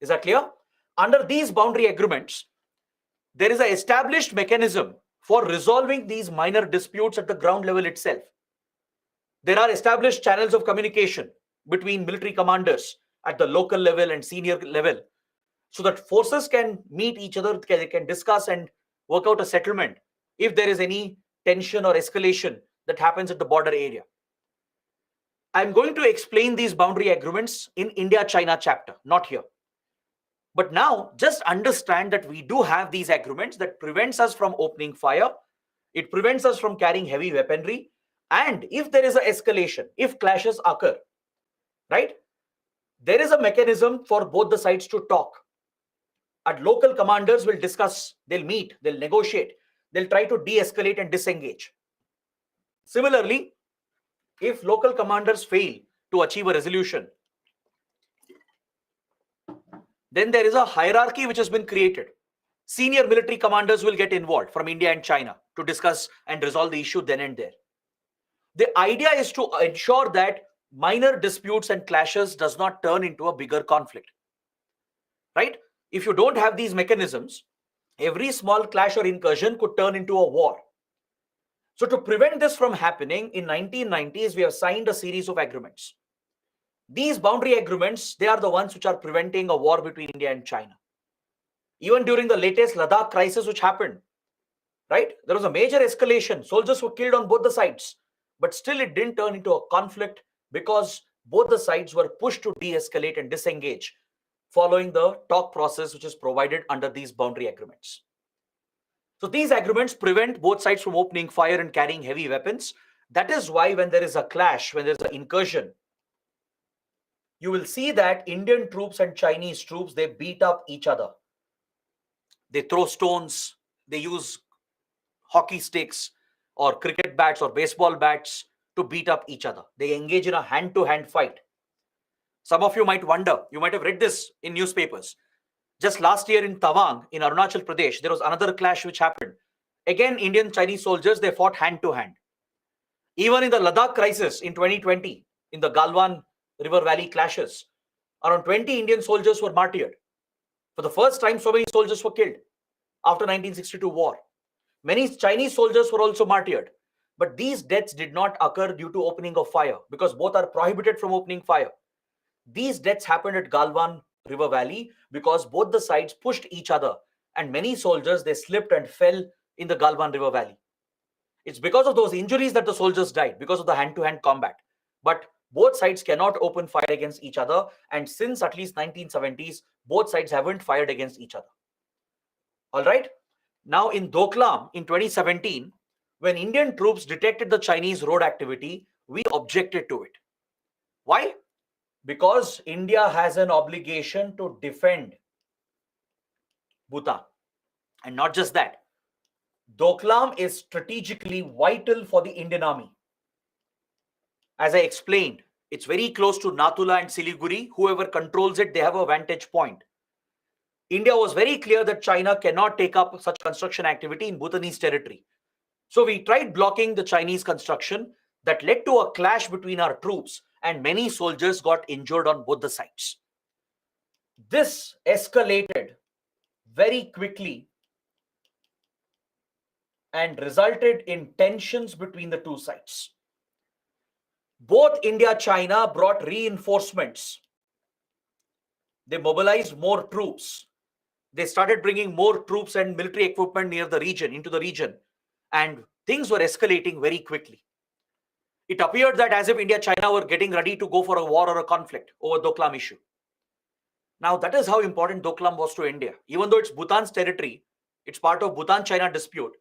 A: Is that clear? Under these boundary agreements, there is an established mechanism for resolving these minor disputes at the ground level itself. There are established channels of communication between military commanders at the local level and senior level so that forces can meet each other, they can discuss and work out a settlement if there is any tension or escalation that happens at the border area. I'm going to explain these boundary agreements in India-China chapter, not here. But now just understand that we do have these agreements that prevents us from opening fire. It prevents us from carrying heavy weaponry. And if there is an escalation, if clashes occur, right, there is a mechanism for both the sides to talk. And local commanders will discuss, they'll meet, they'll negotiate, they'll try to de-escalate and disengage. Similarly, if local commanders fail to achieve a resolution, then there is a hierarchy which has been created. Senior military commanders will get involved from India and China to discuss and resolve the issue then and there. The idea is to ensure that minor disputes and clashes does not turn into a bigger conflict, right? If you don't have these mechanisms, every small clash or incursion could turn into a war. So to prevent this from happening, in 1990s, we have signed a series of agreements. These boundary agreements, they are the ones which are preventing a war between India and China. Even during the latest Ladakh crisis which happened, right? There was a major escalation. Soldiers were killed on both the sides. But still it didn't turn into a conflict because both the sides were pushed to de-escalate and disengage following the talk process which is provided under these boundary agreements. So these agreements prevent both sides from opening fire and carrying heavy weapons. That is why when there is a clash, when there is an incursion, you will see that Indian troops and Chinese troops, they beat up each other. They throw stones, they use hockey sticks or cricket bats or baseball bats to beat up each other. They engage in a hand-to-hand fight. Some of you might wonder, you might have read this in newspapers. Just last year in Tawang, in Arunachal Pradesh, there was another clash which happened. Again, Indian Chinese soldiers, they fought hand-to-hand. Even in the Ladakh crisis in 2020, in the Galwan River Valley clashes, around 20 Indian soldiers were martyred. For the first time, so many soldiers were killed after 1962 war. Many Chinese soldiers were also martyred. But these deaths did not occur due to opening of fire, because both are prohibited from opening fire. These deaths happened at Galwan River Valley because both the sides pushed each other, and many soldiers, they slipped and fell in the Galwan River Valley. It's because of those injuries that the soldiers died, because of the hand-to-hand combat. But both sides cannot open fire against each other, and since at least 1970s, both sides haven't fired against each other. All right. Now in Doklam in 2017, when Indian troops detected the Chinese road activity, we objected to it. Why? Because India has an obligation to defend Bhutan. And not just that, Doklam is strategically vital for the Indian Army. As I explained, it's very close to Natula and Siliguri. Whoever controls it, they have a vantage point. India was very clear that China cannot take up such construction activity in Bhutanese territory. So we tried blocking the Chinese construction. That led to a clash between our troops, and many soldiers got injured on both the sides. This escalated very quickly and resulted in tensions between the two sides. Both India and China brought reinforcements. They mobilized more troops. They started bringing more troops and military equipment near the region, into the region, and things were escalating very quickly. It appeared that as if India and China were getting ready to go for a war or a conflict over Doklam issue. Now, that is how important Doklam was to India. Even though it's Bhutan's territory, it's part of Bhutan-China dispute,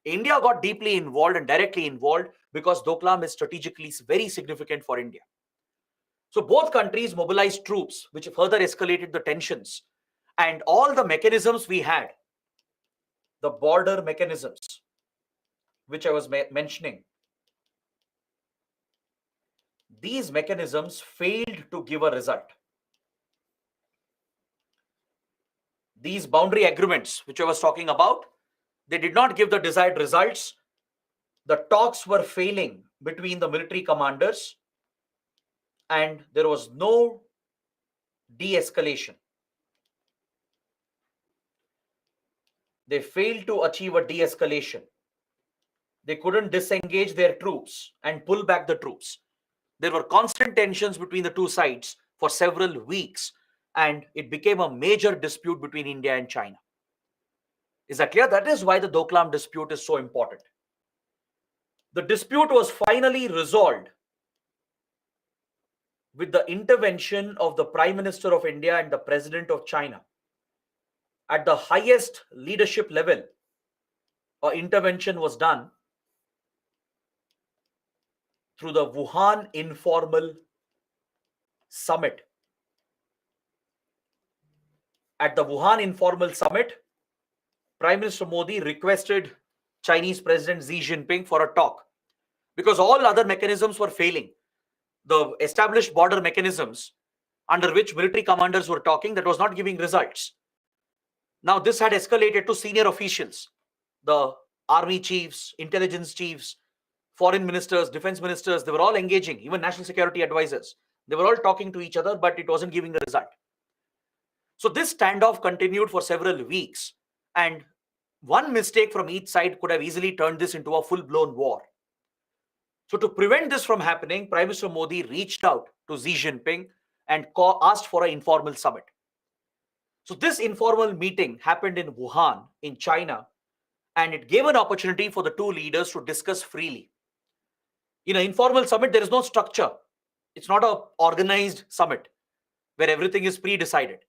A: India got deeply involved and directly involved because Doklam is strategically very significant for India. So both countries mobilized troops, which further escalated the tensions. And all the mechanisms we had, the border mechanisms, which I was mentioning, these mechanisms failed to give a result. These boundary agreements, which I was talking about, they did not give the desired results. The talks were failing between the military commanders, and there was no de-escalation. They failed to achieve a de-escalation. They couldn't disengage their troops and pull back the troops. There were constant tensions between the two sides for several weeks, and it became a major dispute between India and China. Is that clear? That is why the Doklam dispute is so important. The dispute was finally resolved with the intervention of the Prime Minister of India and the President of China. At the highest leadership level, an intervention was done through the Wuhan Informal Summit. At the Wuhan Informal Summit, Prime Minister Modi requested Chinese President Xi Jinping for a talk because all other mechanisms were failing. The established border mechanisms under which military commanders were talking, that was not giving results. Now this had escalated to senior officials, the army chiefs, intelligence chiefs, foreign ministers, defense ministers. They were all engaging, even national security advisors. They were all talking to each other, but it wasn't giving a result. So this standoff continued for several weeks, and one mistake from each side could have easily turned this into a full-blown war. So to prevent this from happening, Prime Minister Modi reached out to Xi Jinping and asked for an informal summit. So this informal meeting happened in Wuhan, in China, and it gave an opportunity for the two leaders to discuss freely. In an informal summit, there is no structure. It's not an organized summit where everything is pre-decided.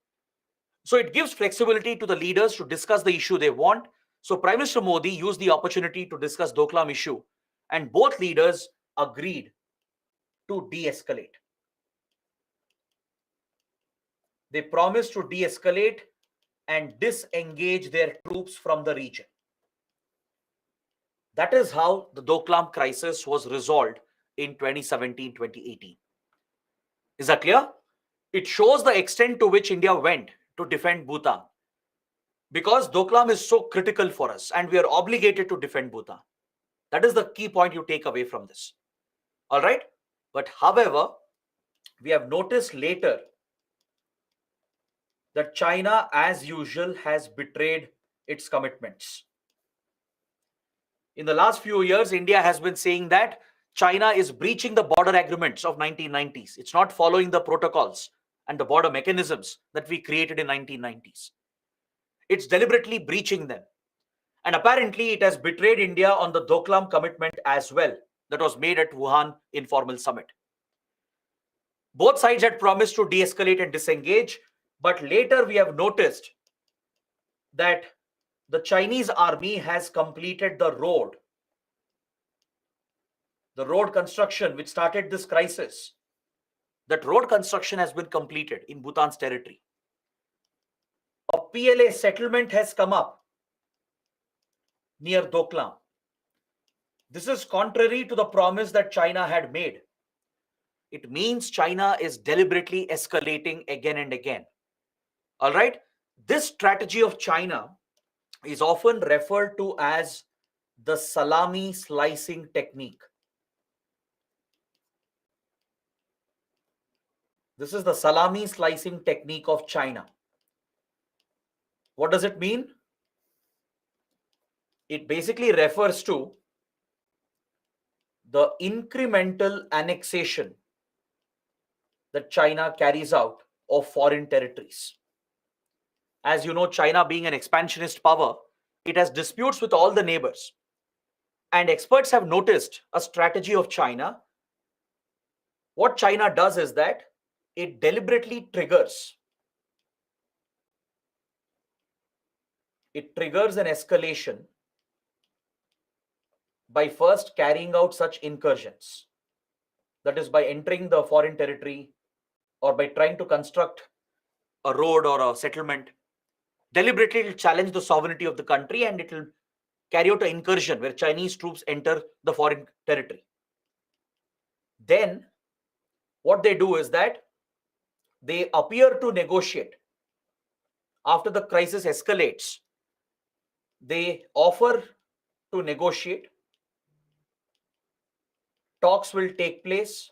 A: So it gives flexibility to the leaders to discuss the issue they want. So Prime Minister Modi used the opportunity to discuss Doklam issue, and both leaders agreed to de-escalate. They promised to de-escalate and disengage their troops from the region. That is how the Doklam crisis was resolved in 2017-2018. Is that clear? It shows the extent to which India went to defend Bhutan, because Doklam is so critical for us and we are obligated to defend Bhutan. That is the key point you take away from this. All right. But however, we have noticed later that China, as usual, has betrayed its commitments. In the last few years, India has been saying that China is breaching the border agreements of 1990s. It's not following the protocols and the border mechanisms that we created in 1990s. It's deliberately breaching them. And apparently, it has betrayed India on the Doklam commitment as well that was made at Wuhan Informal Summit. Both sides had promised to de-escalate and disengage, but later we have noticed that the Chinese army has completed the road construction which started this crisis. That road construction has been completed in Bhutan's territory. A PLA settlement has come up near Doklam. This is contrary to the promise that China had made. It means China is deliberately escalating again and again. All right? This strategy of China is often referred to as the salami slicing technique. This is the salami slicing technique of China. What does it mean? It basically refers to the incremental annexation that China carries out of foreign territories. As you know, China being an expansionist power, it has disputes with all the neighbors. And experts have noticed a strategy of China. What China does is that it deliberately triggers an escalation by first carrying out such incursions. That is by entering the foreign territory or by trying to construct a road or a settlement. Deliberately, it will challenge the sovereignty of the country and it will carry out an incursion where Chinese troops enter the foreign territory. Then, what they do is that they appear to negotiate. After the crisis escalates, they offer to negotiate. Talks will take place.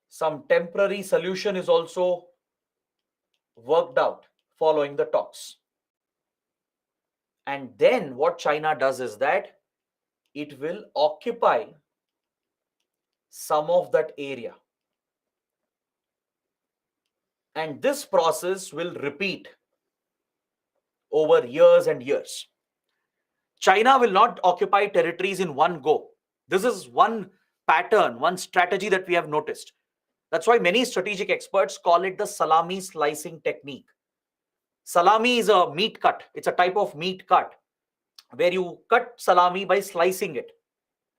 A: Some temporary solution is also worked out following the talks. And then what China does is that it will occupy some of that area. And this process will repeat over years and years. China will not occupy territories in one go. This is one pattern, one strategy that we have noticed. That's why many strategic experts call it the salami slicing technique. Salami is a meat cut. It's a type of meat cut where you cut salami by slicing it.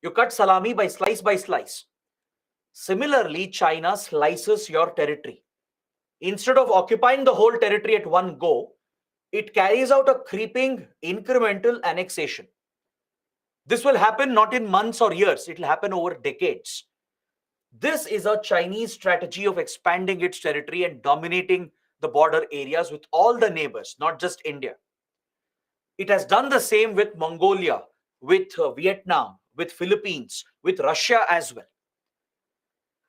A: You cut salami by slice. Similarly, China slices your territory. Instead of occupying the whole territory at one go, it carries out a creeping incremental annexation. This will happen not in months or years. It will happen over decades. This is a Chinese strategy of expanding its territory and dominating the border areas with all the neighbors, not just India. It has done the same with Mongolia, with Vietnam, with Philippines, with Russia as well.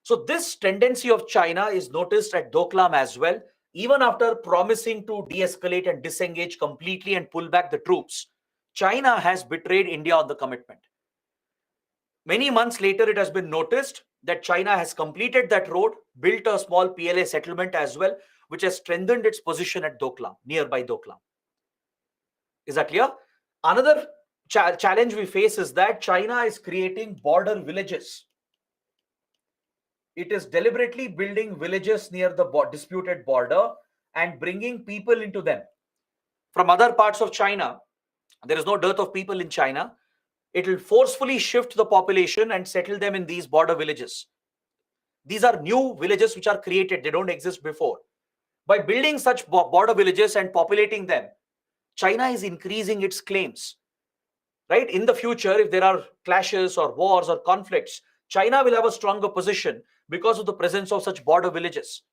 A: So this tendency of China is noticed at Doklam as well. Even after promising to de-escalate and disengage completely and pull back the troops, China has betrayed India on the commitment. Many months later, it has been noticed that China has completed that road, built a small PLA settlement as well, which has strengthened its position at Doklam, nearby Doklam. Is that clear? Another challenge we face is that China is creating border villages. It is deliberately building villages near the disputed border and bringing people into them. From other parts of China, there is no dearth of people in China. It will forcefully shift the population and settle them in these border villages. These are new villages which are created. They don't exist before. By building such border villages and populating them, China is increasing its claims. Right? In the future, if there are clashes or wars or conflicts, China will have a stronger position because of the presence of such border villages.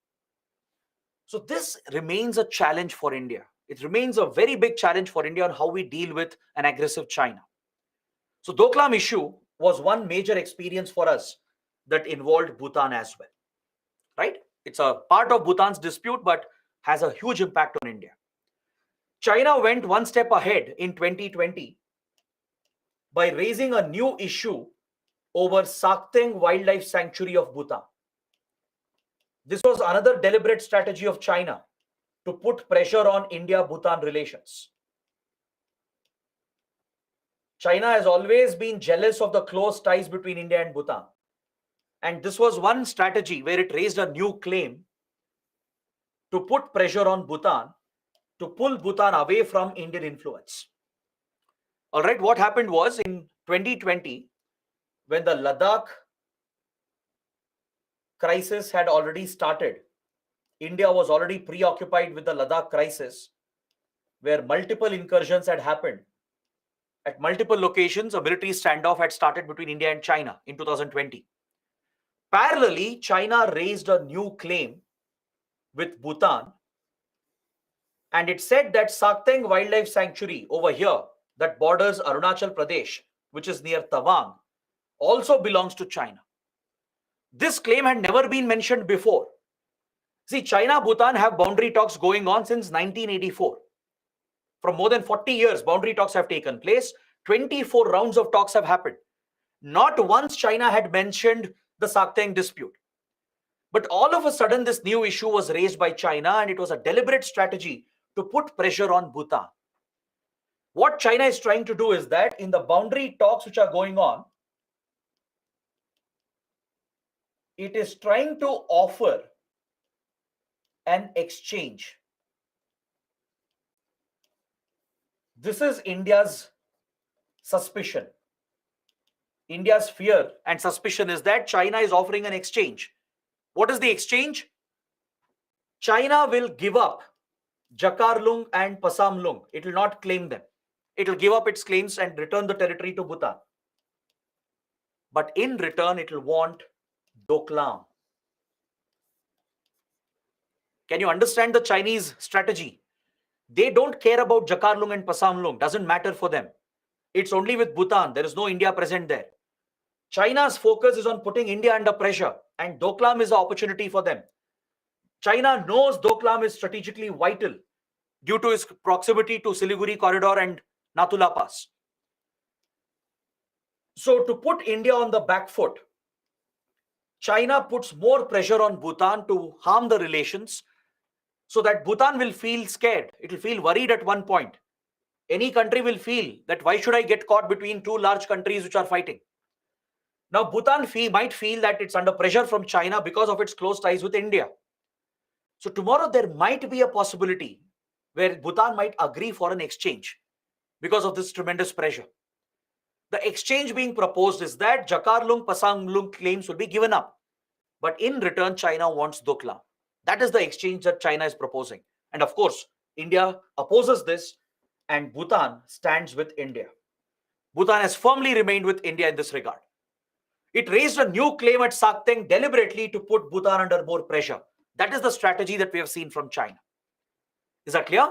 A: So this remains a challenge for India. It remains a very big challenge for India on how we deal with an aggressive China. So Doklam issue was one major experience for us that involved Bhutan as well. Right? It's a part of Bhutan's dispute, but has a huge impact on India. China went one step ahead in 2020 by raising a new issue over Sakteng Wildlife Sanctuary of Bhutan. This was another deliberate strategy of China to put pressure on India-Bhutan relations. China has always been jealous of the close ties between India and Bhutan. And this was one strategy where it raised a new claim to put pressure on Bhutan to pull Bhutan away from Indian influence. All right, what happened was in 2020, when the Ladakh crisis had already started, India was already preoccupied with the Ladakh crisis, where multiple incursions had happened. At multiple locations, a military standoff had started between India and China in 2020. Parallelly, China raised a new claim with Bhutan, and it said that Sakteng Wildlife Sanctuary over here that borders Arunachal Pradesh, which is near Tawang, also belongs to China. This claim had never been mentioned before. See, China-Bhutan have boundary talks going on since 1984. For more than 40 years, boundary talks have taken place. 24 rounds of talks have happened. Not once China had mentioned the Sakteng dispute. But all of a sudden, this new issue was raised by China, and it was a deliberate strategy to put pressure on Bhutan. What China is trying to do is that in the boundary talks which are going on, it is trying to offer an exchange. This is India's suspicion. India's fear and suspicion is that China is offering an exchange. What is the exchange? China will give up Jakarlung and Pasamlung. It will not claim them. It will give up its claims and return the territory to Bhutan. But in return, it will want Doklam. Can you understand the Chinese strategy? They don't care about Jakarlung and Pasamlung. Doesn't matter for them. It's only with Bhutan. There is no India present there. China's focus is on putting India under pressure, and Doklam is an opportunity for them. China knows Doklam is strategically vital due to its proximity to Siliguri corridor and Nathula Pass. So to put India on the back foot, China puts more pressure on Bhutan to harm the relations so that Bhutan will feel scared. It will feel worried at one point. Any country will feel that why should I get caught between two large countries which are fighting? Now Bhutan might feel that it's under pressure from China because of its close ties with India. So tomorrow there might be a possibility where Bhutan might agree for an exchange because of this tremendous pressure. The exchange being proposed is that Jakarlung, Pasamlung claims will be given up. But in return, China wants Doklam. That is the exchange that China is proposing. And of course, India opposes this and Bhutan stands with India. Bhutan has firmly remained with India in this regard. It raised a new claim at Sakteng deliberately to put Bhutan under more pressure. That is the strategy that we have seen from China. Is that clear?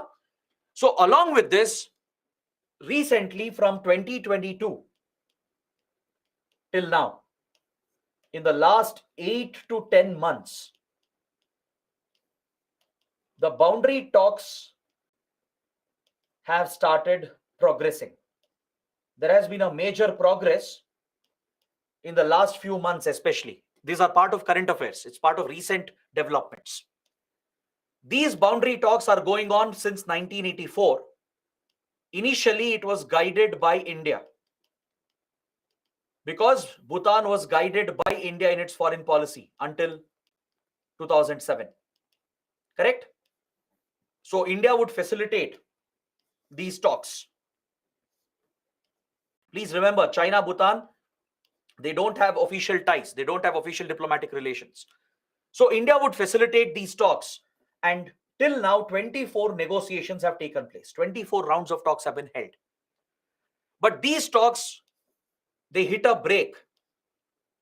A: So along with this, recently from 2022 till now, in the last 8 to 10 months, the boundary talks have started progressing. There has been a major progress in the last few months especially. These are part of current affairs. It's part of recent developments. These boundary talks are going on since 1984. Initially, it was guided by India because Bhutan was guided by India in its foreign policy until 2007. Correct? So India would facilitate these talks. Please remember, China, Bhutan, they don't have official ties. They don't have official diplomatic relations. So India would facilitate these talks. And till now, 24 negotiations have taken place. 24 rounds of talks have been held. But these talks, they hit a break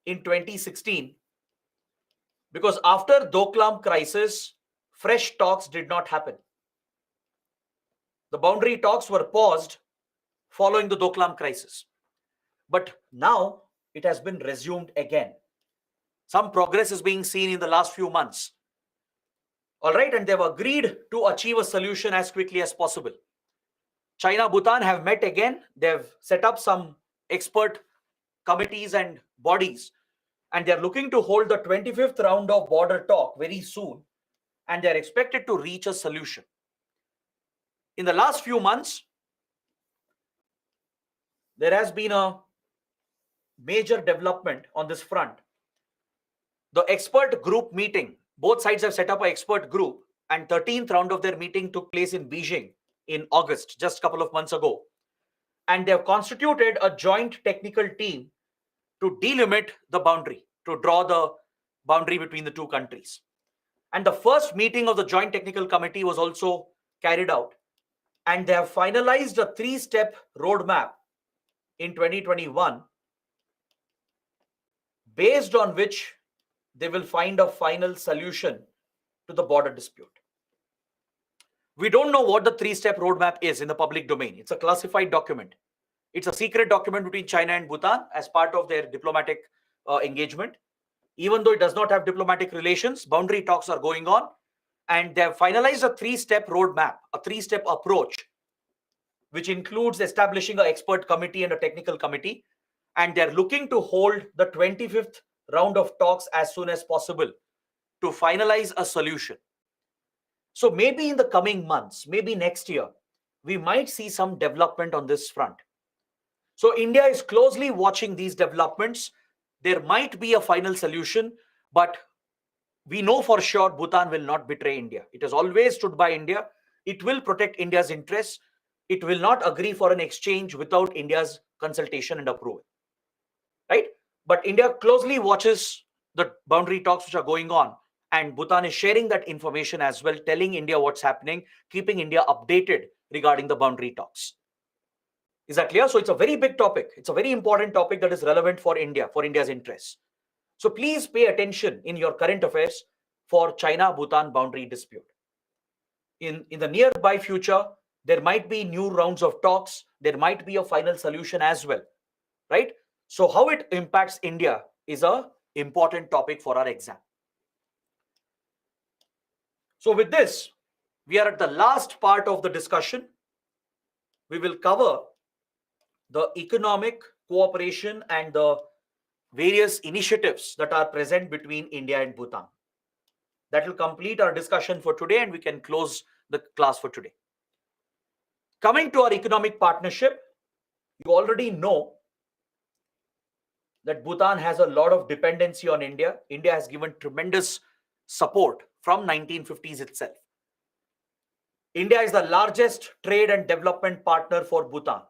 A: in 2016 because after Doklam crisis, fresh talks did not happen. The boundary talks were paused following the Doklam crisis. But now it has been resumed again. Some progress is being seen in the last few months. All right, and they've agreed to achieve a solution as quickly as possible. China, Bhutan have met again. They've set up some expert committees and bodies, and they're looking to hold the 25th round of border talk very soon, and they're expected to reach a solution. In the last few months, there has been a major development on this front. The expert group meeting, both sides have set up an expert group, and 13th round of their meeting took place in Beijing in August, just a couple of months ago. And they have constituted a joint technical team to delimit the boundary, to draw the boundary between the two countries. And the first meeting of the Joint Technical Committee was also carried out. And they have finalized a 3-step roadmap in 2021, based on which they will find a final solution to the border dispute. We don't know what the 3-step roadmap is in the public domain. It's a classified document. It's a secret document between China and Bhutan as part of their diplomatic engagement. Even though it does not have diplomatic relations, boundary talks are going on, and they have finalized a 3-step roadmap, a 3-step approach, which includes establishing an expert committee and a technical committee, and they're looking to hold the 25th round of talks as soon as possible to finalize a solution. So maybe in the coming months, maybe next year, we might see some development on this front. So India is closely watching these developments. There might be a final solution, but we know for sure Bhutan will not betray India. It has always stood by India. It will protect India's interests. It will not agree for an exchange without India's consultation and approval. Right? But India closely watches the boundary talks which are going on, and Bhutan is sharing that information as well, telling India what's happening, keeping India updated regarding the boundary talks. Is that clear? So it's a very big topic. It's a very important topic that is relevant for India, for India's interests. So please pay attention in your current affairs for China-Bhutan boundary dispute. In the nearby future, there might be new rounds of talks. There might be a final solution as well, right? So how it impacts India is an important topic for our exam. So with this, we are at the last part of the discussion. We will cover the economic cooperation and the various initiatives that are present between India and Bhutan. That will complete our discussion for today, and we can close the class for today. Coming to our economic partnership, you already know that Bhutan has a lot of dependency on India. India has given tremendous support from 1950s itself. India is the largest trade and development partner for Bhutan.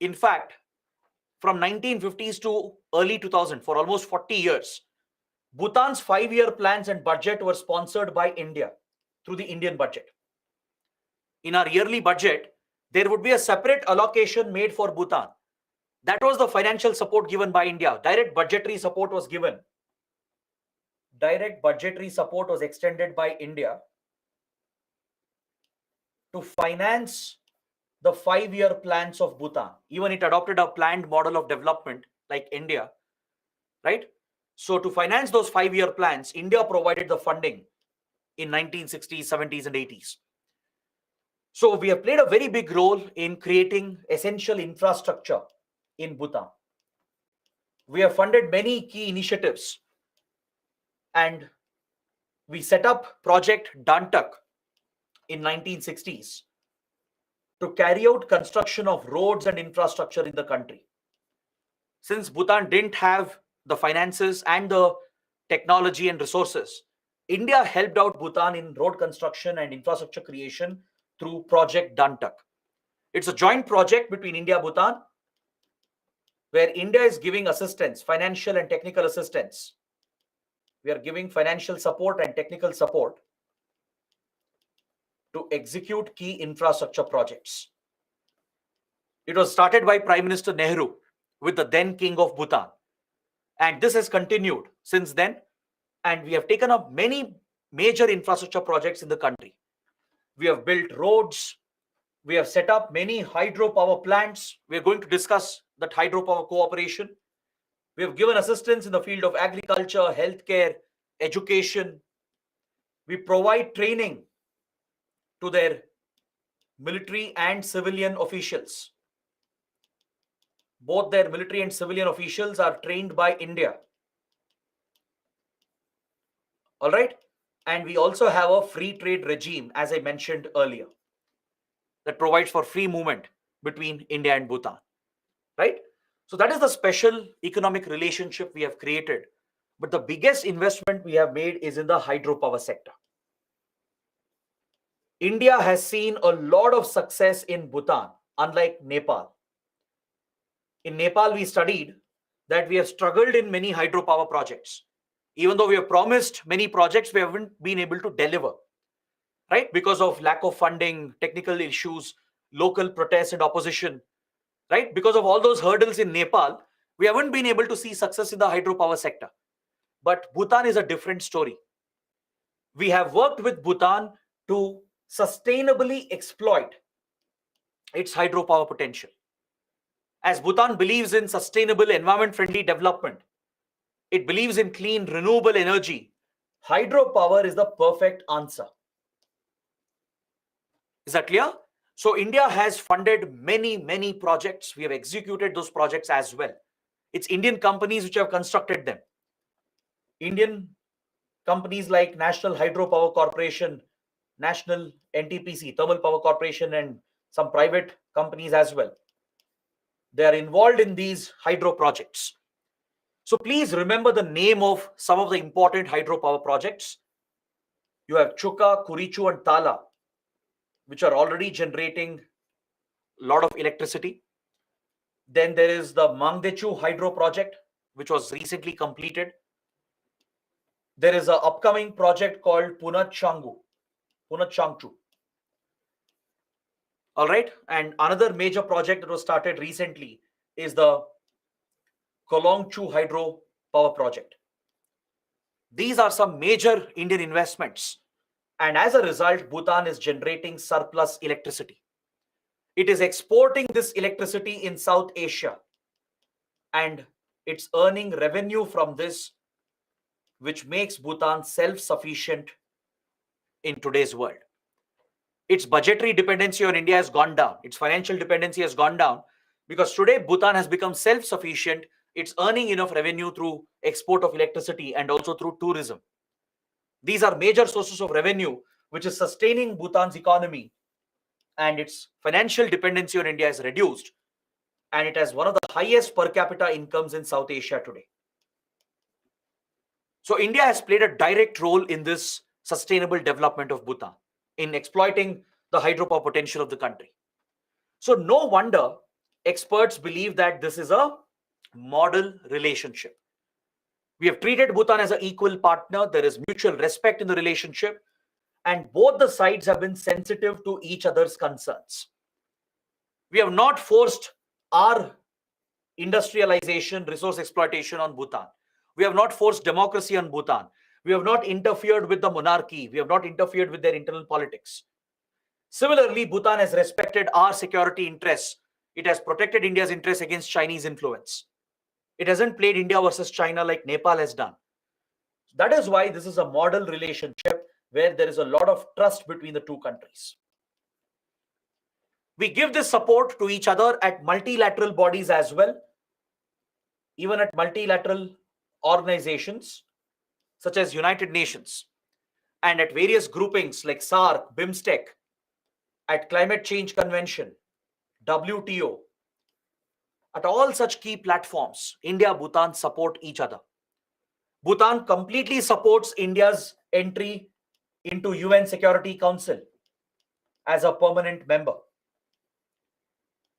A: In fact, from 1950s to early 2000, for almost 40 years, Bhutan's 5-year plans and budget were sponsored by India through the Indian budget. In our yearly budget, there would be a separate allocation made for Bhutan. That was the financial support given by India. Direct budgetary support was given. Direct budgetary support was extended by India to finance the 5-year plans of Bhutan. Even it adopted a planned model of development like India, right? So to finance those 5-year plans, India provided the funding in 1960s, 70s, and 80s. So we have played a very big role in creating essential infrastructure in Bhutan. We have funded many key initiatives, and we set up Project Dantak in 1960s to carry out construction of roads and infrastructure in the country. Since Bhutan didn't have the finances and the technology and resources, India helped out Bhutan in road construction and infrastructure creation through Project Dantak. It's a joint project between India and Bhutan, where India is giving assistance, financial and technical assistance. We are giving financial support and technical support to execute key infrastructure projects. It was started by Prime Minister Nehru with the then King of Bhutan. And this has continued since then. And we have taken up many major infrastructure projects in the country. We have built roads. We have set up many hydropower plants. We are going to discuss that hydropower cooperation. We have given assistance in the field of agriculture, healthcare, education. We provide training to their military and civilian officials. Both their military and civilian officials are trained by India. All right. And we also have a free trade regime, as I mentioned earlier, that provides for free movement between India and Bhutan. Right. So that is the special economic relationship we have created. But the biggest investment we have made is in the hydropower sector. India has seen a lot of success in Bhutan, unlike Nepal. In Nepal, we studied that we have struggled in many hydropower projects. Even though we have promised many projects, we haven't been able to deliver, right? Because of lack of funding, technical issues, local protests and opposition, right? Because of all those hurdles in Nepal, we haven't been able to see success in the hydropower sector. But Bhutan is a different story. We have worked with Bhutan to sustainably exploit its hydropower potential. As Bhutan believes in sustainable, environment-friendly development, it believes in clean, renewable energy. Hydropower is the perfect answer. Is that clear? So India has funded many projects. We have executed those projects as well. It's Indian companies which have constructed them. Indian companies like National Hydropower Corporation, National NTPC, Thermal Power Corporation, and some private companies as well. They are involved in these hydro projects. So please remember the name of some of the important hydropower projects. You have Chuka, Kurichu, and Tala, which are already generating a lot of electricity. Then there is the Mangdechu hydro project, which was recently completed. There is an upcoming project called Punachangchu. All right. And another major project that was started recently is the Kolongchu hydro power project. These are some major Indian investments. And as a result, Bhutan is generating surplus electricity. It is exporting this electricity in South Asia. And it's earning revenue from this, which makes Bhutan self-sufficient in today's world. Its budgetary dependency on India has gone down. Its financial dependency has gone down because today Bhutan has become self-sufficient. It's earning enough revenue through export of electricity and also through tourism. These are major sources of revenue which is sustaining Bhutan's economy, and its financial dependency on India is reduced, and it has one of the highest per capita incomes in South Asia today. So India has played a direct role in this sustainable development of Bhutan, in exploiting the hydropower potential of the country. So no wonder experts believe that this is a model relationship. We have treated Bhutan as an equal partner. There is mutual respect in the relationship, and both the sides have been sensitive to each other's concerns. We have not forced our industrialization, resource exploitation on Bhutan. We have not forced democracy on Bhutan. We have not interfered with the monarchy. We have not interfered with their internal politics. Similarly, Bhutan has respected our security interests. It has protected India's interests against Chinese influence. It hasn't played India versus China like Nepal has done. That is why this is a model relationship where there is a lot of trust between the two countries. We give this support to each other at multilateral bodies as well, even at multilateral organizations such as United Nations, and at various groupings like SAARC, BIMSTEC, at Climate Change Convention, WTO. At all such key platforms, India, Bhutan support each other. Bhutan completely supports India's entry into UN Security Council as a permanent member.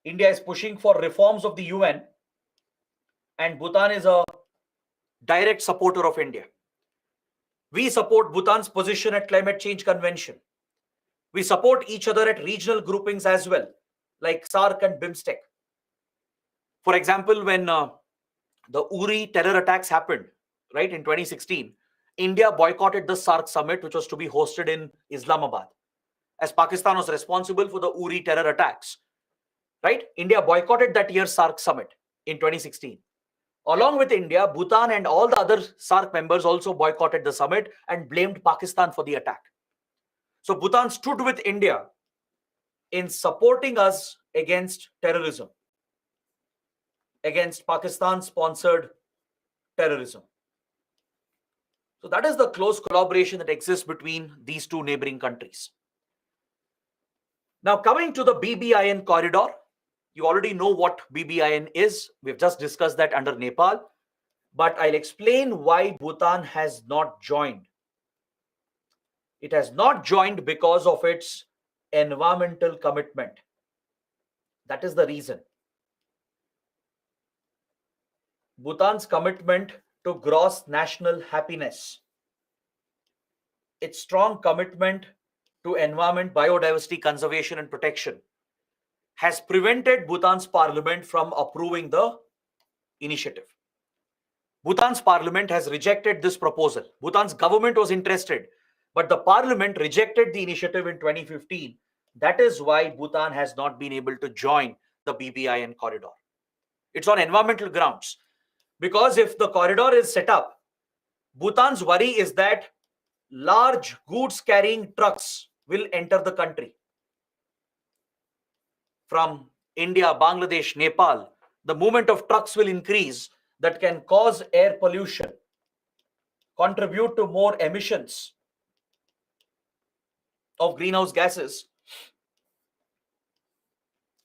A: India is pushing for reforms of the UN, and Bhutan is a direct supporter of India. We support Bhutan's position at Climate Change Convention. We support each other at regional groupings as well, like SAARC and BIMSTEC. For example, when the Uri terror attacks happened, right, in 2016, India boycotted the SAARC summit, which was to be hosted in Islamabad, as Pakistan was responsible for the Uri terror attacks, right? India boycotted that year's SAARC summit in 2016. Along with India, Bhutan and all the other SAARC members also boycotted the summit and blamed Pakistan for the attack. So Bhutan stood with India in supporting us against terrorism. against Pakistan-sponsored terrorism. So that is the close collaboration that exists between these two neighboring countries. Now coming to the BBIN corridor, you already know what BBIN is. We've just discussed that under Nepal, but I'll explain why Bhutan has not joined. It has not joined because of its environmental commitment. That is the reason. Bhutan's commitment to gross national happiness, its strong commitment to environment, biodiversity conservation and protection has prevented Bhutan's parliament from approving the initiative. Bhutan's parliament has rejected this proposal. Bhutan's government was interested, but the parliament rejected the initiative in 2015. That is why Bhutan has not been able to join the BBIN corridor. It's on environmental grounds. Because if the corridor is set up, Bhutan's worry is that large goods carrying trucks will enter the country from India, Bangladesh, Nepal. The movement of trucks will increase. That can cause air pollution, contribute to more emissions of greenhouse gases,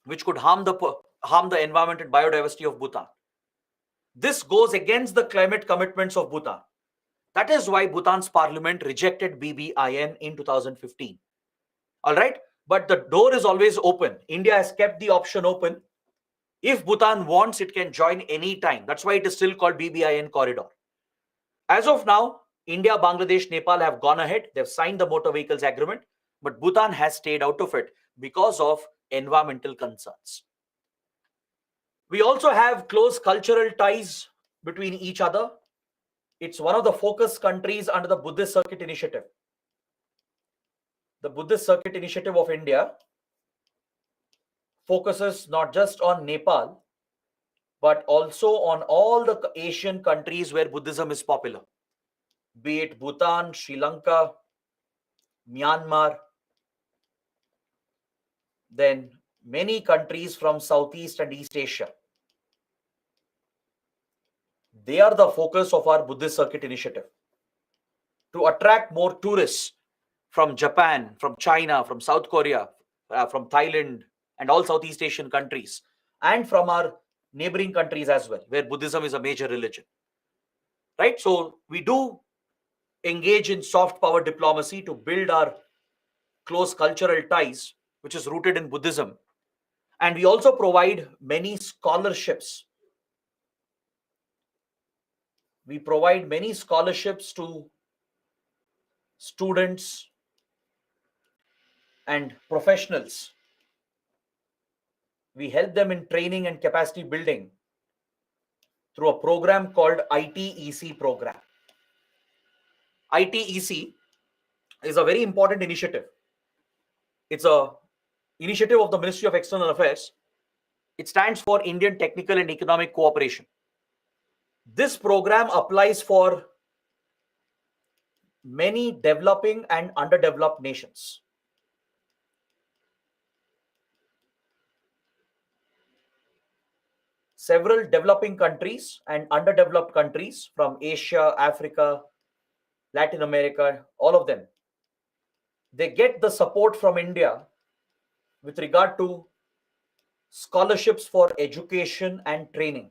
A: which could harm the environment and biodiversity of Bhutan. This goes against the climate commitments of Bhutan. That is why Bhutan's parliament rejected BBIN in 2015. All right, but the door is always open. India has kept the option open. If Bhutan wants, it can join any time. That's why it is still called BBIN corridor. As of now, India, Bangladesh, Nepal have gone ahead. They've signed the motor vehicles agreement, but Bhutan has stayed out of it because of environmental concerns. We also have close cultural ties between each other. It's one of the focus countries under the Buddhist Circuit Initiative. The Buddhist Circuit Initiative of India focuses not just on Nepal, but also on all the Asian countries where Buddhism is popular, be it Bhutan, Sri Lanka, Myanmar, then many countries from Southeast and East Asia. They are the focus of our Buddhist Circuit Initiative to attract more tourists from Japan, from China, from South Korea, from Thailand, and all Southeast Asian countries, and from our neighboring countries as well, where Buddhism is a major religion. Right? So we do engage in soft power diplomacy to build our close cultural ties, which is rooted in Buddhism. And we also provide many scholarships. We provide many scholarships to students and professionals. We help them in training and capacity building through a program called ITEC program. ITEC is a very important initiative. It's an initiative of the Ministry of External Affairs. It stands for Indian Technical and Economic Cooperation. This program applies for many developing and underdeveloped nations. Several developing countries and underdeveloped countries from Asia, Africa, Latin America, all of them, they get the support from India with regard to scholarships for education and training.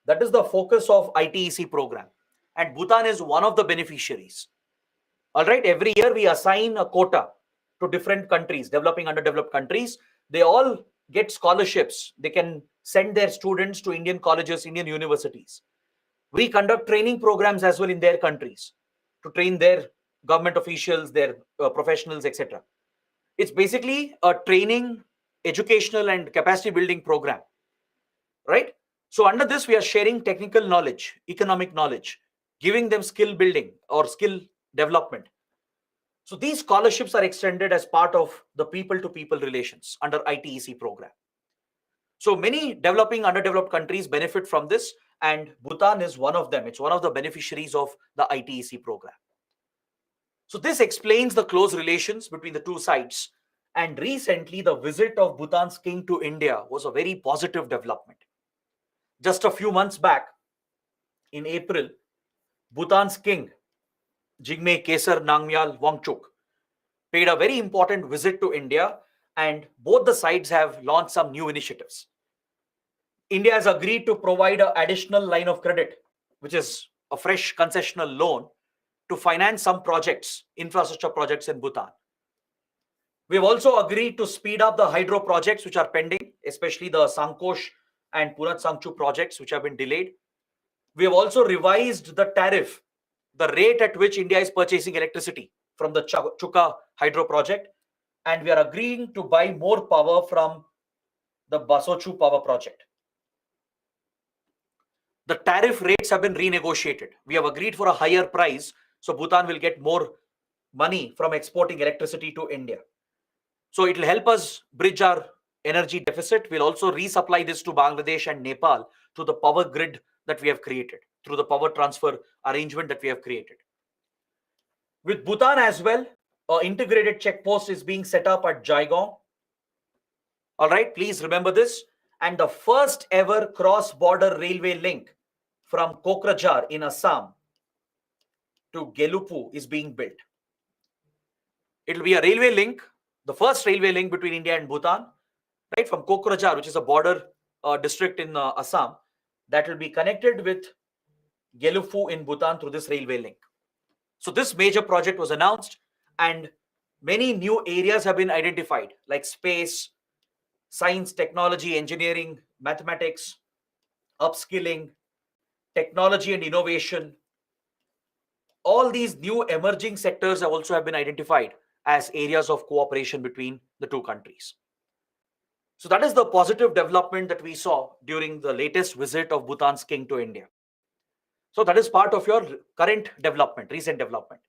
A: That is the focus of ITEC program. And Bhutan is one of the beneficiaries. All right, every year we assign a quota to different countries, developing, underdeveloped countries. They all get scholarships. They can send their students to Indian colleges, Indian universities. We conduct training programs as well in their countries to train their government officials, their professionals, etc. It's basically a training, educational and capacity building program, right? So under this, we are sharing technical knowledge, economic knowledge, giving them skill building or skill development. So these scholarships are extended as part of the people-to-people relations under ITEC program. So many developing, underdeveloped countries benefit from this, and Bhutan is one of them. It's one of the beneficiaries of the ITEC program. So this explains the close relations between the two sides And recently, the visit of Bhutan's king to India was a very positive development. Just a few months back, in April, Bhutan's king, Jigme Kesar Namgyal Wangchuk, paid a very important visit to India, and both the sides have launched some new initiatives. India has agreed to provide an additional line of credit, which is a fresh concessional loan to finance some projects, infrastructure projects in Bhutan. We have also agreed to speed up the hydro projects which are pending, especially the Sankosh and Punat Sangchu projects which have been delayed. We have also revised the tariff, the rate at which India is purchasing electricity from the Chuka hydro project, and we are agreeing to buy more power from the Basochu power project. The tariff rates have been renegotiated. We have agreed for a higher price, so Bhutan will get more money from exporting electricity to India. So it will help us bridge our energy deficit. We'll also resupply this to Bangladesh and Nepal through the power grid that we have created, through the power transfer arrangement that we have created. With Bhutan as well, an integrated checkpost is being set up at Jaigong. All right, please remember this. And the first ever cross-border railway link from Kokrajhar in Assam to Gelupu is being built. It will be a railway link, the first railway link between India and Bhutan, right, from Kokrajhar, which is a border district in Assam, that will be connected with Gelupu in Bhutan through this railway link. So this major project was announced, and many new areas have been identified, like space, science, technology, engineering, mathematics, upskilling, technology and innovation. All these new emerging sectors have also been identified as areas of cooperation between the two countries. So that is the positive development that we saw during the latest visit of Bhutan's king to India. So that is part of your current development, recent development.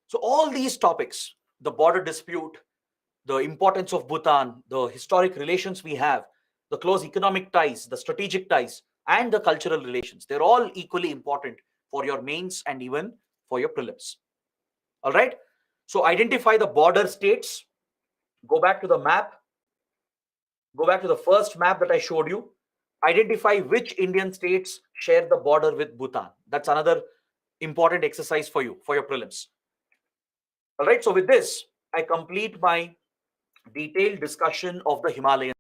A: So all these topics, the border dispute, the importance of Bhutan, the historic relations we have, the close economic ties, the strategic ties, and the cultural relations, they're all equally important for your mains and even for your prelims. All right. So identify the border states. Go back to the map. Go back to the first map that I showed you. Identify which Indian states share the border with Bhutan. That's another important exercise for you, for your prelims. All right. So with this, I complete my detailed discussion of the Himalayan